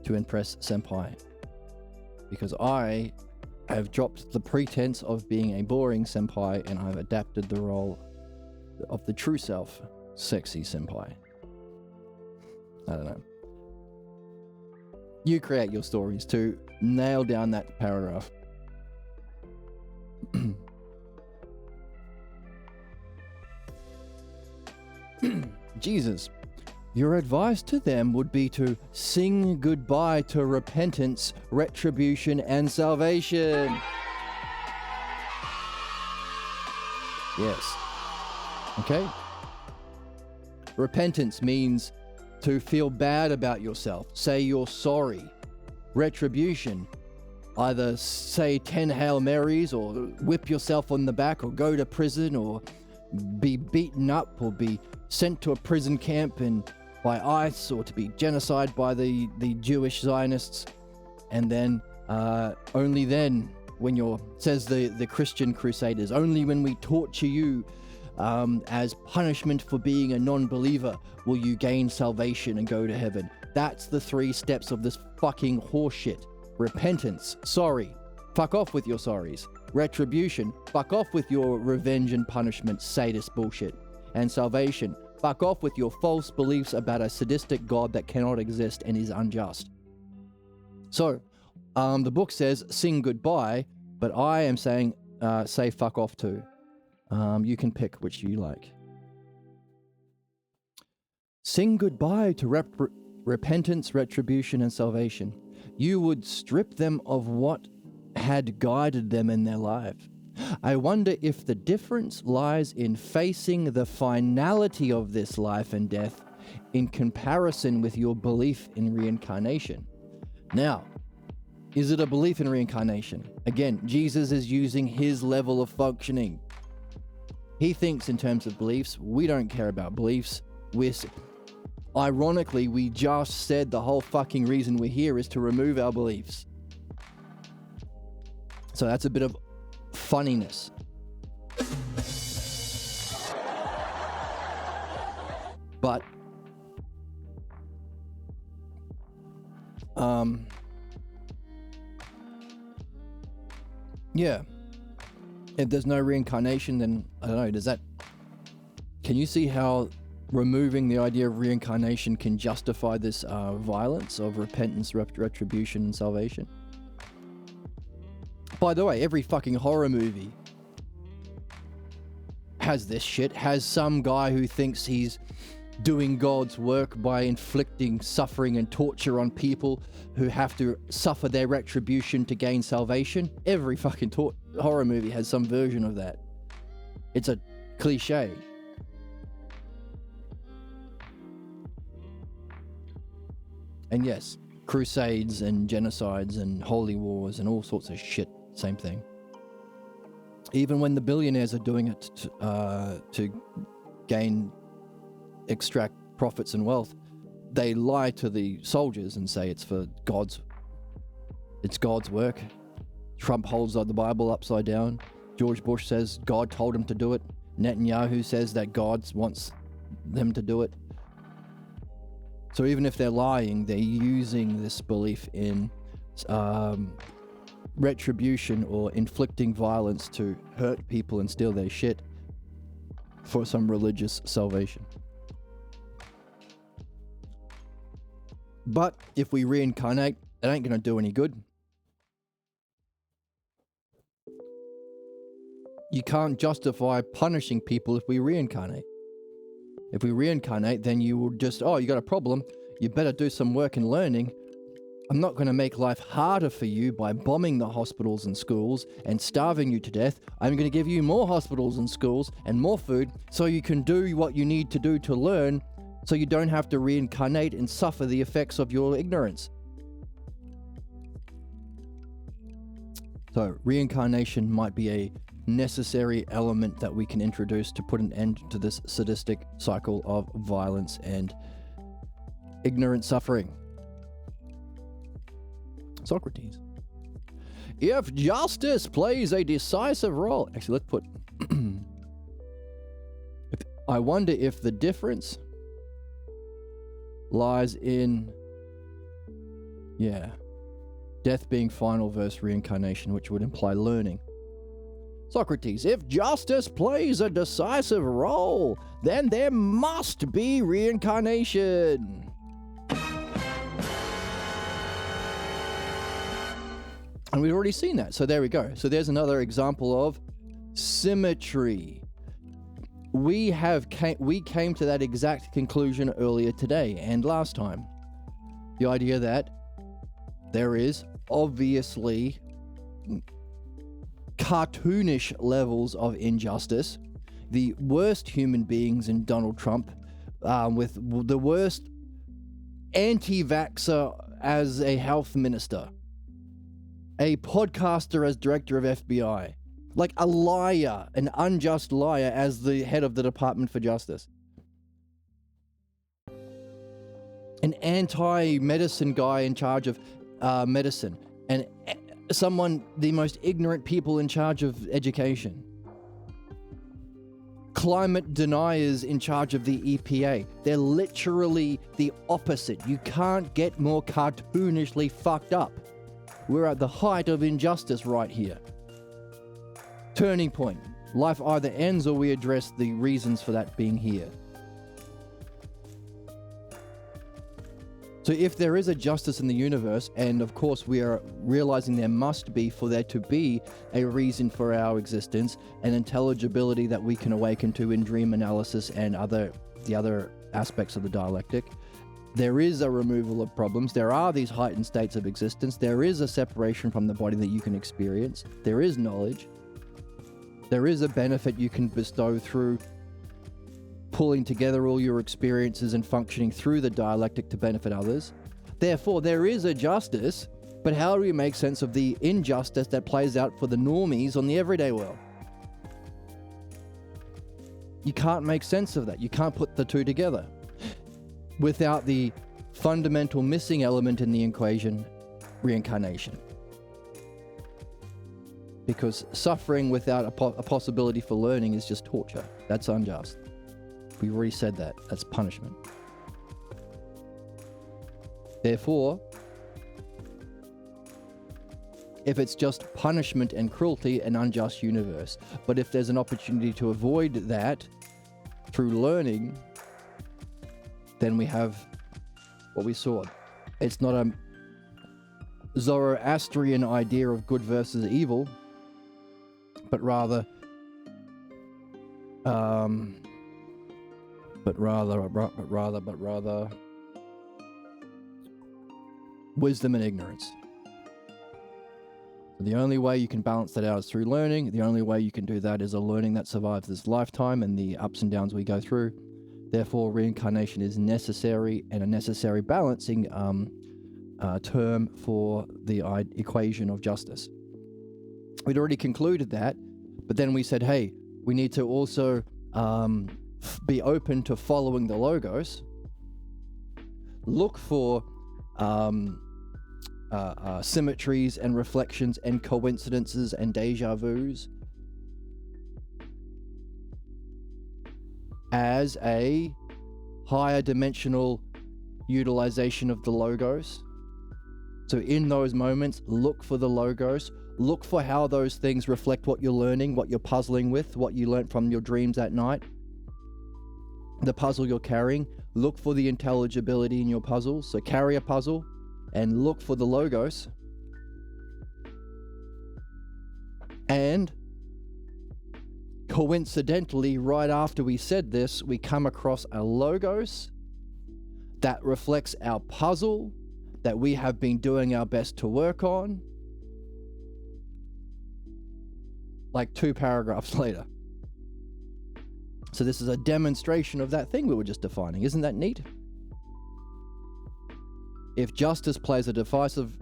to impress Senpai. Because I have dropped the pretense of being a boring Senpai and I've adapted the role of the true self, sexy Senpai. I don't know. You create your stories to nail down that paragraph. Jesus. Your advice to them would be to sing goodbye to repentance, retribution, and salvation. Yes. Okay? Repentance means to feel bad about yourself. Say you're sorry. Retribution. Either say 10 Hail Marys or whip yourself on the back or go to prison or be beaten up or be sent to a prison camp and by ICE or to be genocide by the Jewish Zionists. And then, only then, when says the Christian Crusaders, only when we torture you as punishment for being a non-believer will you gain salvation and go to heaven. That's the 3 steps of this fucking horseshit. Repentance, sorry, fuck off with your sorries. Retribution, fuck off with your revenge and punishment sadist bullshit. And salvation, fuck off with your false beliefs about a sadistic God that cannot exist and is unjust. So, the book says sing goodbye, but I am saying say fuck off too. You can pick which you like. Sing goodbye to repentance, retribution, and salvation. You would strip them of what had guided them in their life. I wonder if the difference lies in facing the finality of this life and death in comparison with your belief in reincarnation. Now, is it a belief in reincarnation? Again, Jesus is using his level of functioning. He thinks in terms of beliefs. We don't care about beliefs. Ironically, we just said the whole fucking reason we're here is to remove our beliefs. So that's a bit of funniness. But yeah, if there's no reincarnation, then I don't know, can you see how removing the idea of reincarnation can justify this violence of repentance, retribution, and salvation? By the way, every fucking horror movie has this shit, has some guy who thinks he's doing God's work by inflicting suffering and torture on people who have to suffer their retribution to gain salvation. Every fucking horror movie has some version of that. It's a cliche. And yes, crusades and genocides and holy wars and all sorts of shit. Same thing. Even when the billionaires are doing it to extract profits and wealth, they lie to the soldiers and say it's God's work. Trump holds the Bible upside down. George Bush says God told him to do it. Netanyahu says that God wants them to do it. So even if they're lying, they're using this belief in retribution or inflicting violence to hurt people and steal their shit for some religious salvation. But if we reincarnate, it ain't gonna do any good. You can't justify punishing people if we reincarnate. If we reincarnate, then you will just, you got a problem, you better do some work in learning, I'm not going to make life harder for you by bombing the hospitals and schools and starving you to death. I'm going to give you more hospitals and schools and more food so you can do what you need to do to learn, so you don't have to reincarnate and suffer the effects of your ignorance. So reincarnation might be a necessary element that we can introduce to put an end to this sadistic cycle of violence and ignorant suffering. Socrates. If justice plays a decisive role... Actually, let's put... I wonder if the difference lies in... death being final versus reincarnation, which would imply learning. Socrates. If justice plays a decisive role, then there must be reincarnation. And we've already seen that. So there we go. So there's another example of symmetry. We came to that exact conclusion earlier today and last time. The idea that there is obviously cartoonish levels of injustice. The worst human beings in Donald Trump, with the worst anti-vaxxer as a health minister, a podcaster as director of FBI, like a liar, an unjust liar as the head of the Department for Justice, an anti-medicine guy in charge of medicine, and the most ignorant people in charge of education, climate deniers in charge of the EPA. They're literally the opposite. You can't get more cartoonishly fucked up. We're at the height of injustice right here. Turning point. Life either ends or we address the reasons for that being here. So if there is a justice in the universe, and of course we are realizing there must be, for there to be a reason for our existence, an intelligibility that we can awaken to in dream analysis and the other aspects of the dialectic, there is a removal of problems. There are these heightened states of existence. There is a separation from the body that you can experience. There is knowledge. There is a benefit you can bestow through pulling together all your experiences and functioning through the dialectic to benefit others. Therefore, there is a justice, but how do we make sense of the injustice that plays out for the normies on the everyday world? You can't make sense of that. You can't put the two together without the fundamental missing element in the equation, reincarnation. Because suffering without a possibility for learning is just torture. That's unjust. We already said that. That's punishment. Therefore, if it's just punishment and cruelty, an unjust universe. But if there's an opportunity to avoid that through learning, then we have what we saw. It's not a Zoroastrian idea of good versus evil, but rather wisdom and ignorance. The only way you can balance that out is through learning. The only way you can do that is a learning that survives this lifetime and the ups and downs we go through. Therefore, reincarnation is necessary, and a necessary balancing term for the equation of justice. We'd already concluded that, but then we said, hey, we need to also be open to following the logos. Look for symmetries and reflections and coincidences and deja vus as a higher dimensional utilization of the logos. So in those moments, look for the logos. Look for how those things reflect what you're learning, what you're puzzling with, what you learnt from your dreams at night, the puzzle you're carrying. Look for the intelligibility in your puzzles. So carry a puzzle and look for the logos. And coincidentally, right after we said this, we come across a logos that reflects our puzzle, that we have been doing our best to work on, like 2 paragraphs later. So this is a demonstration of that thing we were just defining. Isn't that neat? If justice plays a decisive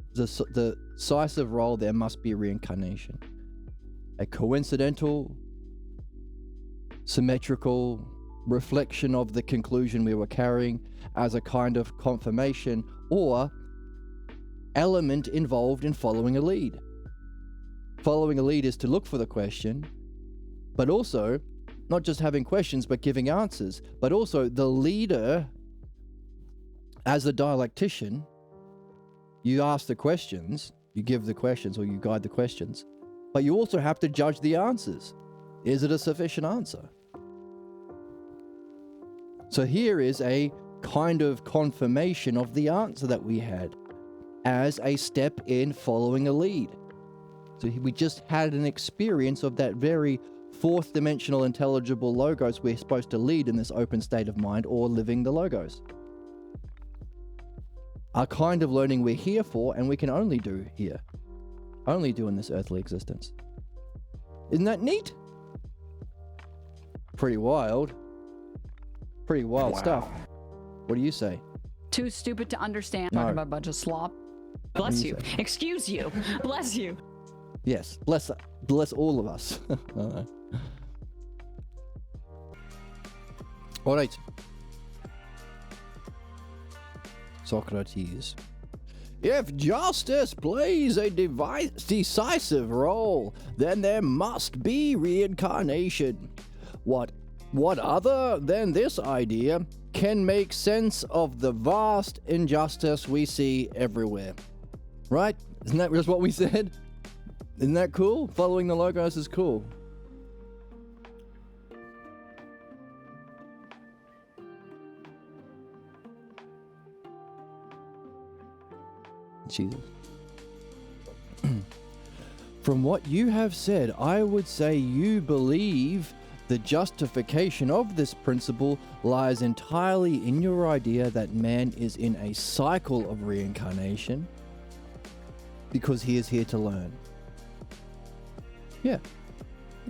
role, there must be reincarnation. A coincidental, symmetrical reflection of the conclusion we were carrying as a kind of confirmation or element involved in following a lead. Following a lead is to look for the question, but also not just having questions, but giving answers. But also the leader, as a dialectician, you ask the questions, you give the questions, or you guide the questions, but you also have to judge the answers. Is it a sufficient answer? So here is a kind of confirmation of the answer that we had as a step in following a lead. So we just had an experience of that very fourth dimensional intelligible logos we're supposed to lead in this open state of mind, or living the logos. A kind of learning we're here for, and we can only do here. Only do in this earthly existence. Isn't that neat? Pretty wild. Pretty wild stuff. What do you say? Too stupid to understand. No. Talking about a bunch of slop. Bless do you. you Excuse you. Bless you. Yes, bless all of us. All right. Socrates. If justice plays a decisive role, then there must be reincarnation. What other than this idea can make sense of the vast injustice we see everywhere? Right? Isn't that just what we said? Isn't that cool? Following the logos is cool. Jesus. From what you have said, I would say you believe the justification of this principle lies entirely in your idea that man is in a cycle of reincarnation because he is here to learn. Yeah.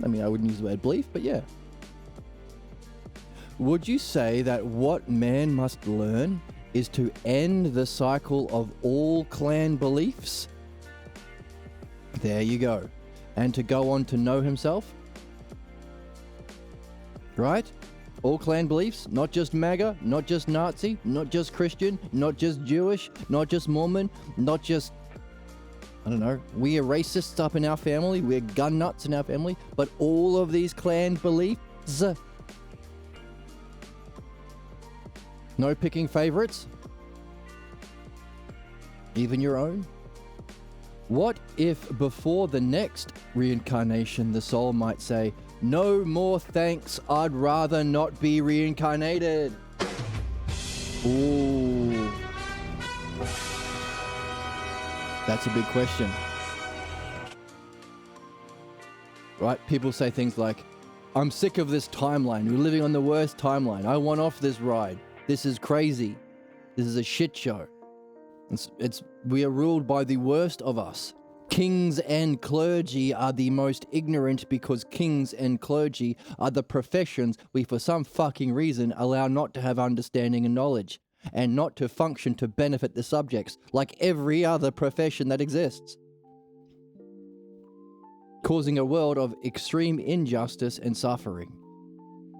I mean, I wouldn't use the word belief, but yeah. Would you say that what man must learn is to end the cycle of all clan beliefs? There you go. And to go on to know himself? Right? All clan beliefs, not just MAGA, not just Nazi, not just Christian, not just Jewish, not just Mormon, not just, I don't know, we are racists up in our family, we're gun nuts in our family, but all of these clan beliefs. No picking favorites? Even your own? What if before the next reincarnation the soul might say, no more thanks, I'd rather not be reincarnated? Ooh. That's a big question. Right? People say things like, I'm sick of this timeline. We're living on the worst timeline. I want off this ride. This is crazy. This is a shit show. We are ruled by the worst of us. Kings and clergy are the most ignorant because kings and clergy are the professions we for some fucking reason allow not to have understanding and knowledge, and not to function to benefit the subjects, like every other profession that exists. Causing a world of extreme injustice and suffering.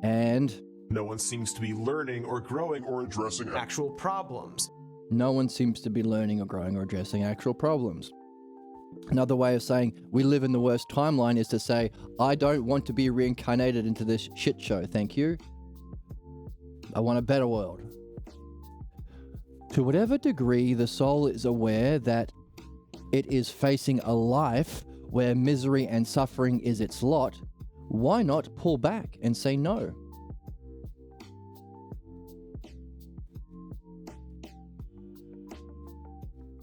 And no one seems to be learning or growing or addressing actual problems. No one seems to be learning or growing or addressing actual problems. Another way of saying we live in the worst timeline is to say, I don't want to be reincarnated into this shit show, thank you. I want a better world. To whatever degree the soul is aware that it is facing a life where misery and suffering is its lot, why not pull back and say no?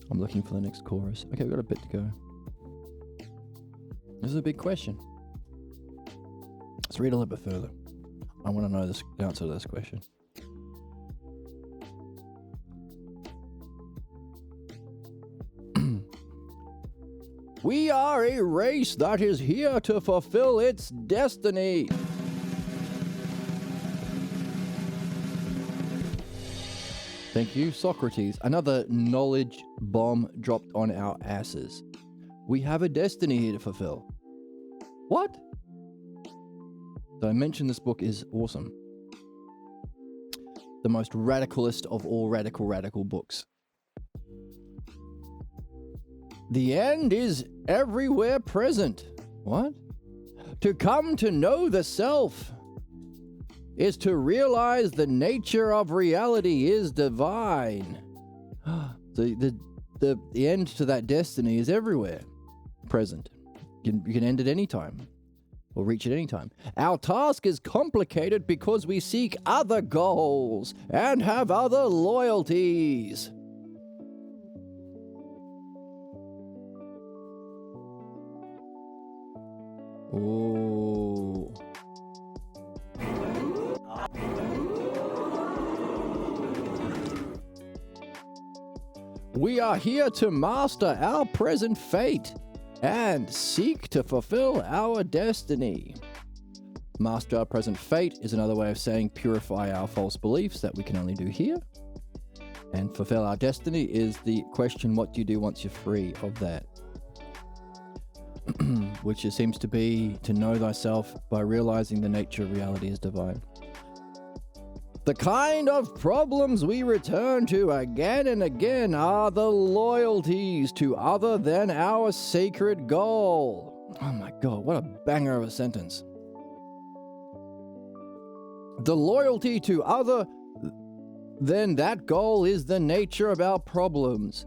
I'm looking for the next chorus. Okay, we've got a bit to go. This is a big question. Let's read a little bit further. I want to know the answer to this question. We are a race that is here to fulfill its destiny. Thank you, Socrates. Another knowledge bomb dropped on our asses. We have a destiny here to fulfill. What? So I mentioned this book is awesome. The most radicalist of all radical books. The end is everywhere present. What? To come to know the self is to realize the nature of reality is divine. The end to that destiny is everywhere present. You can end at any time or reach at any time. Our task is complicated because we seek other goals and have other loyalties. Oh. We are here to master our present fate and seek to fulfill our destiny. Master our present fate is another way of saying purify our false beliefs that we can only do here. And fulfill our destiny is the question, what do you do once you're free of that? Which it seems to be to know thyself by realizing the nature of reality is divine. The kind of problems we return to again and again are the loyalties to other than our sacred goal. Oh my God, what a banger of a sentence. The loyalty to other than that goal is the nature of our problems.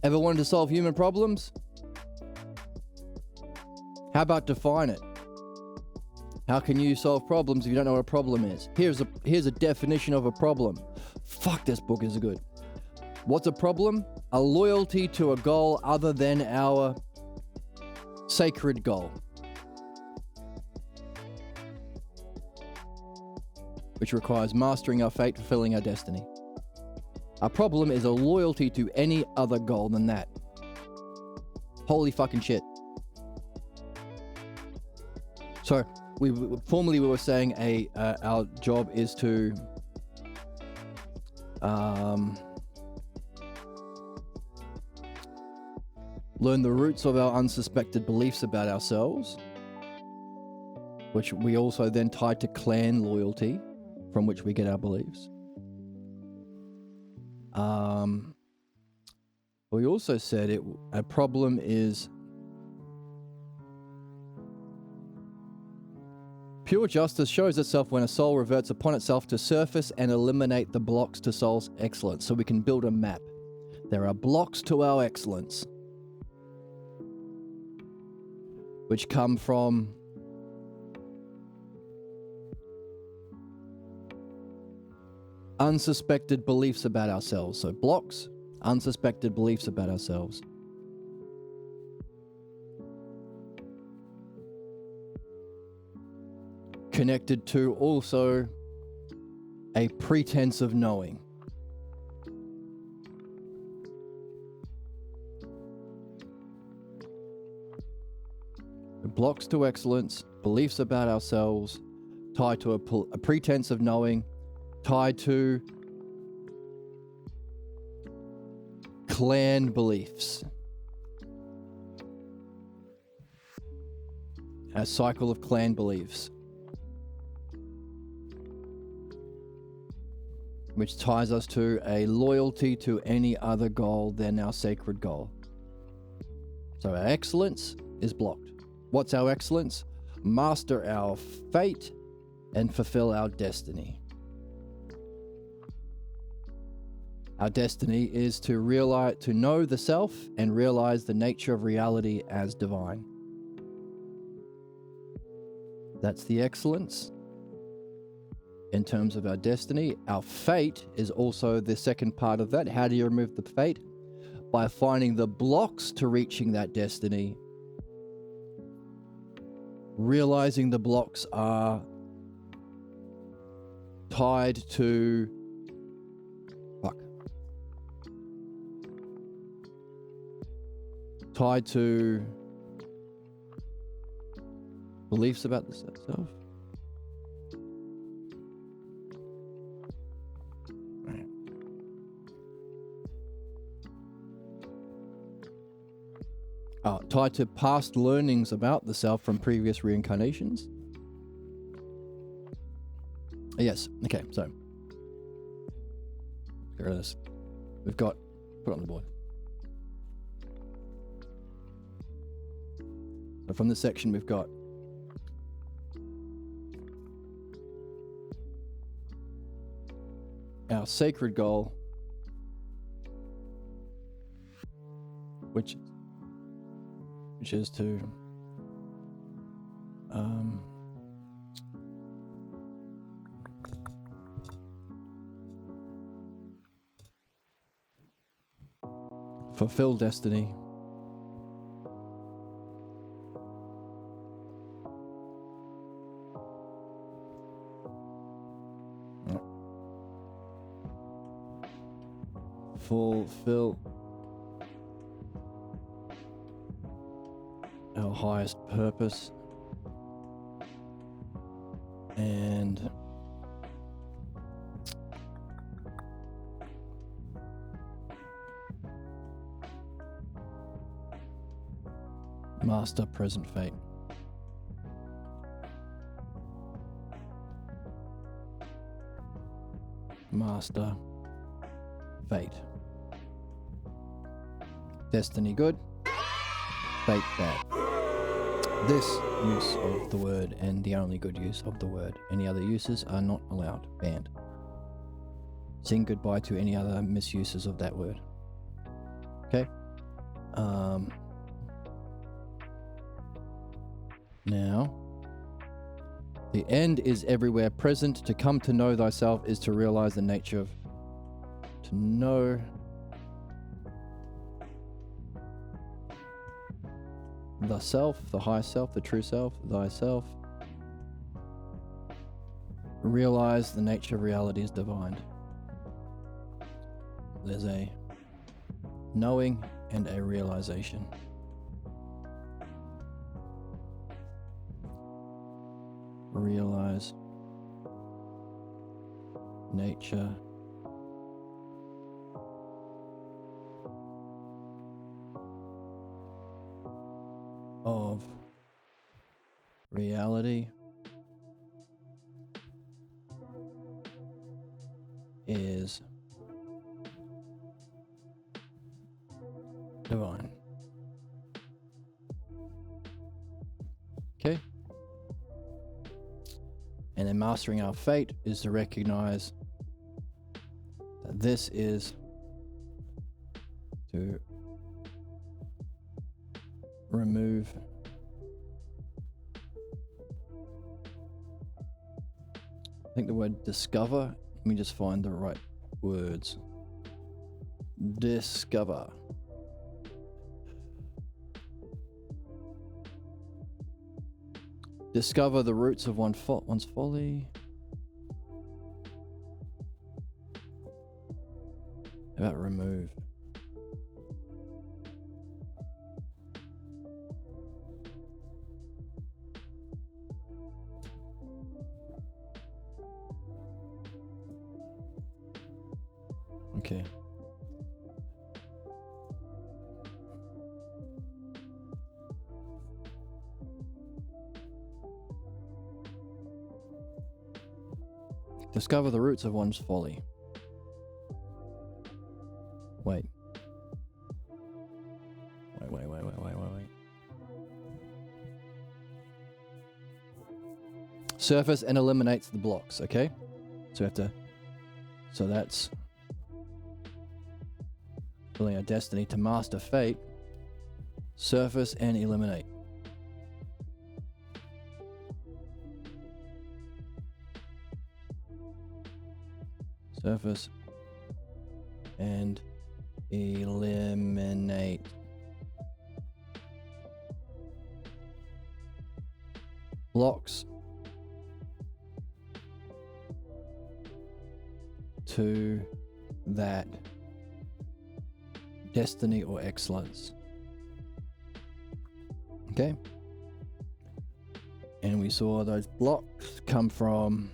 Ever wanted to solve human problems? How about define it? How can you solve problems if you don't know what a problem is? Here's a definition of a problem. Fuck, this book is good. What's a problem? A loyalty to a goal other than our sacred goal, which requires mastering our fate, fulfilling our destiny. A problem is a loyalty to any other goal than that. Holy fucking shit. So, formerly we were saying our job is to learn the roots of our unsuspected beliefs about ourselves, which we also then tied to clan loyalty, from which we get our beliefs. We also said a problem is pure justice shows itself when a soul reverts upon itself to surface and eliminate the blocks to soul's excellence. So we can build a map. There are blocks to our excellence, which come from unsuspected beliefs about ourselves. So blocks, unsuspected beliefs about ourselves. Connected to also a pretense of knowing. Blocks to excellence, beliefs about ourselves, tied to a pretense of knowing, tied to clan beliefs. A cycle of clan beliefs, which ties us to a loyalty to any other goal than our sacred goal. So our excellence is blocked. What's our excellence? Master our fate and fulfill our destiny. Our destiny is to know the self and realize the nature of reality as divine. That's the excellence. In terms of our destiny, our fate is also the second part of that. How do you remove the fate? By finding the blocks to reaching that destiny. Realizing the blocks are tied to tied to beliefs about the self. Tied to past learnings about the self from previous reincarnations. Yes. Okay. So, get rid of this. We've got put it on the board. So from this section, we've got our sacred goal, which is to fulfill destiny, fulfill our highest purpose, and master present fate. Master fate. Destiny good, fate bad. This use of the word and the only good use of the word. Any other uses are not allowed, banned. Saying goodbye to any other misuses of that word. Okay? Now, the end is everywhere present. To come to know thyself is to realize the nature of... To know... the self, the high self, the true self, thyself. Realize the nature of reality is divine. There's a knowing and a realization. Realize nature of reality is divine. Okay? And then mastering our fate is to recognize that this is to remove I think the word discover. Let me just find the right words. Discover. Discover the roots of one's folly. How about remove? Okay. Discover the roots of one's folly. Wait. Surface and eliminates the blocks, okay? So we have to... So that's... Filling our destiny to master fate. Surface and eliminate. Surface and eliminate. Blocks to that destiny or excellence. Okay. And we saw those blocks come from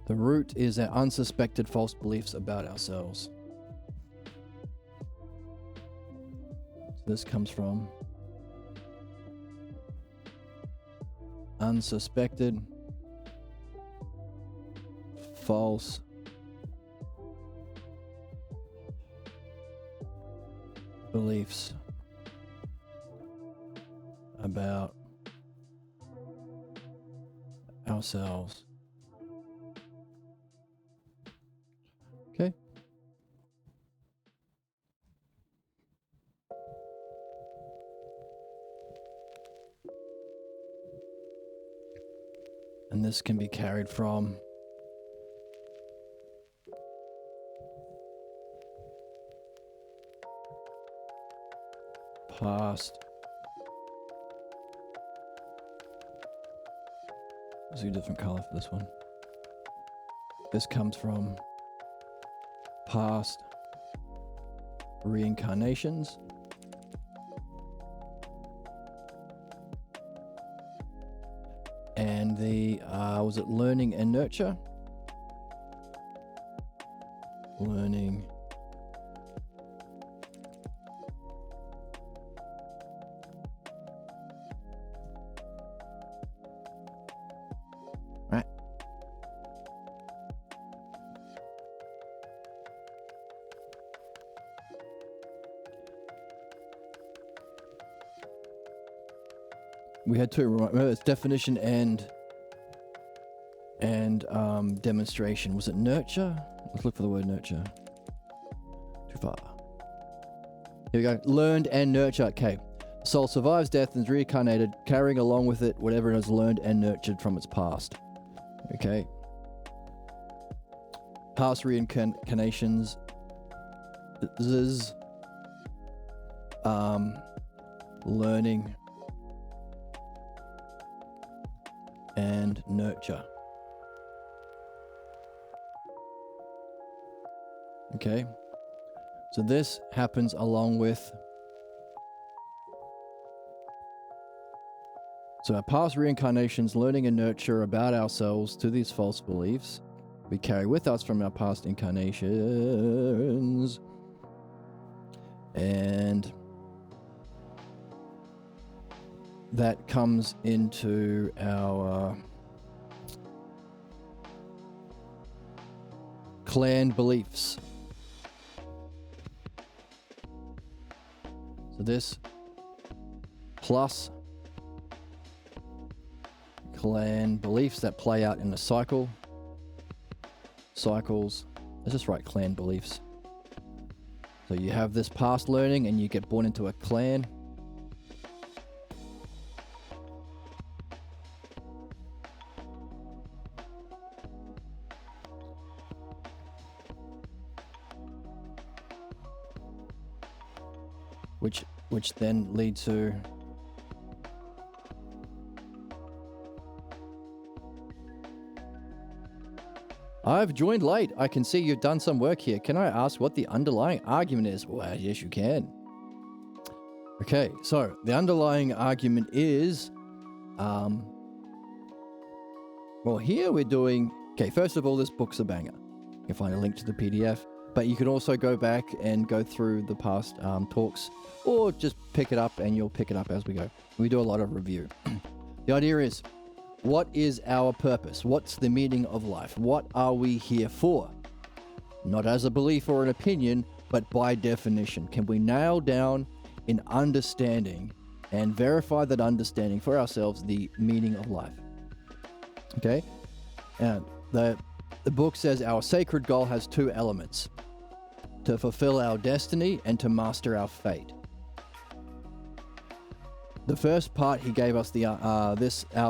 the root is our unsuspected false beliefs about ourselves. So this comes from unsuspected false beliefs about ourselves. Okay. And this can be carried from past. Let's do a different color for this one. This comes from past reincarnations. And the, was it learning and nurture? Learning right. We had two, remember it's definition and demonstration. Was it nurture? Let's look for the word nurture. Too far. Here we go. Learned and nurture. Okay. Soul survives death and is reincarnated, carrying along with it whatever it has learned and nurtured from its past. Okay. Past reincarnations. This is learning and nurture. Okay, so this happens along with, so our past reincarnations, learning and nurture about ourselves to these false beliefs we carry with us from our past incarnations, and that comes into our clan beliefs. So this plus clan beliefs that play out in a cycle. Cycles. Let's just write clan beliefs. So you have this past learning and you get born into a clan. Which then lead to I've joined late. I can see you've done some work here. Can I ask what the underlying argument is? Well, yes, you can. Okay, so the underlying argument is, well, here we're doing, okay, first of all, this book's a banger. You can find a link to the PDF, but you can also go back and go through the past talks, or just pick it up and you'll pick it up as we go. We do a lot of review. The idea is, what is our purpose? What's the meaning of life? What are we here for? Not as a belief or an opinion, but by definition. Can we nail down in understanding and verify that understanding for ourselves the meaning of life? Okay? And the book says our sacred goal has two elements: to fulfill our destiny and to master our fate. The first part he gave us our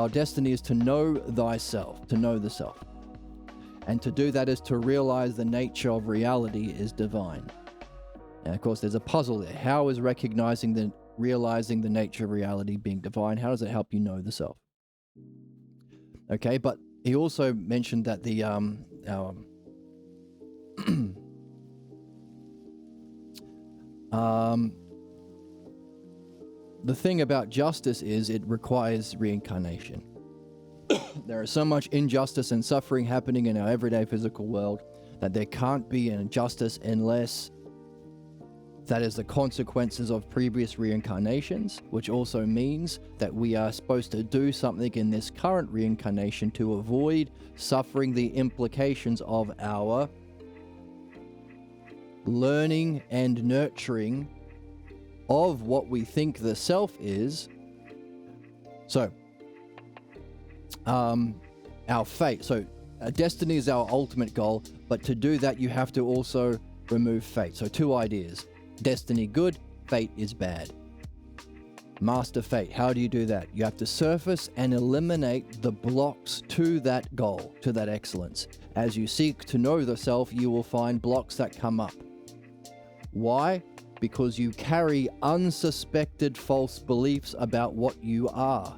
destiny is to know thyself, to know the self. And to do that is to realize the nature of reality is divine. And of course there's a puzzle there. How is realizing the nature of reality being divine? How does it help you know the self? Okay, but he also mentioned that the The thing about justice is it requires reincarnation. There is so much injustice and suffering happening in our everyday physical world that there can't be an injustice unless that is the consequences of previous reincarnations, which also means that we are supposed to do something in this current reincarnation to avoid suffering the implications of our learning and nurturing of what we think the self is. So, our fate. So, destiny is our ultimate goal, but to do that, you have to also remove fate. So, two ideas. Destiny good, fate is bad. Master fate. How do you do that? You have to surface and eliminate the blocks to that goal, to that excellence. As you seek to know the self, you will find blocks that come up. Why? Because you carry unsuspected false beliefs about what you are,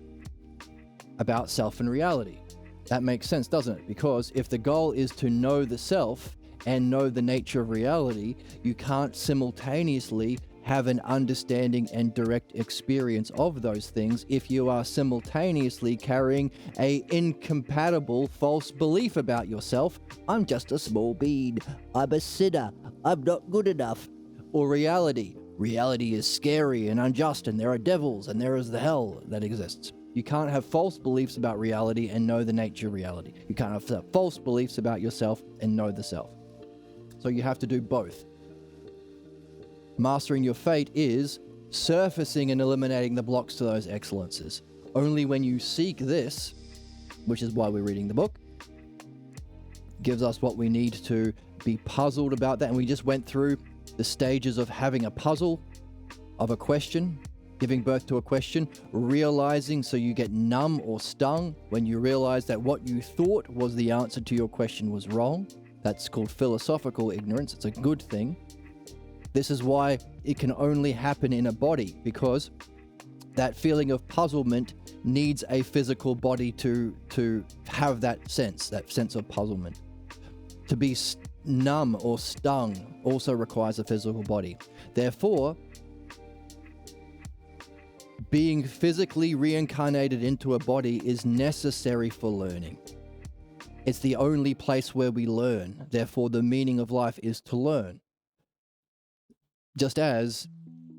about self and reality. That makes sense, doesn't it? Because if the goal is to know the self and know the nature of reality, you can't simultaneously have an understanding and direct experience of those things if you are simultaneously carrying a incompatible false belief about yourself. I'm just a small bead. I'm a sinner. I'm not good enough. Or reality. Reality is scary and unjust, and there are devils, and there is the hell that exists. You can't have false beliefs about reality and know the nature of reality. You can't have false beliefs about yourself and know the self. So you have to do both. Mastering your fate is surfacing and eliminating the blocks to those excellences. Only when you seek this, which is why we're reading the book, gives us what we need to be puzzled about that. And we just went through the stages of having a puzzle, of a question, giving birth to a question, realizing, so you get numb or stung when you realize that what you thought was the answer to your question was wrong. That's called philosophical ignorance. It's a good thing. This is why it can only happen in a body, because that feeling of puzzlement needs a physical body to have that sense of puzzlement. To be numb or stung also requires a physical body. Therefore, being physically reincarnated into a body is necessary for learning. It's the only place where we learn. Therefore, the meaning of life is to learn. Just as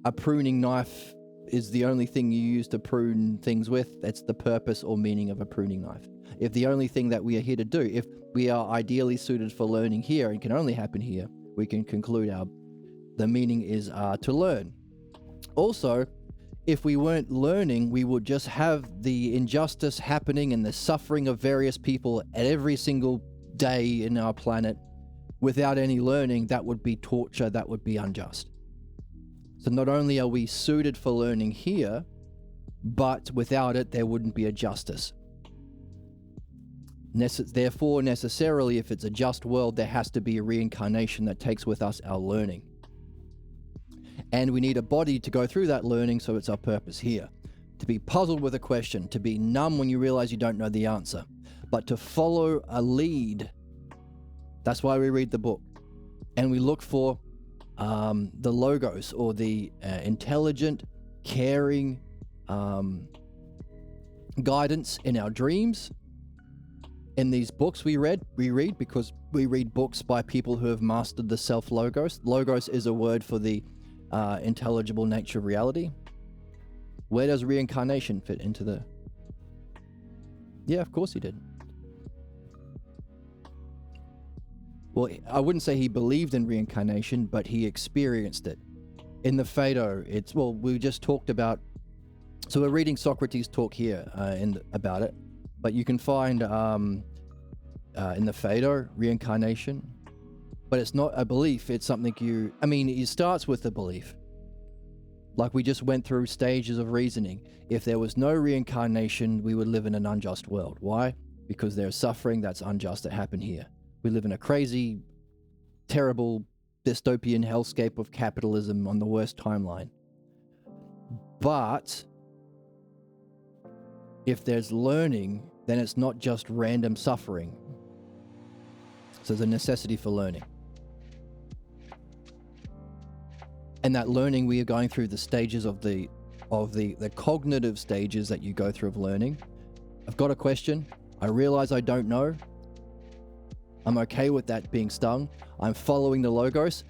a pruning knife is the only thing you use to prune things with, that's the purpose or meaning of a pruning knife. If the only thing that we are here to do, if we are ideally suited for learning here and can only happen here, we can conclude the meaning is to learn. Also, if we weren't learning, we would just have the injustice happening and the suffering of various people at every single day in our planet. Without any learning, that would be torture, that would be unjust. So not only are we suited for learning here, but without it, there wouldn't be a justice. Therefore, necessarily, if it's a just world, there has to be a reincarnation that takes with us our learning. And we need a body to go through that learning, so it's our purpose here. To be puzzled with a question, to be numb when you realize you don't know the answer, but to follow a lead. That's why we read the book. And we look for the logos, or the intelligent, caring guidance in our dreams. In these books we read because we read books by people who have mastered the self-logos. Logos is a word for the intelligible nature of reality. Where does reincarnation fit into the... Yeah, of course he did. Well, I wouldn't say he believed in reincarnation, but he experienced it. In the Phaedo, we just talked about... So we're reading Socrates' talk here about it, but you can find in the Phaedo, reincarnation. But it's not a belief, it's something it starts with a belief. Like we just went through stages of reasoning. If there was no reincarnation, we would live in an unjust world. Why? Because there's suffering that's unjust that happened here. We live in a crazy, terrible, dystopian hellscape of capitalism on the worst timeline. But if there's learning, then it's not just random suffering. So there's a necessity for learning. And that learning, we are going through the stages of the cognitive stages that you go through of learning. I've got a question. I realize I don't know. I'm okay with that being stung. I'm following the logos.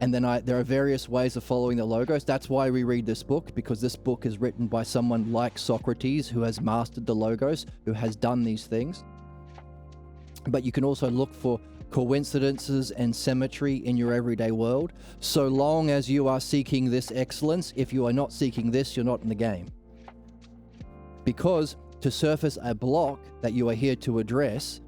And then there are various ways of following the logos. That's why we read this book, because this book is written by someone like Socrates, who has mastered the logos, who has done these things. But you can also look for coincidences and symmetry in your everyday world, so long as you are seeking this excellence. If you are not seeking this, you're not in the game. Because to surface a block that you are here to address,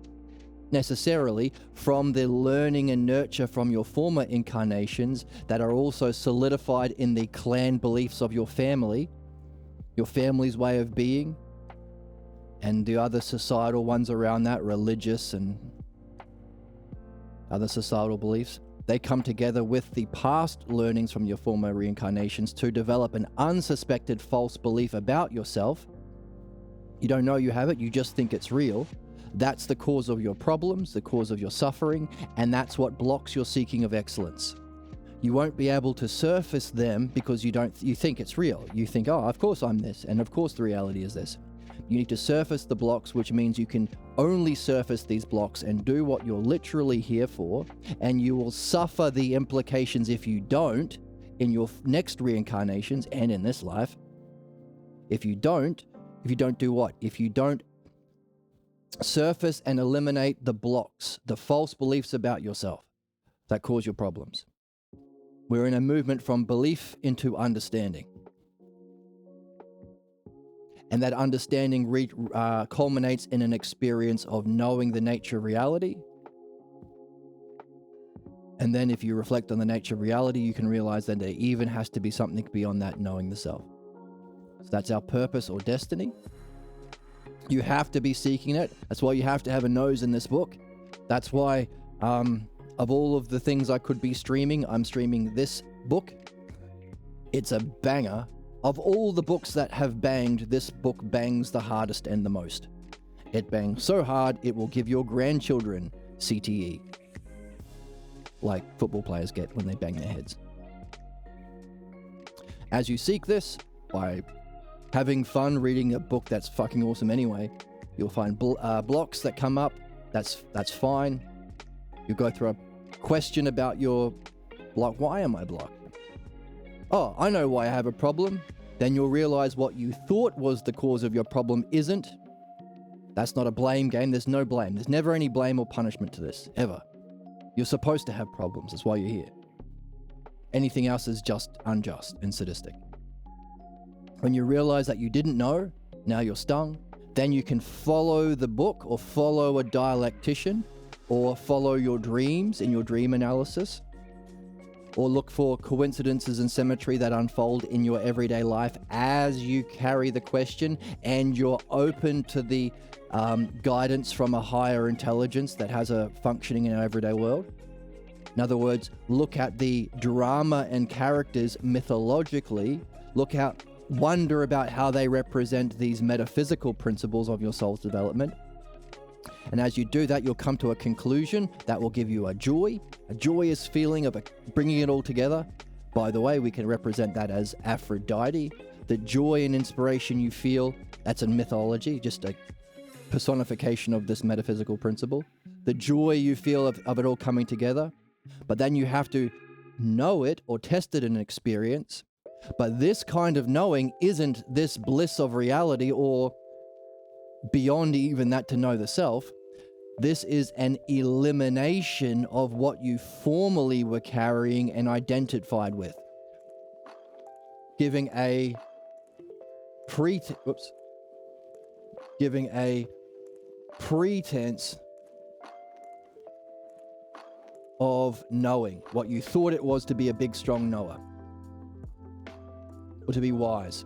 necessarily from the learning and nurture from your former incarnations that are also solidified in the clan beliefs of your family's way of being, and the other societal ones around that, religious and other societal beliefs, they come together with the past learnings from your former reincarnations to develop an unsuspected false belief about yourself. You don't know you have it, you just think it's real. That's the cause of your problems, the cause of your suffering, and that's what blocks your seeking of excellence. You won't be able to surface them because you think it's real. You think, oh, of course I'm this, and of course the reality is this. You need to surface the blocks, which means you can only surface these blocks and do what you're literally here for, and you will suffer the implications if you don't in your next reincarnations and in this life. If you don't do what? If you don't surface and eliminate the blocks, the false beliefs about yourself that cause your problems. We're in a movement from belief into understanding. And that understanding culminates in an experience of knowing the nature of reality. And then if you reflect on the nature of reality, you can realize that there even has to be something beyond that, knowing the self. So that's our purpose or destiny. You have to be seeking it. That's why you have to have a nose in this book. That's why, of all of the things I could be streaming, I'm streaming this book. It's a banger. Of all the books that have banged, this book bangs the hardest and the most. It bangs so hard, it will give your grandchildren CTE. Like football players get when they bang their heads. As you seek this, by having fun reading a book that's fucking awesome anyway, you'll find blocks that come up. That's fine. You go through a question about your block. Why am I blocked? Oh, I know why I have a problem. Then you'll realize what you thought was the cause of your problem isn't. That's not a blame game. There's no blame. There's never any blame or punishment to this, ever. You're supposed to have problems. That's why you're here. Anything else is just unjust and sadistic. When you realize that you didn't know, now you're stung, then you can follow the book or follow a dialectician or follow your dreams in your dream analysis, or look for coincidences and symmetry that unfold in your everyday life as you carry the question and you're open to the guidance from a higher intelligence that has a functioning in our everyday world. In other words, look at the drama and characters mythologically, wonder about how they represent these metaphysical principles of your soul's development. And as you do that, you'll come to a conclusion that will give you a joyous feeling of bringing it all together. By the way, we can represent that as Aphrodite. The joy and inspiration you feel, that's a mythology, just a personification of this metaphysical principle. The joy you feel of it all coming together. But then you have to know it or test it in an experience. But this kind of knowing isn't this bliss of reality or beyond even that to know the self. This is an elimination of what you formerly were carrying and identified with. Giving a pretense of knowing what you thought it was to be a big, strong knower. Or to be wise.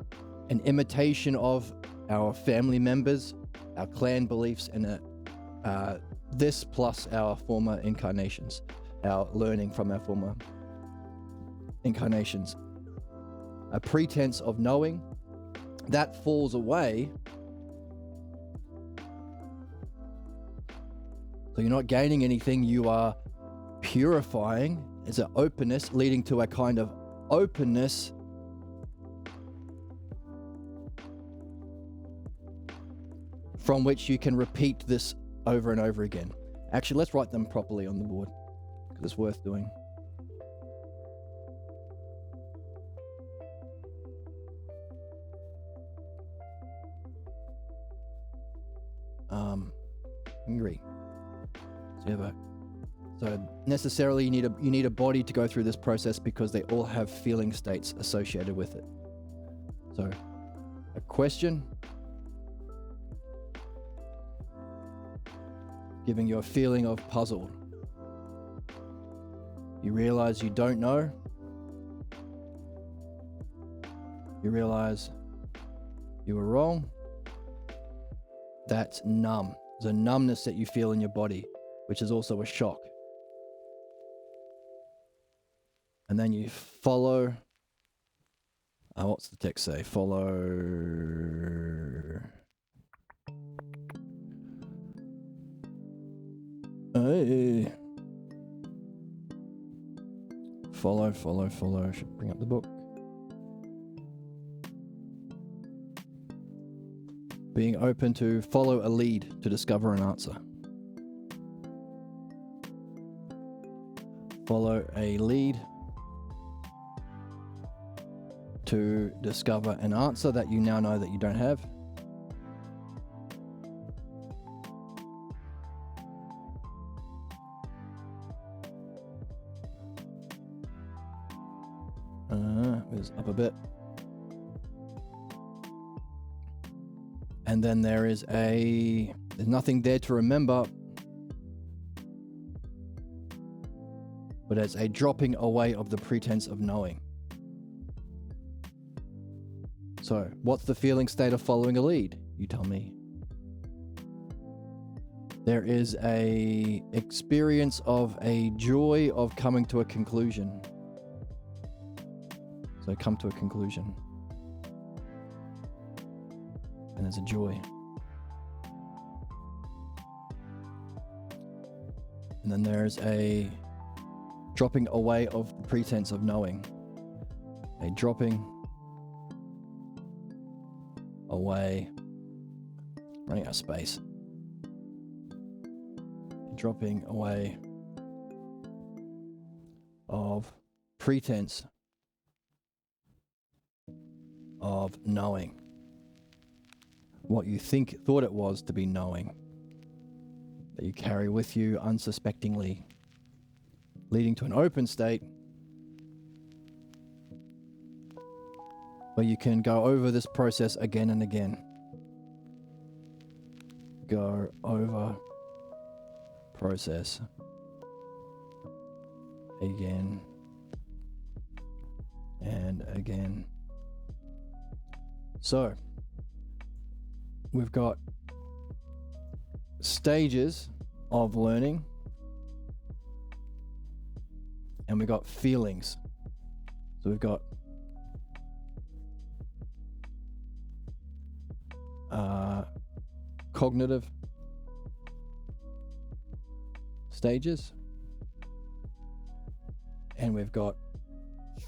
An imitation of our family members, our clan beliefs, and this plus our former incarnations, our learning from our former incarnations. A pretense of knowing, that falls away. So you're not gaining anything, you are purifying. It's an openness leading to a kind of openness from which you can repeat this over and over again. Actually, let's write them properly on the board because it's worth doing. Hungry. So necessarily you need a body to go through this process because they all have feeling states associated with it. So a question giving you a feeling of puzzled. You realize you don't know. You realize you were wrong. That's numb. There's a numbness that you feel in your body, which is also a shock. And then you follow. What's the text say? Follow. Hey. Follow. I should bring up the book. Being open to follow a lead to discover an answer. Follow a lead to discover an answer that you now know that you don't have. It's up a bit. And then there's nothing there to remember, but it's a dropping away of the pretense of knowing. So, what's the feeling state of following a lead? You tell me. There is a experience of a joy of coming to a conclusion. So come to a conclusion. And there's a joy. And then there's a dropping away of the pretense of knowing. A dropping away, running out of space. Dropping away of pretense of knowing. What you thought it was to be knowing, that you carry with you unsuspectingly, leading to an open state where you can go over this process again and again. Go over process again and again. So, we've got stages of learning and we've got feelings. So we've got cognitive stages and we've got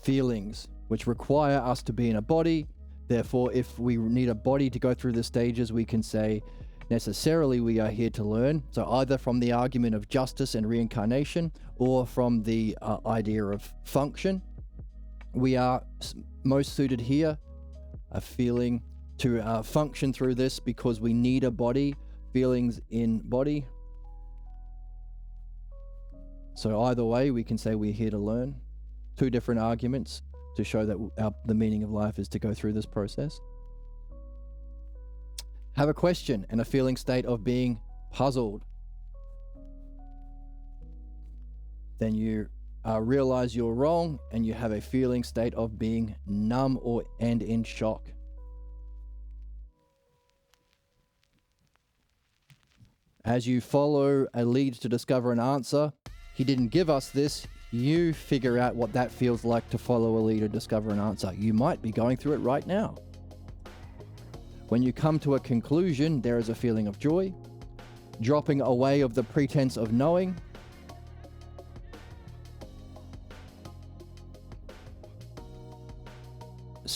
feelings which require us to be in a body. Therefore, if we need a body to go through the stages, we can say necessarily we are here to learn. So either from the argument of justice and reincarnation or from the idea of function, we are most suited here, a feeling to function through this because we need a body, feelings in body. So either way, we can say we're here to learn. Two different arguments to show that the meaning of life is to go through this process. Have a question and a feeling state of being puzzled. Then you realize you're wrong and you have a feeling state of being numb and in shock. As you follow a lead to discover an answer, he didn't give us this. You figure out what that feels like to follow a lead to discover an answer. You might be going through it right now. When you come to a conclusion, there is a feeling of joy, dropping away of the pretense of knowing.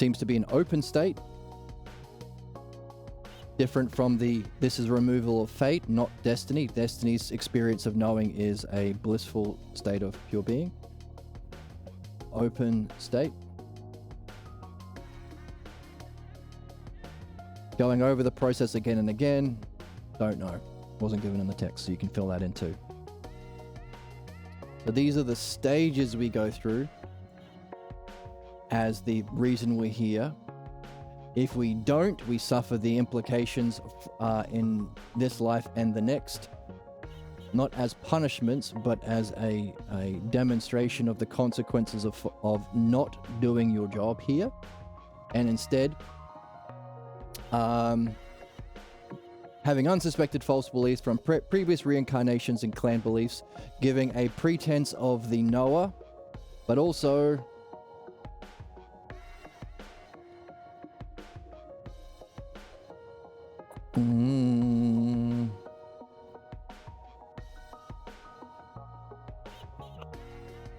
seems to be an open state, different from this is removal of fate, not destiny. Destiny's experience of knowing is a blissful state of pure being. Open state. Going over the process again and again, don't know. Wasn't given in the text, so you can fill that in too. So these are the stages we go through as the reason we're here. If we don't, we suffer the implications in this life and the next, not as punishments, but as a demonstration of the consequences of not doing your job here, and instead having unsuspected false beliefs from previous reincarnations and clan beliefs, giving a pretense of the knower, but also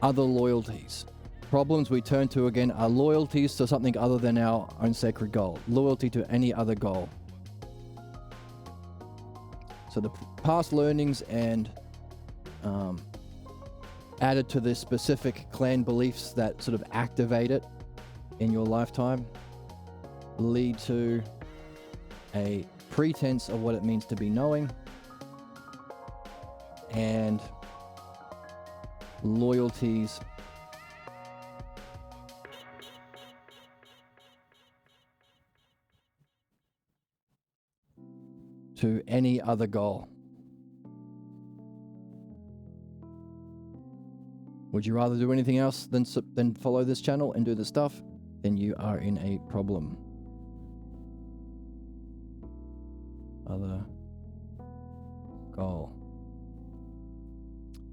other loyalties. Problems we turn to again are loyalties to something other than our own sacred goal. Loyalty to any other goal. So the past learnings and added to the specific clan beliefs that sort of activate it in your lifetime lead to a pretense of what it means to be knowing and loyalties to any other goal. Would you rather do anything else than follow this channel and do this stuff? Then you are in a problem. Other goal.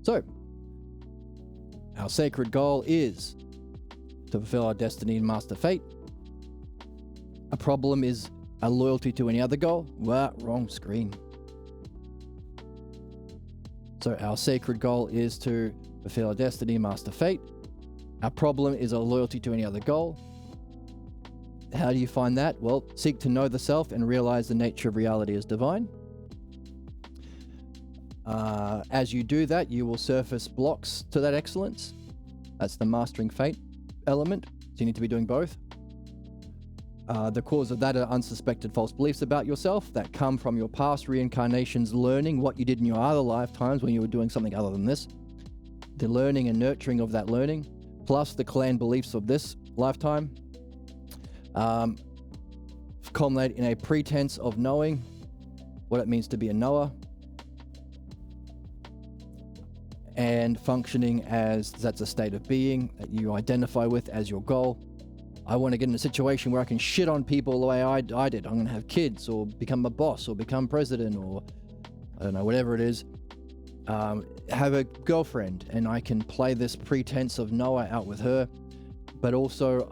So, our sacred goal is to fulfill our destiny and master fate. A problem is a loyalty to any other goal. Well, wrong screen. So our sacred goal is to fulfill our destiny and master fate. Our problem is a loyalty to any other goal. How do you find that? Well, seek to know the self and realize the nature of reality is divine. As you do that, you will surface blocks to that excellence. That's the mastering fate element. So you need to be doing both. The cause of that are unsuspected false beliefs about yourself that come from your past reincarnations, learning what you did in your other lifetimes when you were doing something other than this. The learning and nurturing of that learning, plus the clan beliefs of this lifetime, culminate in a pretense of knowing what it means to be a knower, and functioning as that's a state of being that you identify with as your goal. I want to get in a situation where I can shit on people the way I did. I'm going to have kids or become a boss or become president or I don't know, whatever it is. Have a girlfriend and I can play this pretense of Noah out with her, but also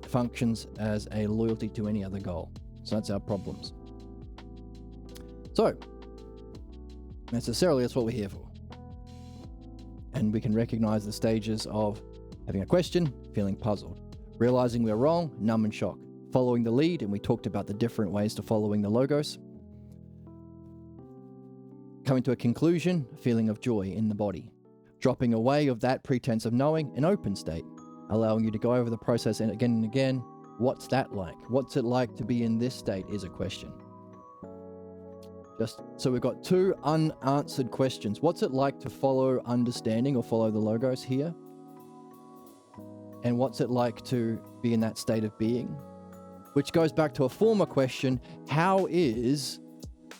functions as a loyalty to any other goal. So that's our problems. So, necessarily that's what we're here for. And we can recognize the stages of having a question, feeling puzzled, realizing we're wrong, numb and shocked, following the lead, and we talked about the different ways to following the logos, coming to a conclusion, a feeling of joy in the body, dropping away of that pretense of knowing, an open state, allowing you to go over the process and again, what's that like? What's it like to be in this state is a question. So we've got two unanswered questions. What's it like to follow understanding or follow the logos here? And what's it like to be in that state of being? Which goes back to a former question, how is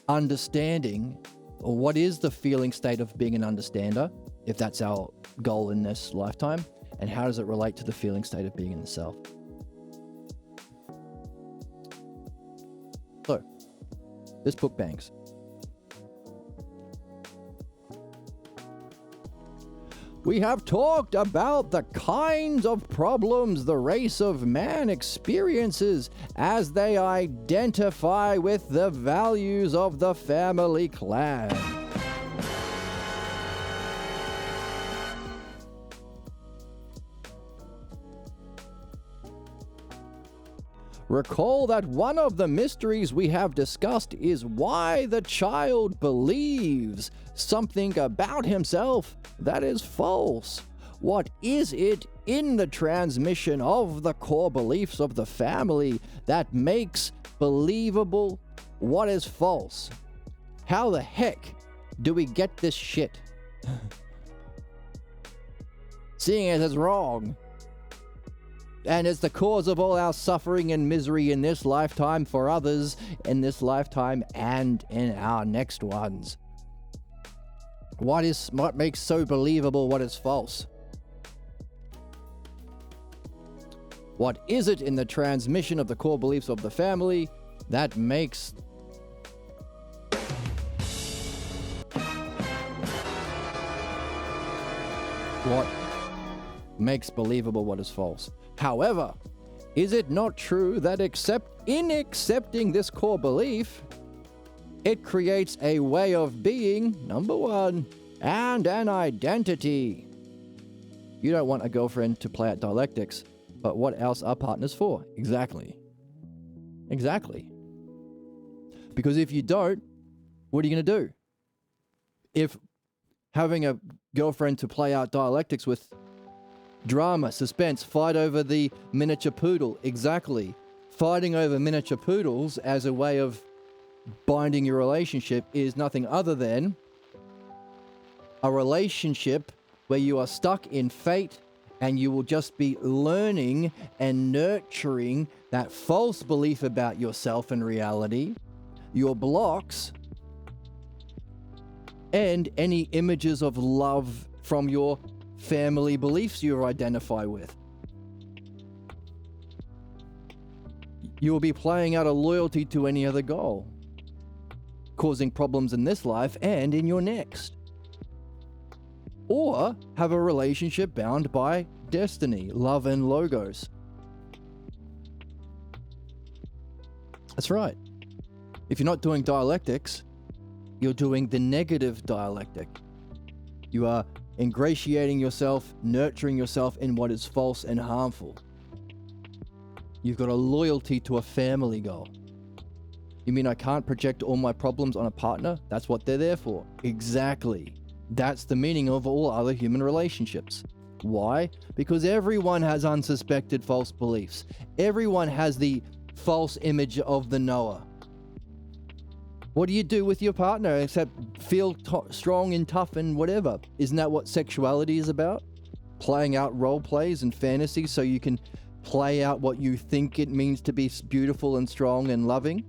understanding, or what is the feeling state of being an understander, if that's our goal in this lifetime, and how does it relate to the feeling state of being in the self? So, this book bangs. We have talked about the kinds of problems the race of man experiences as they identify with the values of the family clan. Recall that one of the mysteries we have discussed is why the child believes something about himself that is false. What is it in the transmission of the core beliefs of the family that makes believable what is false? How the heck do we get this shit? Seeing as it's wrong. And it's the cause of all our suffering and misery in this lifetime, for others in this lifetime and in our next ones. What makes so believable what is false? What is it in the transmission of the core beliefs of the family that makes believable what is false? However, is it not true that in accepting this core belief, it creates a way of being, number one, and an identity? You don't want a girlfriend to play at dialectics, but what else are partners for? Exactly. Because if you don't, what are you going to do? If having a girlfriend to play out dialectics with drama, suspense, fight over the miniature poodle. Exactly. Fighting over miniature poodles as a way of binding your relationship is nothing other than a relationship where you are stuck in fate and you will just be learning and nurturing that false belief about yourself and reality, your blocks, and any images of love from your family beliefs you identify with. You will be playing out a loyalty to any other goal, causing problems in this life and in your next. Or have a relationship bound by destiny, love, and logos. That's right. If you're not doing dialectics, you're doing the negative dialectic. You are ingratiating yourself, nurturing yourself in what is false and harmful. You've got a loyalty to a family goal. You mean I can't project all my problems on a partner? That's what they're there for. Exactly. That's the meaning of all other human relationships. Why? Because everyone has unsuspected false beliefs. Everyone has the false image of the knower. What do you do with your partner except feel strong and tough and whatever? Isn't that what sexuality is about? Playing out role plays and fantasies so you can play out what you think it means to be beautiful and strong and loving?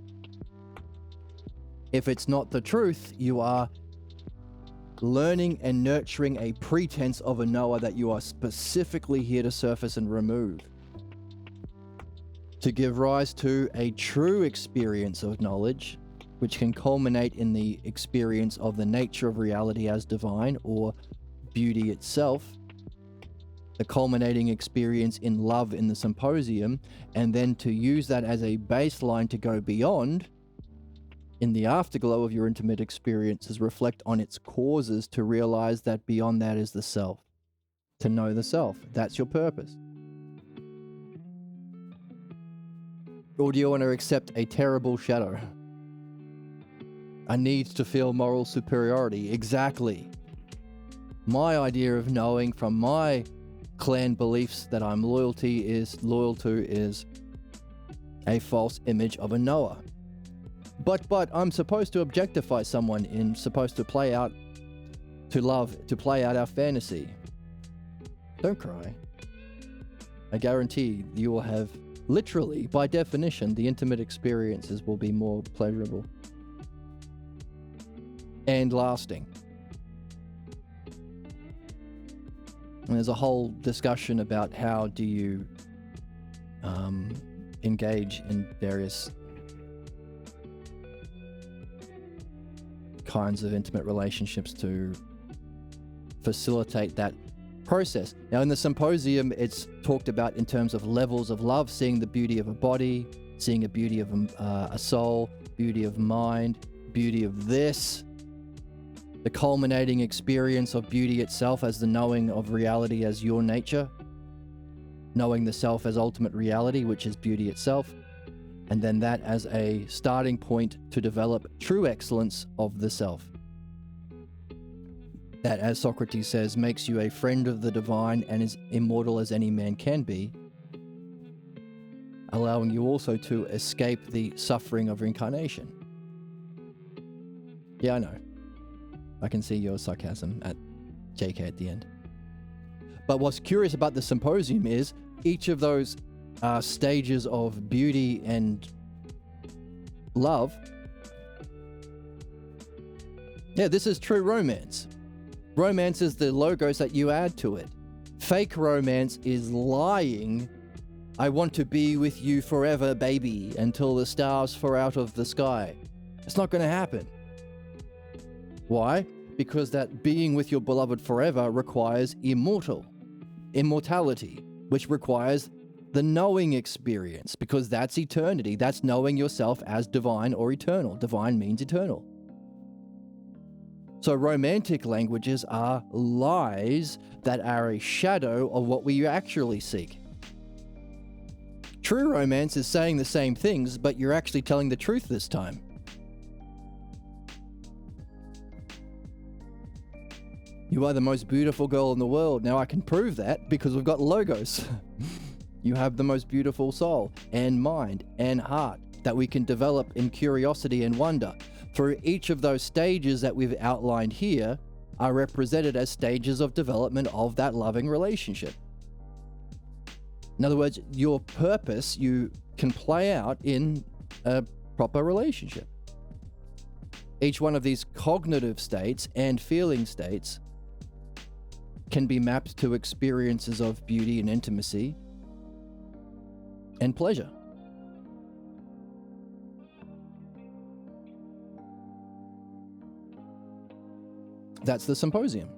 If it's not the truth, you are learning and nurturing a pretense of a knower that you are specifically here to surface and remove. To give rise to a true experience of knowledge, which can culminate in the experience of the nature of reality as divine or beauty itself, the culminating experience in love in the symposium, and then to use that as a baseline to go beyond in the afterglow of your intimate experiences, reflect on its causes to realize that beyond that is the self. To know the self. That's your purpose. Or do you want to accept a terrible shadow? A need to feel moral superiority. Exactly. My idea of knowing from my clan beliefs that I'm loyal to is a false image of a knower. But I'm supposed to objectify someone and supposed to play out our fantasy. Don't cry. I guarantee you will have, literally, by definition, the intimate experiences will be more pleasurable and lasting. And there's a whole discussion about how do you engage in various kinds of intimate relationships to facilitate that process. Now, in the symposium, it's talked about in terms of levels of love, seeing the beauty of a body, seeing a beauty of a soul, beauty of mind, beauty of this, the culminating experience of beauty itself as the knowing of reality as your nature, knowing the self as ultimate reality, which is beauty itself, and then that as a starting point to develop true excellence of the self. That, as Socrates says, makes you a friend of the divine and as immortal as any man can be, allowing you also to escape the suffering of reincarnation. Yeah, I know. I can see your sarcasm at JK at the end. But what's curious about the symposium is each of those stages of beauty and love. Yeah, this is true romance. Romance is the logos that you add to it. Fake romance is lying. I want to be with you forever, baby, until the stars fall out of the sky. It's not going to happen. Why? Because that being with your beloved forever requires immortality, which requires the knowing experience, because that's eternity. That's knowing yourself as divine or eternal. Divine means eternal. So romantic languages are lies that are a shadow of what we actually seek. True romance is saying the same things, but you're actually telling the truth this time. You are the most beautiful girl in the world. Now I can prove that because we've got logos. You have the most beautiful soul and mind and heart that we can develop in curiosity and wonder. Through each of those stages that we've outlined here are represented as stages of development of that loving relationship. In other words, your purpose you can play out in a proper relationship. Each one of these cognitive states and feeling states can be mapped to experiences of beauty and intimacy and pleasure. That's the symposium.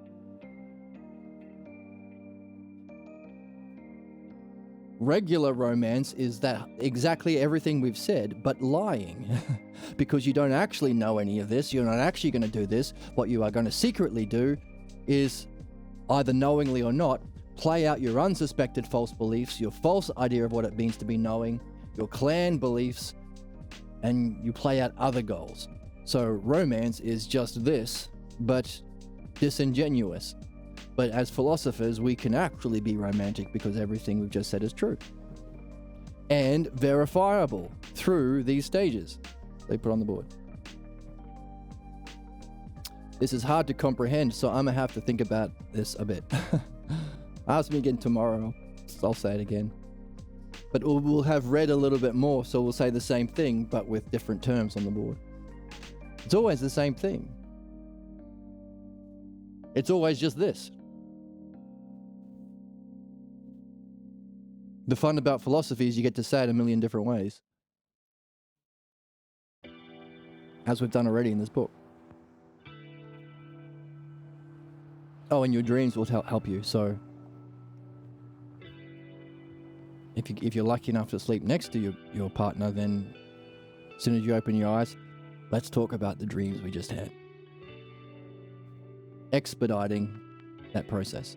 Regular romance is that exactly everything we've said, but lying. Because you don't actually know any of this, you're not actually going to do this. What you are going to secretly do is, either knowingly or not, play out your unsuspected false beliefs, your false idea of what it means to be knowing, your clan beliefs, and you play out other goals. So romance is just this, but disingenuous. But as philosophers, we can actually be romantic because everything we've just said is true. And verifiable through these stages they put on the board. This is hard to comprehend, so I'm going to have to think about this a bit. Ask me again tomorrow. I'll say it again. But we'll have read a little bit more, so we'll say the same thing, but with different terms on the board. It's always the same thing. It's always just this. The fun about philosophy is you get to say it a million different ways. As we've done already in this book. Oh, and your dreams will help you, so if you're lucky enough to sleep next to your partner, then as soon as you open your eyes, let's talk about the dreams we just had. Expediting that process.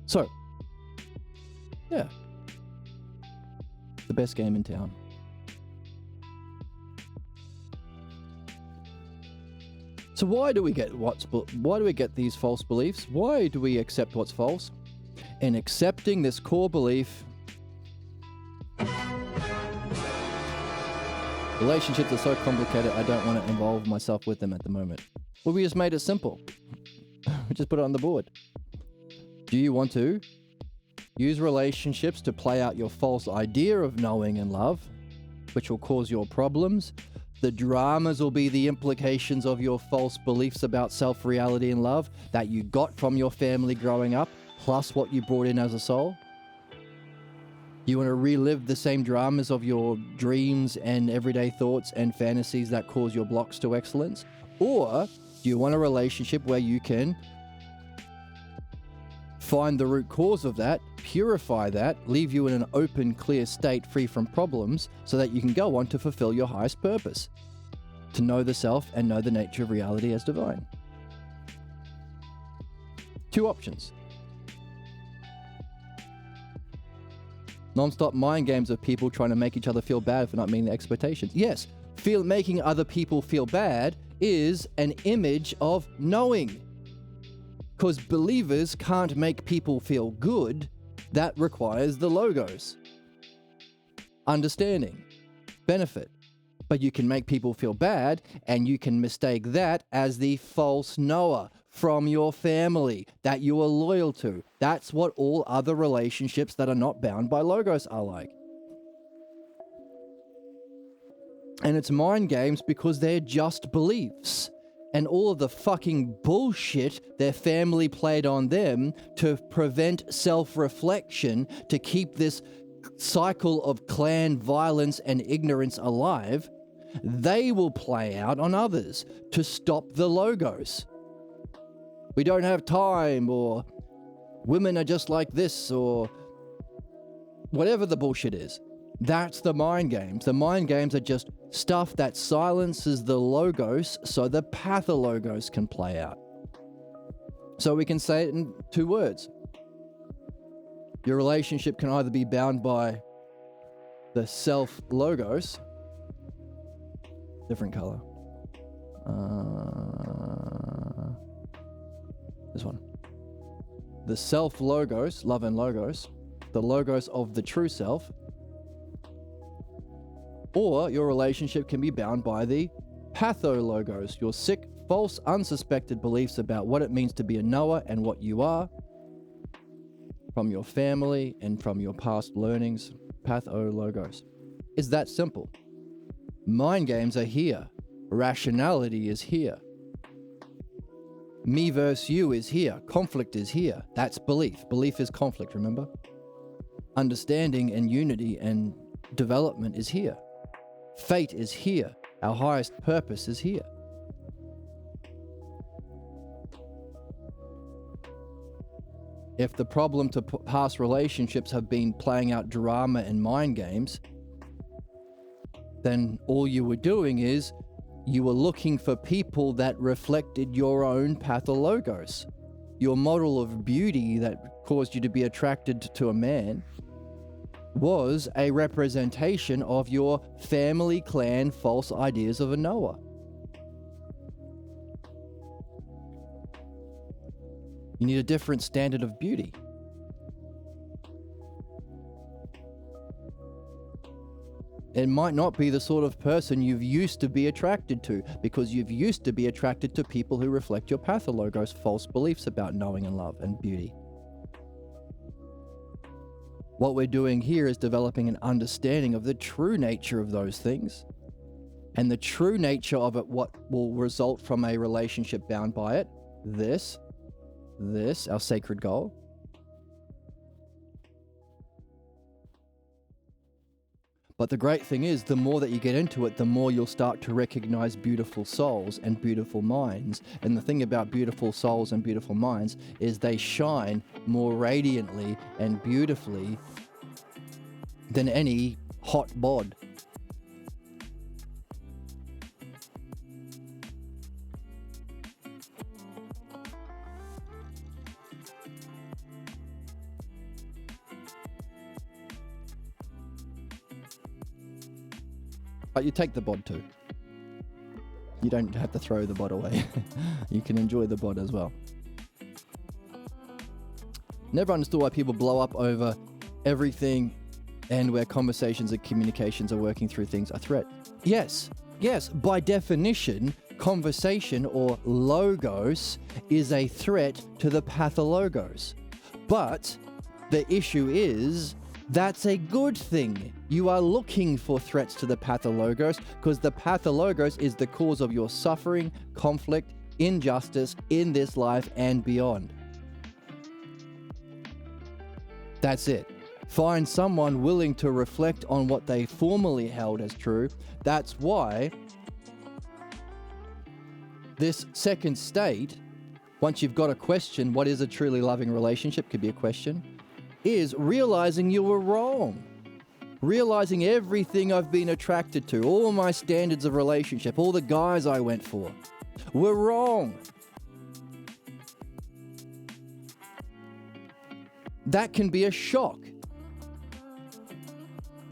So, yeah. The best game in town. So why do we get these false beliefs? Why do we accept what's false? In accepting this core belief, relationships are so complicated, I don't want to involve myself with them at the moment. Well, we just made it simple. We just put it on the board. Do you want to use relationships to play out your false idea of knowing and love, which will cause your problems? The dramas will be the implications of your false beliefs about self-reality and love that you got from your family growing up, plus what you brought in as a soul. You want to relive the same dramas of your dreams and everyday thoughts and fantasies that cause your blocks to excellence? Or do you want a relationship where you can find the root cause of that, purify that, leave you in an open, clear state free from problems so that you can go on to fulfill your highest purpose, to know the self and know the nature of reality as divine? Two options. Non-stop mind games of people trying to make each other feel bad for not meeting their expectations. Yes, making other people feel bad is an image of knowing. Because believers can't make people feel good. That requires the logos. Understanding. Benefit. But you can make people feel bad, and you can mistake that as the false knower from your family that you are loyal to. That's what all other relationships that are not bound by logos are like. And it's mind games because they're just beliefs. And all of the fucking bullshit their family played on them to prevent self-reflection, to keep this cycle of clan violence and ignorance alive, they will play out on others to stop the logos. We don't have time, or women are just like this, or whatever the bullshit is. That's the mind games. The mind games are just stuff that silences the logos so the pathologos can play out. So we can say it in 2 words. Your relationship can either be bound by the self-logos, different color. This one. The self-logos, love and logos, the logos of the true self, or your relationship can be bound by the pathologos, your sick, false, unsuspected beliefs about what it means to be a knower and what you are, from your family and from your past learnings. Pathologos. It's that simple. Mind games are here. Rationality is here. Me versus you is here. Conflict is here. That's belief. Belief is conflict, remember? Understanding and unity and development is here. Fate is here. Our highest purpose is here. If the problem to past relationships have been playing out drama and mind games, then all you were doing is you were looking for people that reflected your own pathologos. Your model of beauty that caused you to be attracted to a man was a representation of your family clan false ideas of a knower. You need a different standard of beauty. It might not be the sort of person you've used to be attracted to, because you've used to be attracted to people who reflect your pathologos, false beliefs about knowing and love and beauty. What we're doing here is developing an understanding of the true nature of those things, and the true nature of it, what will result from a relationship bound by it. This, our sacred goal. But the great thing is, the more that you get into it, the more you'll start to recognize beautiful souls and beautiful minds. And the thing about beautiful souls and beautiful minds is they shine more radiantly and beautifully than any hot bod. But you take the bod too. You don't have to throw the bod away. You can enjoy the bod as well. Never understood why people blow up over everything, and where conversations and communications are working through things a threat. Yes, by definition, conversation or logos is a threat to the pathologos. But the issue is, that's a good thing. You are looking for threats to the pathologos because the pathologos is the cause of your suffering, conflict, injustice in this life and beyond. That's it. Find someone willing to reflect on what they formerly held as true. That's why this second state, once you've got a question, what is a truly loving relationship, could be a question, is realizing you were wrong. Realizing everything I've been attracted to, all my standards of relationship, all the guys I went for, were wrong. That can be a shock.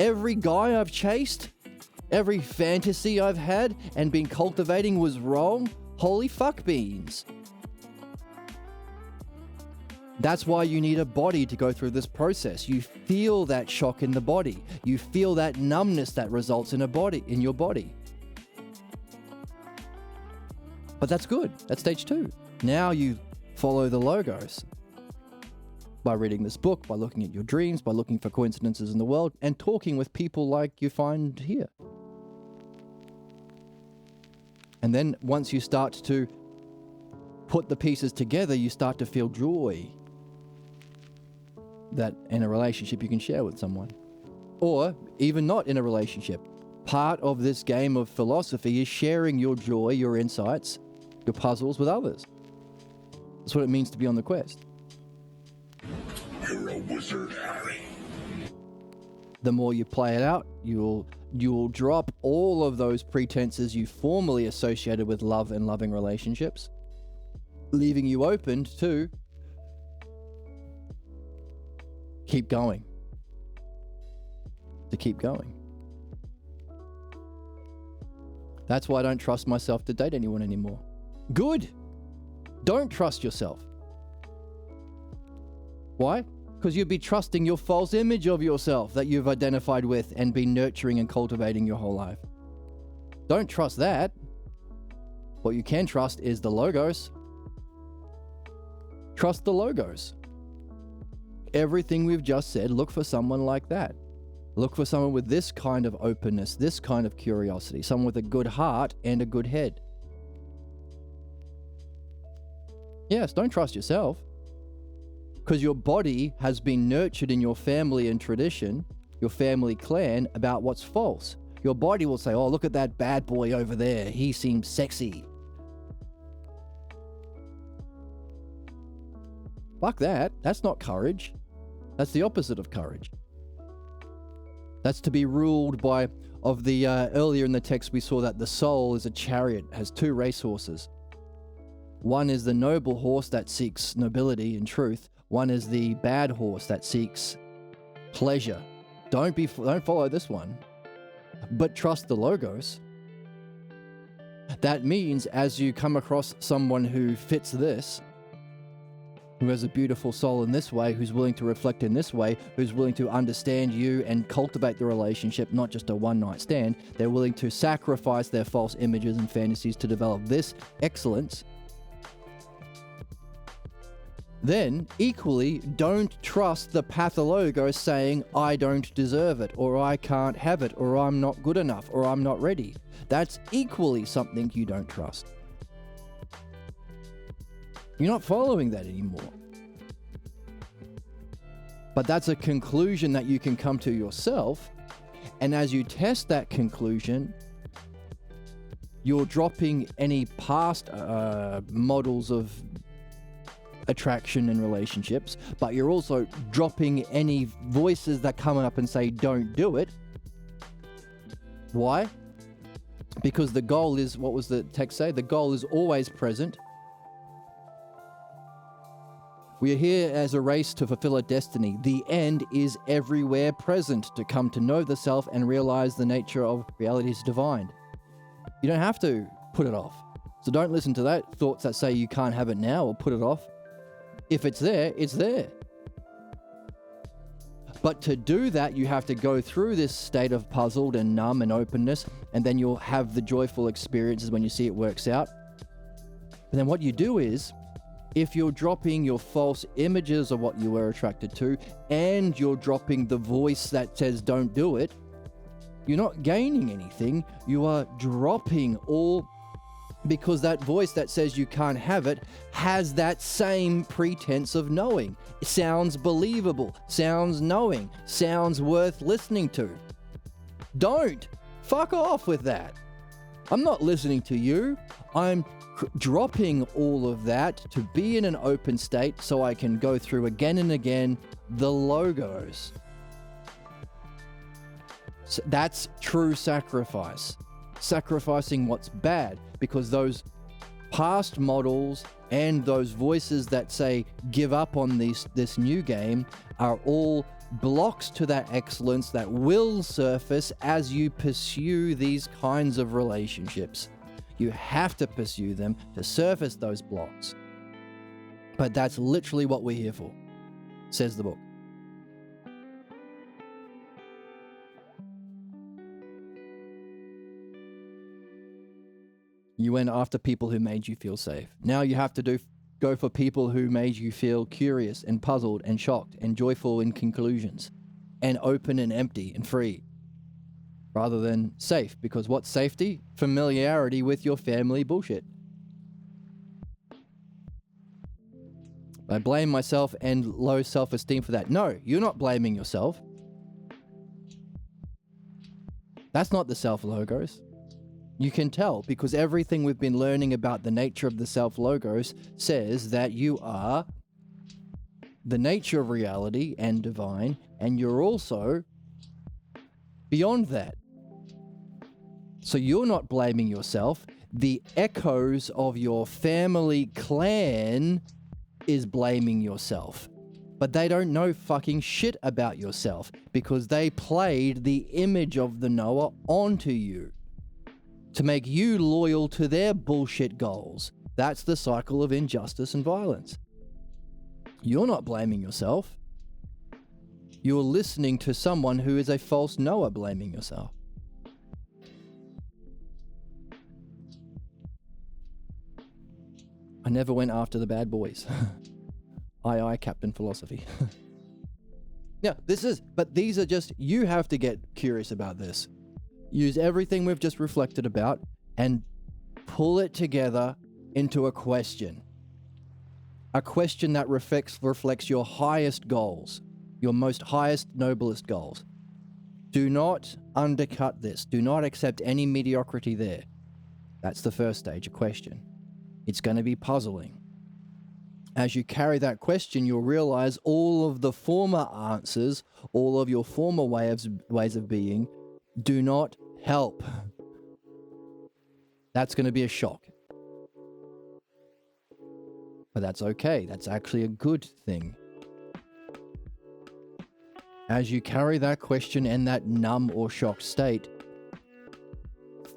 Every guy I've chased, every fantasy I've had and been cultivating was wrong. Holy fuck beans. That's why you need a body to go through this process. You feel that shock in the body. You feel that numbness that results in your body. But that's good. That's stage 2. Now you follow the logos by reading this book, by looking at your dreams, by looking for coincidences in the world, and talking with people like you find here. And then once you start to put the pieces together, you start to feel joy that in a relationship you can share with someone. Or even not in a relationship. Part of this game of philosophy is sharing your joy, your insights, your puzzles with others. That's what it means to be on the quest. You're a wizard, Harry. The more you play it out, you'll drop all of those pretenses you formerly associated with love and loving relationships, leaving you open to keep going. To keep going. That's why I don't trust myself to date anyone anymore. Good. Don't trust yourself. Why? Because you'd be trusting your false image of yourself that you've identified with and been nurturing and cultivating your whole life. Don't trust that. What you can trust is the logos. Trust the logos. Everything we've just said, look for someone like that. Look for someone with this kind of openness, this kind of curiosity, someone with a good heart and a good head. Yes, don't trust yourself. Because your body has been nurtured in your family and tradition, your family clan, about what's false. Your body will say, oh, look at that bad boy over there. He seems sexy. Fuck that. That's not courage. That's the opposite of courage. That's to be ruled by, earlier in the text we saw that the soul is a chariot, has 2 racehorses. One is the noble horse that seeks nobility and truth. One is the bad horse that seeks pleasure. Don't follow this one, but trust the logos. That means as you come across someone who fits this, who has a beautiful soul in this way, who's willing to reflect in this way, who's willing to understand you and cultivate the relationship, not just a one-night stand, they're willing to sacrifice their false images and fantasies to develop this excellence. Then, equally, don't trust the pathologo saying, I don't deserve it, or I can't have it, or I'm not good enough, or I'm not ready. That's equally something you don't trust. You're not following that anymore. But that's a conclusion that you can come to yourself, and as you test that conclusion, you're dropping any past models of attraction and relationships, but you're also dropping any voices that come up and say don't do it. Why? Because the goal is, what was the text say? The goal is always present. We are here as a race to fulfill a destiny. The end is everywhere present, to come to know the self and realize the nature of reality is divine. You don't have to put it off. So don't listen to that thoughts that say you can't have it now or put it off. If it's there, it's there. But to do that, you have to go through this state of puzzled and numb and openness, and then you'll have the joyful experiences when you see it works out. And then what you do is, if you're dropping your false images of what you were attracted to, and you're dropping the voice that says don't do it, you're not gaining anything. You are dropping all, because that voice that says you can't have it has that same pretense of knowing. It sounds believable, sounds knowing, sounds worth listening to. Don't. Fuck off with that. I'm not listening to you. I'm dropping all of that to be in an open state so I can go through again and again the logos. So that's true sacrifice. Sacrificing what's bad, because those past models and those voices that say give up on this new game are all blocks to that excellence that will surface as you pursue these kinds of relationships. You have to pursue them to surface those blocks. But that's literally what we're here for, says the book. You went after people who made you feel safe. Now you have to go for people who made you feel curious and puzzled and shocked and joyful in conclusions and open and empty and free, rather than safe. Because what's safety? Familiarity with your family bullshit. I blame myself and low self-esteem for that. No, you're not blaming yourself. That's not the self-logos. You can tell because everything we've been learning about the nature of the self-logos says that you are the nature of reality and divine, and you're also beyond that. So you're not blaming yourself. The echoes of your family clan is blaming yourself. But they don't know fucking shit about yourself because they played the image of the knower onto you to make you loyal to their bullshit goals. That's the cycle of injustice and violence. You're not blaming yourself. You're listening to someone who is a false knower blaming yourself. I never went after the bad boys. Aye, Captain Philosophy. Yeah, but these are just, you have to get curious about this. Use everything we've just reflected about and pull it together into a question. A question that reflects your highest goals, your most highest, noblest goals. Do not undercut this. Do not accept any mediocrity there. That's the first stage, a question. It's going to be puzzling. As you carry that question, you'll realize all of the former answers, all of your former ways of being, do not help. That's going to be a shock. But that's okay. That's actually a good thing. As you carry that question and that numb or shocked state,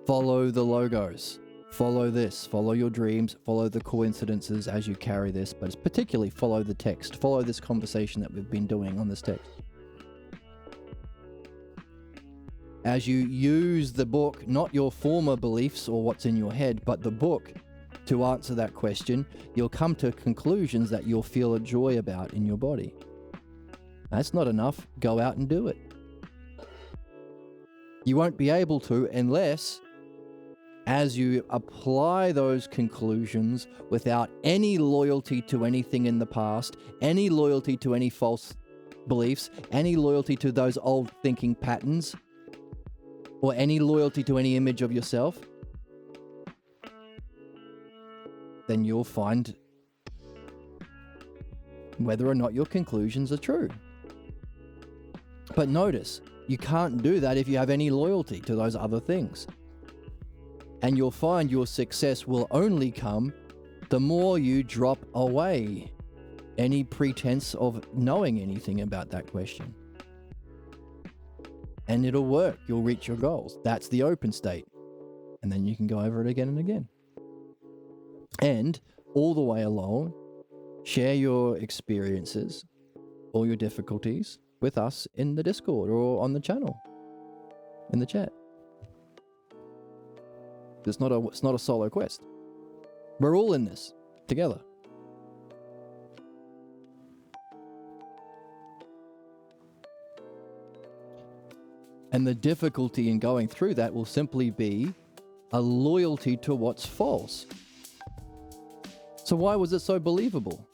follow the logos. Follow this. Follow your dreams. Follow the coincidences as you carry this. But particularly follow the text. Follow this conversation that we've been doing on this text. As you use the book, not your former beliefs or what's in your head, but the book to answer that question, you'll come to conclusions that you'll feel a joy about in your body. That's not enough. Go out and do it. You won't be able to unless, as you apply those conclusions without any loyalty to anything in the past, any loyalty to any false beliefs, any loyalty to those old thinking patterns, or any loyalty to any image of yourself, then you'll find whether or not your conclusions are true. But notice, you can't do that if you have any loyalty to those other things. And you'll find your success will only come the more you drop away any pretense of knowing anything about that question. And it'll work. You'll reach your goals. That's the open state. And then you can go over it again and again. And all the way along, share your experiences, all your difficulties with us in the Discord or on the channel, in the chat. It's not a solo quest. We're all in this together. And the difficulty in going through that will simply be a loyalty to what's false. So why was it so believable?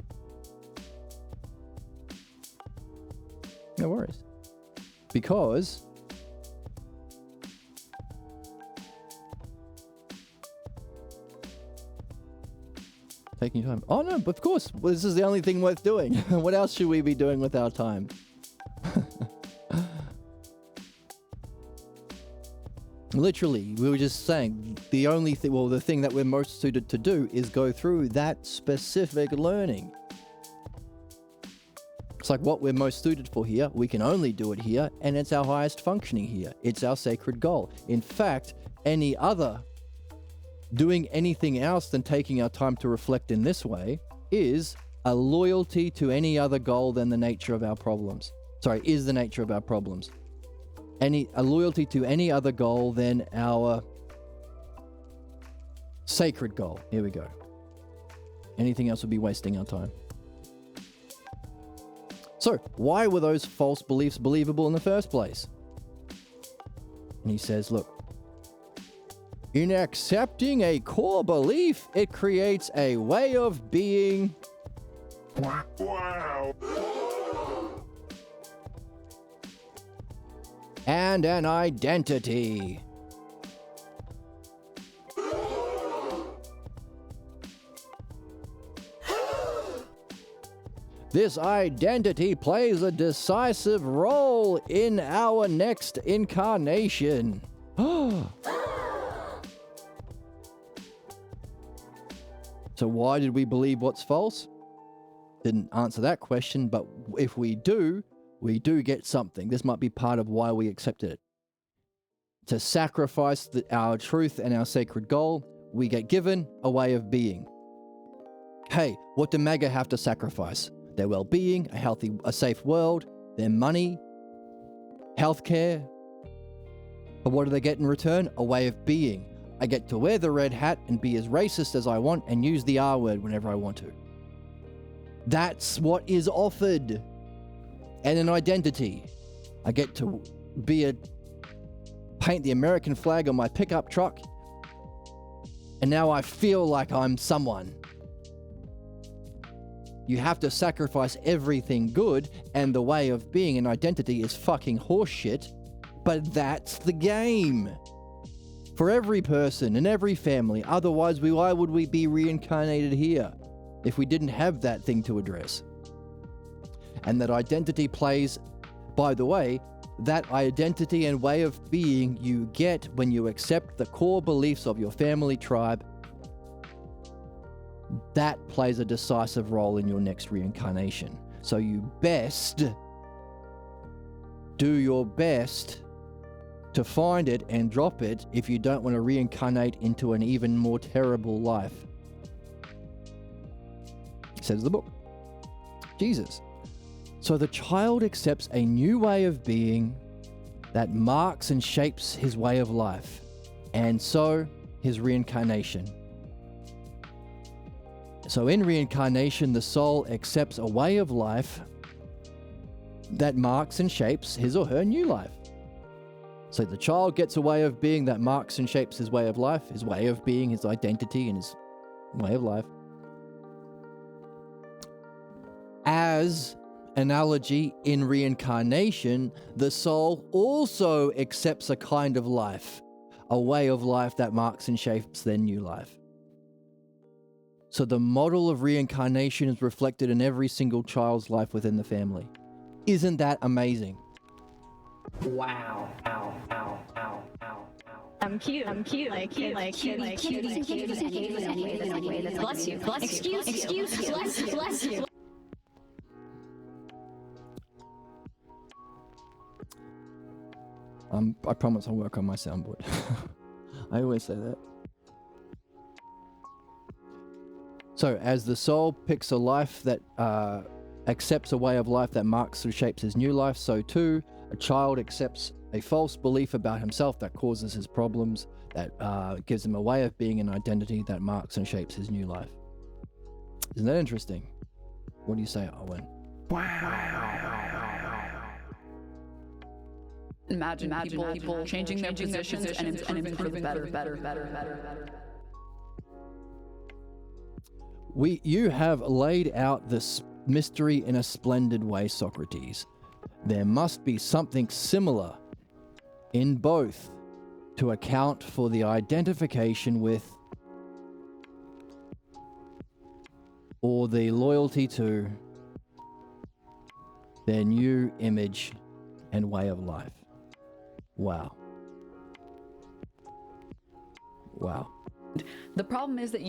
No worries. Because taking your time. Oh no, of course. Well, this is the only thing worth doing. What else should we be doing with our time? Literally, we were just saying the only thing, well, the thing that we're most suited to do is go through that specific learning. It's like what we're most suited for here. We can only do it here, and it's our highest functioning here. It's our sacred goal. In fact, doing anything else than taking our time to reflect in this way is a loyalty to any other goal than the nature of our problems. Sorry, is the nature of our problems. A loyalty to any other goal than our sacred goal. Here we go. Anything else would be wasting our time. So, why were those false beliefs believable in the first place? And he says, look, in accepting a core belief, it creates a way of being. Wow. And an identity. This identity plays a decisive role in our next incarnation. So why did we believe what's false? Didn't answer that question, but if we do get something. This might be part of why we accepted it. To sacrifice our truth and our sacred goal, we get given a way of being. Hey, what do MAGA have to sacrifice? Their well-being, a safe world, their money, healthcare. But what do they get in return? A way of being. I get to wear the red hat and be as racist as I want and use the R word whenever I want to. That's what is offered. And an identity. I get to paint the American flag on my pickup truck, and now I feel like I'm someone. You have to sacrifice everything good, and the way of being an identity is fucking horseshit, but that's the game. For every person and every family, otherwise why would we be reincarnated here if we didn't have that thing to address? And that identity plays, by the way, that identity and way of being you get when you accept the core beliefs of your family tribe, that plays a decisive role in your next reincarnation. So you best do your best to find it and drop it if you don't want to reincarnate into an even more terrible life. Says the book. Jesus. So the child accepts a new way of being that marks and shapes his way of life, and so his reincarnation. So in reincarnation, the soul accepts a way of life that marks and shapes his or her new life. So the child gets a way of being that marks and shapes his way of life, his way of being, his identity, and his way of life. As analogy, in reincarnation, the soul also accepts a kind of life, a way of life that marks and shapes their new life. So the model of reincarnation is reflected in every single child's life within the family. Isn't that amazing? Wow. Ow, ow, ow, ow, ow. I'm cute. Bless you. Bless you. I promise I'll work on my soundboard. I always say that. So, as the soul picks a life that accepts a way of life that marks or shapes his new life, so too, a child accepts a false belief about himself that causes his problems, that gives him a way of being, an identity that marks and shapes his new life. Isn't that interesting? What do you say, Owen? Imagine people changing their positions and improving better. You have laid out this mystery in a splendid way, Socrates. There must be something similar in both to account for the identification with or the loyalty to their new image and way of life. Wow. The problem is that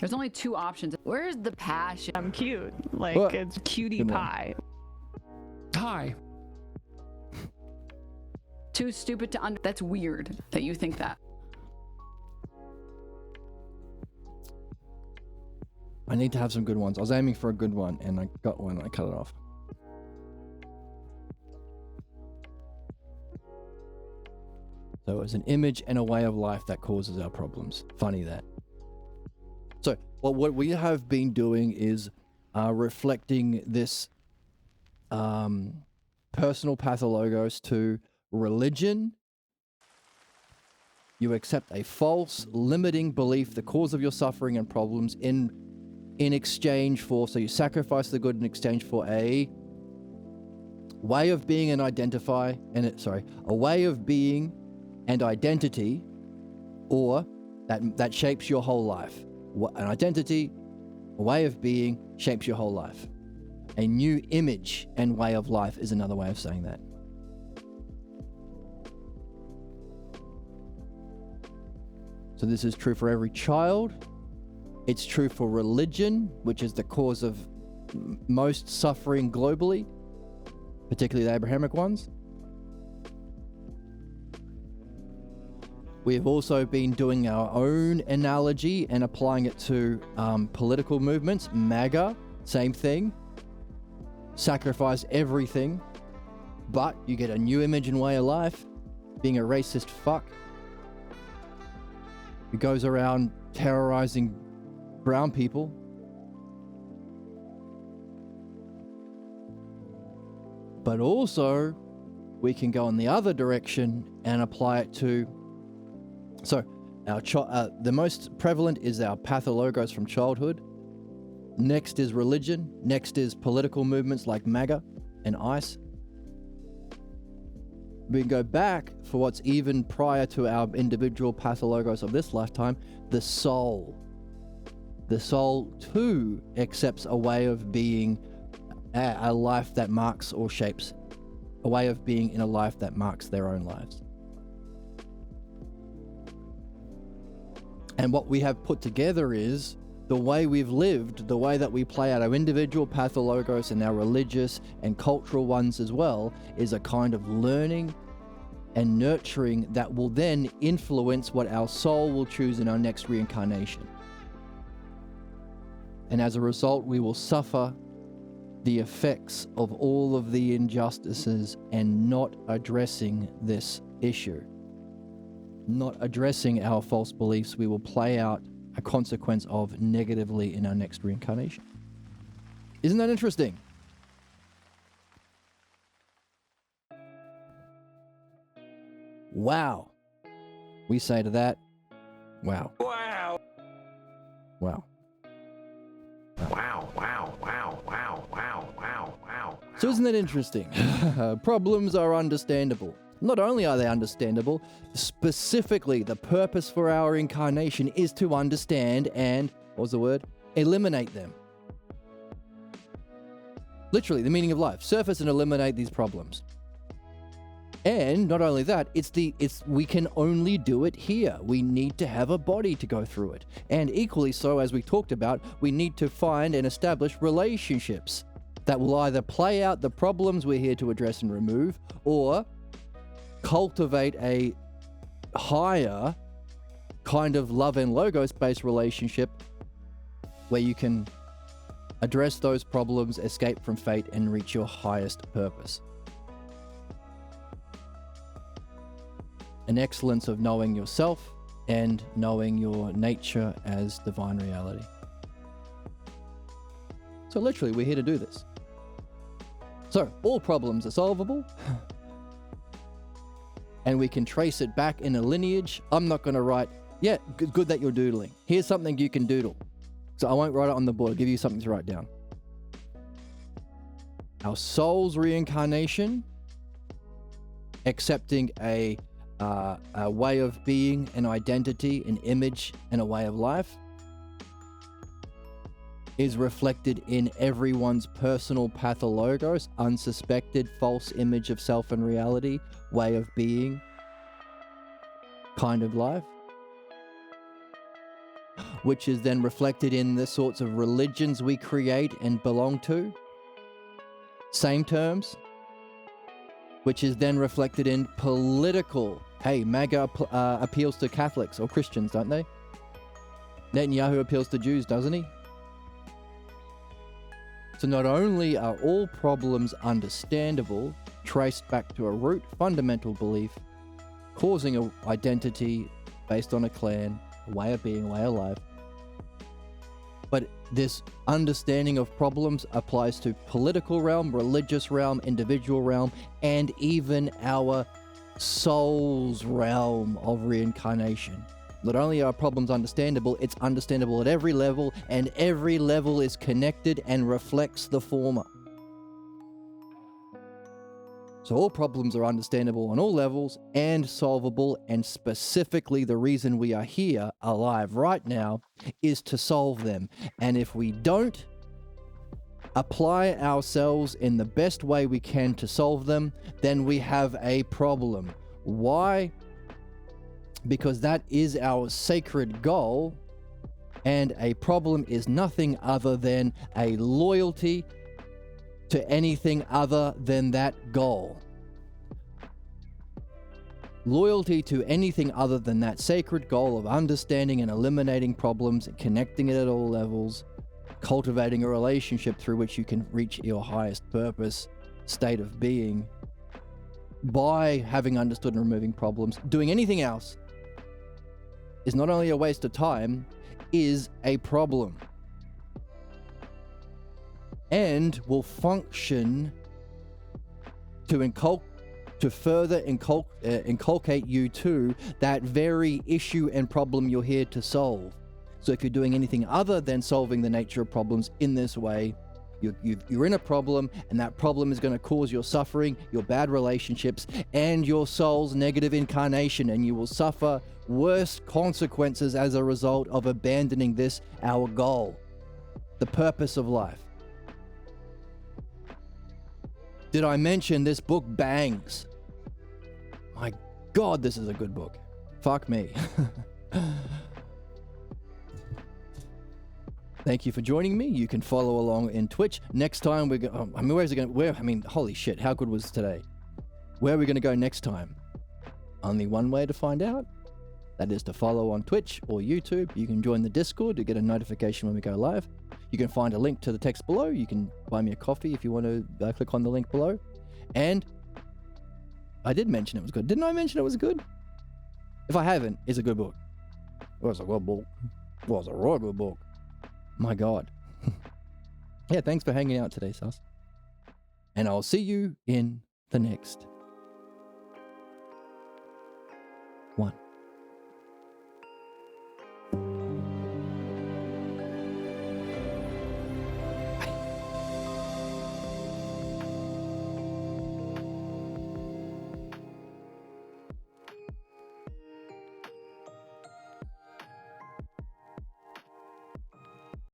there's only two options. Where's the passion? I'm cute. What? It's cutie pie. high. Too stupid to under. That's weird that you think that. I need to have some good ones. I was aiming for a good one, and I got one, and I cut it off. So it's an image and a way of life that causes our problems. Funny that. So, well, what we have been doing is reflecting this personal pathologos to religion. You accept a false, limiting belief, the cause of your suffering and problems in exchange for, so you sacrifice the good in exchange for a way of being and identify, a way of being and identity, or that shapes your whole life. An identity, a way of being shapes your whole life. A new image and way of life is another way of saying that. So this is true for every child. It's true for religion, which is the cause of most suffering globally, particularly the Abrahamic ones. We have also been doing our own analogy and applying it to political movements. MAGA, same thing. Sacrifice everything, but you get a new image and way of life. Being a racist fuck who goes around terrorizing brown people. But also, we can go in the other direction and apply it to... So, the most prevalent is our pathologos from childhood. Next is religion. Next is political movements like MAGA and ICE. We can go back for what's even prior to our individual pathologos of this lifetime, the soul. The soul too accepts a way of being, a life that marks or shapes, a way of being in a life that marks their own lives. And what we have put together is the way we've lived, the way that we play out our individual pathologos and our religious and cultural ones as well, is a kind of learning and nurturing that will then influence what our soul will choose in our next reincarnation. And as a result, we will suffer the effects of all of the injustices and not addressing this issue. Not addressing our false beliefs, we will play out a consequence of negatively in our next reincarnation. Isn't that interesting? Wow. We say to that, wow. Wow. Wow. Wow, wow, wow, wow, wow, wow, wow. So isn't that interesting? Problems are understandable. Not only are they understandable, specifically the purpose for our incarnation is to understand and, what was the word? Eliminate them. Literally, the meaning of life. Surface and eliminate these problems. And not only that, we can only do it here. We need to have a body to go through it. And equally so, as we talked about, we need to find and establish relationships that will either play out the problems we're here to address and remove, or cultivate a higher kind of love and logos-based relationship where you can address those problems, escape from fate, and reach your highest purpose. An excellence of knowing yourself and knowing your nature as divine reality. So literally, we're here to do this. So, all problems are solvable. And we can trace it back in a lineage. I'm not going to write, yeah, good that you're doodling. Here's something you can doodle. So I won't write it on the board. I'll give you something to write down. Our soul's reincarnation, accepting a way of being, an identity, an image, and a way of life, is reflected in everyone's personal pathologos, unsuspected false image of self and reality, way of being, kind of life, which is then reflected in the sorts of religions we create and belong to. Same terms, which is then reflected in political. Hey, MAGA appeals to Catholics or Christians, don't they? Netanyahu appeals to Jews, doesn't he? So not only are all problems understandable, traced back to a root fundamental belief, causing an identity based on a clan, a way of being, a way of life, but this understanding of problems applies to political realm, religious realm, individual realm, and even our soul's realm of reincarnation. Not only are problems understandable, it's understandable at every level, and every level is connected and reflects the former. So all problems are understandable on all levels and solvable, and specifically the reason we are here, alive right now, is to solve them. And if we don't apply ourselves in the best way we can to solve them, then we have a problem. Why? Because that is our sacred goal, and a problem is nothing other than a loyalty to anything other than that goal. Loyalty to anything other than that sacred goal of understanding and eliminating problems, connecting it at all levels, cultivating a relationship through which you can reach your highest purpose, state of being, by having understood and removing problems. Doing anything else is not only a waste of time, is a problem. And will function to further inculcate you to that very issue and problem you're here to solve. So if you're doing anything other than solving the nature of problems in this way, you're in a problem, and that problem is going to cause your suffering, your bad relationships, and your soul's negative incarnation, and you will suffer worse consequences as a result of abandoning this, our goal, the purpose of life. Did I mention this book bangs? My God, this is a good book. Fuck me. Thank you for joining me. You can follow along in Twitch. Next time we're going. Where's it going? Holy shit! How good was today? Where are we going to go next time? Only one way to find out. That is to follow on Twitch or YouTube. You can join the Discord to get a notification when we go live. You can find a link to the text below. You can buy me a coffee if you want to click on the link below. And I did mention it was good. Didn't I mention it was good? If I haven't, it's a good book. It was a good book. It was a real good book. My God. Yeah, thanks for hanging out today, Sus. And I'll see you in the next